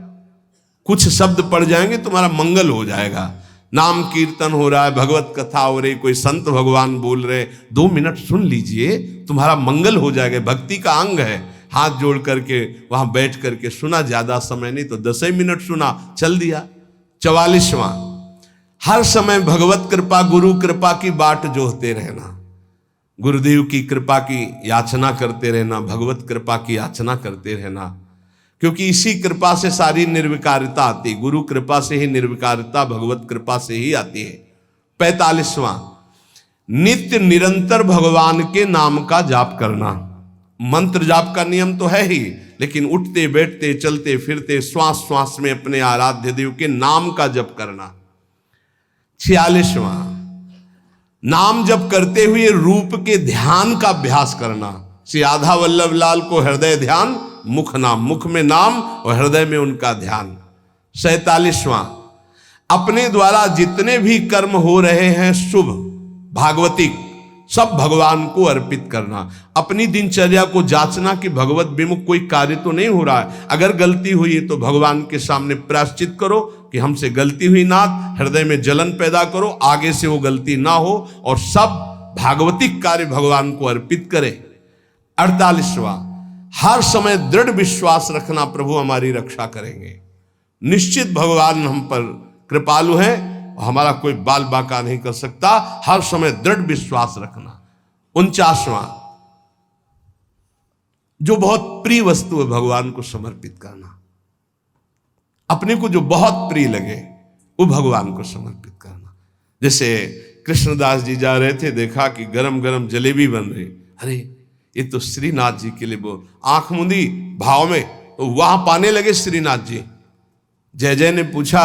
कुछ शब्द पढ़ जाएंगे, तुम्हारा मंगल हो जाएगा। नाम कीर्तन हो रहा है, भगवत कथा हो रही, कोई संत भगवान बोल रहे, 2 मिनट सुन लीजिए, तुम्हारा मंगल हो जाएगा। भक्ति का अंग है। हाथ जोड़ करके वहां बैठ करके सुना, ज्यादा समय नहीं तो 10 मिनट सुना, चल दिया। 44वां, हर समय भगवत कृपा, गुरु कृपा की बाट जोहते रहना। गुरुदेव की कृपा की याचना करते रहना, भगवत कृपा की याचना करते रहना, क्योंकि इसी कृपा से सारी निर्विकारिता आती। गुरु कृपा से ही निर्विकारिता, भगवत कृपा से ही आती है। 45वां, नित्य निरंतर भगवान के नाम का जाप करना। मंत्र जाप का नियम तो है ही, लेकिन उठते बैठते चलते फिरते श्वास श्वास में अपने आराध्य देव के नाम का जप करना। 46वां, नाम जप करते हुए रूप के ध्यान का अभ्यास करना। श्री आधा वल्लभ लाल को हृदय ध्यान, मुख नाम, मुख में नाम और हृदय में उनका ध्यान। 47वां, अपने द्वारा जितने भी कर्म हो रहे हैं शुभ भागवतिक, सब भगवान को अर्पित करना। अपनी दिनचर्या को जांचना कि भगवत विमुख कोई कार्य तो नहीं हो रहा है। अगर गलती हुई है तो भगवान के सामने प्रायश्चित करो कि हमसे गलती हुई नाथ, हृदय में जलन पैदा करो, आगे से वो गलती ना हो, और सब भागवतिक कार्य भगवान को अर्पित करें। 48वां, हर समय दृढ़ विश्वास रखना प्रभु हमारी रक्षा करेंगे। निश्चित भगवान हम पर कृपालु हैं, हमारा कोई बाल बाका नहीं कर सकता। हर समय दृढ़ विश्वास रखना। 49वां, जो बहुत प्रिय वस्तु है भगवान को समर्पित करना। अपने को जो बहुत प्रिय लगे वो भगवान को समर्पित करना। जैसे कृष्णदास जी जा रहे थे, देखा कि गरम गरम जलेबी बन रही, अरे ये तो श्रीनाथ जी के लिए, वो आंख मूंदी भाव में, तो वहां पाने लगे श्रीनाथ जी। जय जय ने पूछा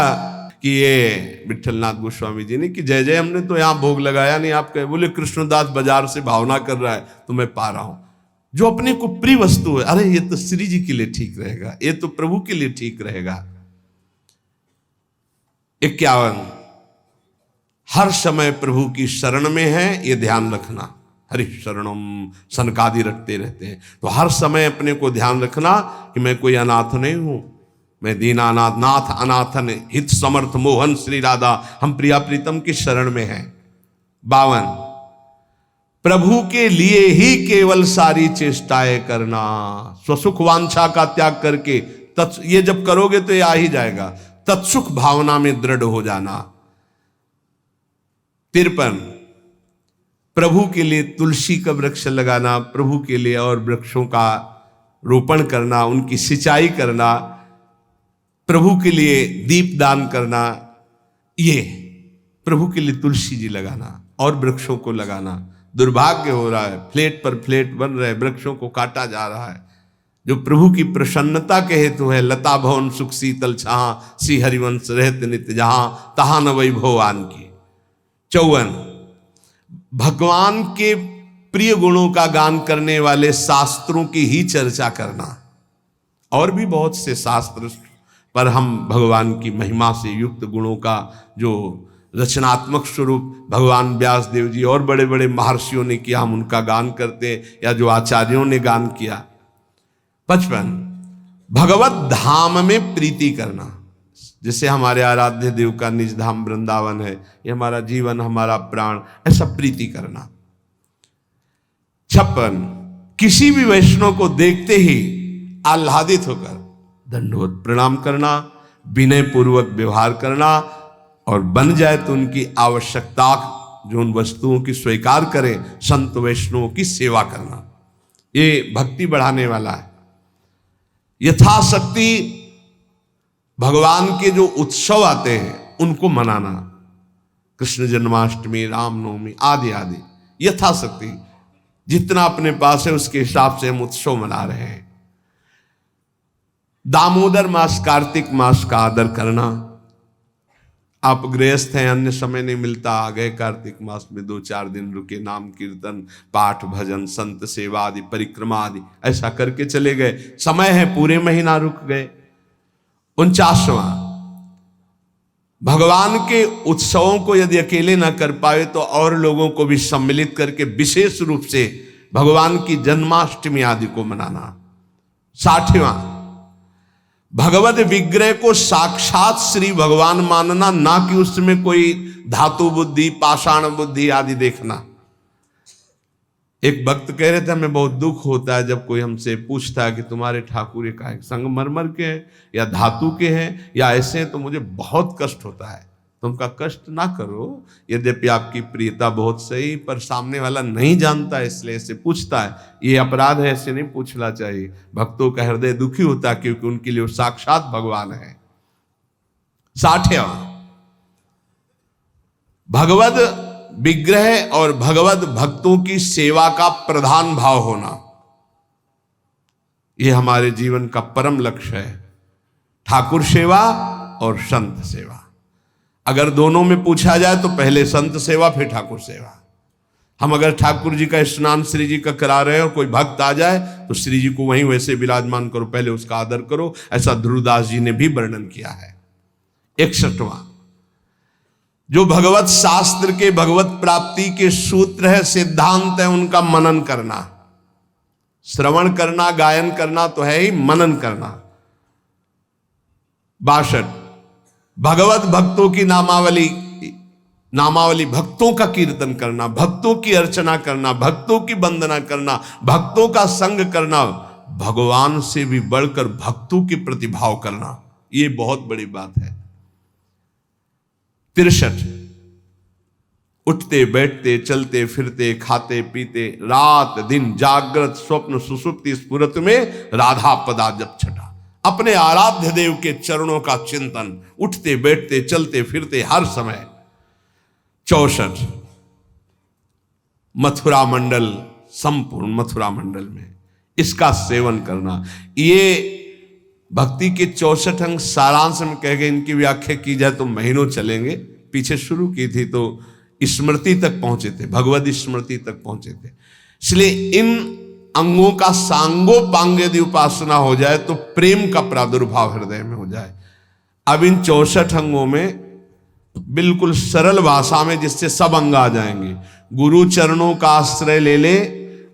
कि ये विठलनाथ गोस्वामी जी ने कि जय जय हमने तो यहाँ भोग लगाया नहीं, आप कहे, बोले कृष्णदास बाजार से भावना कर रहा है तो मैं पा रहा हूं। जो अपने को प्रिय वस्तु है, अरे ये तो श्री जी के लिए ठीक रहेगा, ये तो प्रभु के लिए ठीक रहेगा। 51, हर समय प्रभु की शरण में है, ये ध्यान रखना। हरि शरणम सनकादि रखते रहते हैं, तो हर समय अपने को ध्यान रखना कि मैं कोई अनाथ नहीं हूं, मैं दीनानाथ नाथ अनाथन हित समर्थ मोहन श्री राधा, हम प्रिया प्रीतम की शरण में हैं। 52, प्रभु के लिए ही केवल सारी चेष्टाएं करना, स्वसुख वांछा का त्याग करके ये जब करोगे तो ये आ ही जाएगा। तत्सुख भावना में दृढ़ हो जाना। 53, प्रभु के लिए तुलसी का वृक्ष लगाना, प्रभु के लिए और वृक्षों का रोपण करना, उनकी सिंचाई करना, प्रभु के लिए दीप दान करना, ये प्रभु के लिए तुलसी जी लगाना और वृक्षों को लगाना। दुर्भाग्य हो रहा है, फ्लैट पर फ्लैट बन रहे, वृक्षों को काटा जा रहा है, जो प्रभु की प्रसन्नता के हेतु है। लता भवन सुख शीतल छां, श्री हरिवंश रहत नित्य जहां, तहां न वैभव आन की। 54, भगवान के प्रिय गुणों का गान करने वाले शास्त्रों की ही चर्चा करना। और भी बहुत से शास्त्र, पर हम भगवान की महिमा से युक्त गुणों का जो रचनात्मक स्वरूप भगवान व्यास देव जी और बड़े बड़े महर्षियों ने किया, हम उनका गान करते, या जो आचार्यों ने गान किया। 55, भगवत धाम में प्रीति करना। जैसे हमारे आराध्य देव का निज धाम वृंदावन है, ये हमारा जीवन, हमारा प्राण, ऐसा प्रीति करना। 56, किसी भी वैष्णव को देखते ही आह्लादित होकर दंडवत प्रणाम करना, विनय पूर्वक व्यवहार करना, और बन जाए तो उनकी आवश्यकता जो उन वस्तुओं की स्वीकार करें, संत वैष्णवों की सेवा करना। ये भक्ति बढ़ाने वाला है। यथाशक्ति भगवान के जो उत्सव आते हैं उनको मनाना, कृष्ण जन्माष्टमी, रामनवमी आदि आदि, यथाशक्ति जितना अपने पास है उसके हिसाब से हम उत्सव मना रहे हैं। दामोदर मास, कार्तिक मास का आदर करना। आप गृहस्थ हैं, अन्य समय नहीं मिलता, आ गए कार्तिक मास में 2-4 दिन रुके, नाम कीर्तन पाठ भजन संत सेवा आदि परिक्रमा आदि ऐसा करके चले गए, समय है पूरे महीना रुक गए। 49वां, भगवान के उत्सवों को यदि अकेले ना कर पाए तो और लोगों को भी सम्मिलित करके विशेष रूप से भगवान की जन्माष्टमी आदि को मनाना। 60वां, भगवत विग्रह को साक्षात श्री भगवान मानना, ना कि उसमें कोई धातु बुद्धि पाषाण बुद्धि आदि देखना। एक भक्त कह रहे थे हमें बहुत दुख होता है जब कोई हमसे पूछता है कि तुम्हारे ठाकुर ये का संगमरमर के हैं या धातु के हैं या ऐसे हैं, तो मुझे बहुत कष्ट होता है। तुमका कष्ट ना करो, यद्यपि आपकी प्रियता बहुत सही, पर सामने वाला नहीं जानता है इसलिए ऐसे पूछता है, ये अपराध है, ऐसे नहीं पूछना चाहिए। भक्तों का हृदय दुखी होता है क्योंकि उनके लिए वो साक्षात भगवान है। 60वां, भगवत विग्रह और भगवत भक्तों की सेवा का प्रधान भाव होना। ये हमारे जीवन का परम लक्ष्य है, ठाकुर सेवा और संत सेवा। अगर दोनों में पूछा जाए तो पहले संत सेवा फिर ठाकुर सेवा। हम अगर ठाकुर जी का स्नान श्री जी का करा रहे हैं और कोई भक्त आ जाए तो श्री जी को वहीं वैसे विराजमान करो, पहले उसका आदर करो। ऐसा ध्रुवदास जी ने भी वर्णन किया है। 61वां जो भगवत शास्त्र के भगवत प्राप्ति के सूत्र है, सिद्धांत है, उनका मनन करना। श्रवण करना, गायन करना तो है ही, मनन करना। 62 भगवत भक्तों की नामावली, भक्तों का कीर्तन करना, भक्तों की अर्चना करना, भक्तों की वंदना करना, भक्तों का संग करना, भगवान से भी बढ़कर भक्तों की प्रतिभाव करना, ये बहुत बड़ी बात है। 63 उठते बैठते चलते फिरते खाते पीते रात दिन जागृत स्वप्न सुसुप्ति स्फुरत में राधा पदा जप छटा। अपने आराध्य देव के चरणों का चिंतन उठते बैठते चलते फिरते हर समय। 64 मथुरा मंडल, संपूर्ण मथुरा मंडल में इसका सेवन करना। ये भक्ति के 64 अंग सारांश में कह गए, इनकी व्याख्या की जाए तो महीनों चलेंगे। पीछे शुरू की थी तो स्मृति तक पहुंचे थे, भगवत स्मृति तक पहुंचे थे। इसलिए इन अंगों का सांगोपांग यदि उपासना हो जाए तो प्रेम का प्रादुर्भाव हृदय में हो जाए। अब इन 64 अंगों में बिल्कुल सरल भाषा में जिससे सब अंग आ जाएंगे, गुरु चरणों का आश्रय ले ले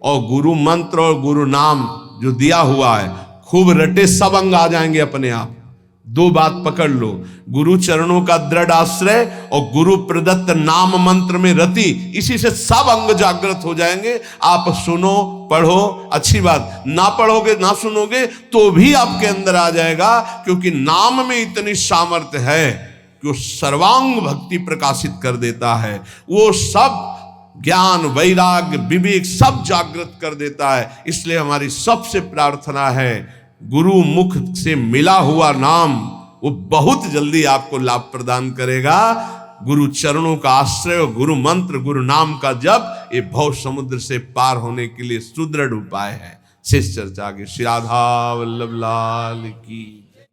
और गुरु मंत्र और गुरु नाम जो दिया हुआ है खूब रटे, सब अंग आ जाएंगे अपने आप। 2 बात पकड़ लो, गुरु चरणों का दृढ़ आश्रय और गुरु प्रदत्त नाम मंत्र में रति, इसी से सब अंग जागृत हो जाएंगे। आप सुनो पढ़ो, अच्छी बात, ना पढ़ोगे ना सुनोगे तो भी आपके अंदर आ जाएगा, क्योंकि नाम में इतनी सामर्थ्य है कि वो सर्वांग भक्ति प्रकाशित कर देता है। वो सब ज्ञान वैराग्य विवेक सब जागृत कर देता है। इसलिए हमारी सबसे प्रार्थना है, गुरु मुख से मिला हुआ नाम वो बहुत जल्दी आपको लाभ प्रदान करेगा। गुरु चरणों का आश्रय और गुरु मंत्र गुरु नाम का जप, ये भव समुद्र से पार होने के लिए सुदृढ़ उपाय है। शेष चर्चा आगे। श्री राधा वल्लभ लाल की।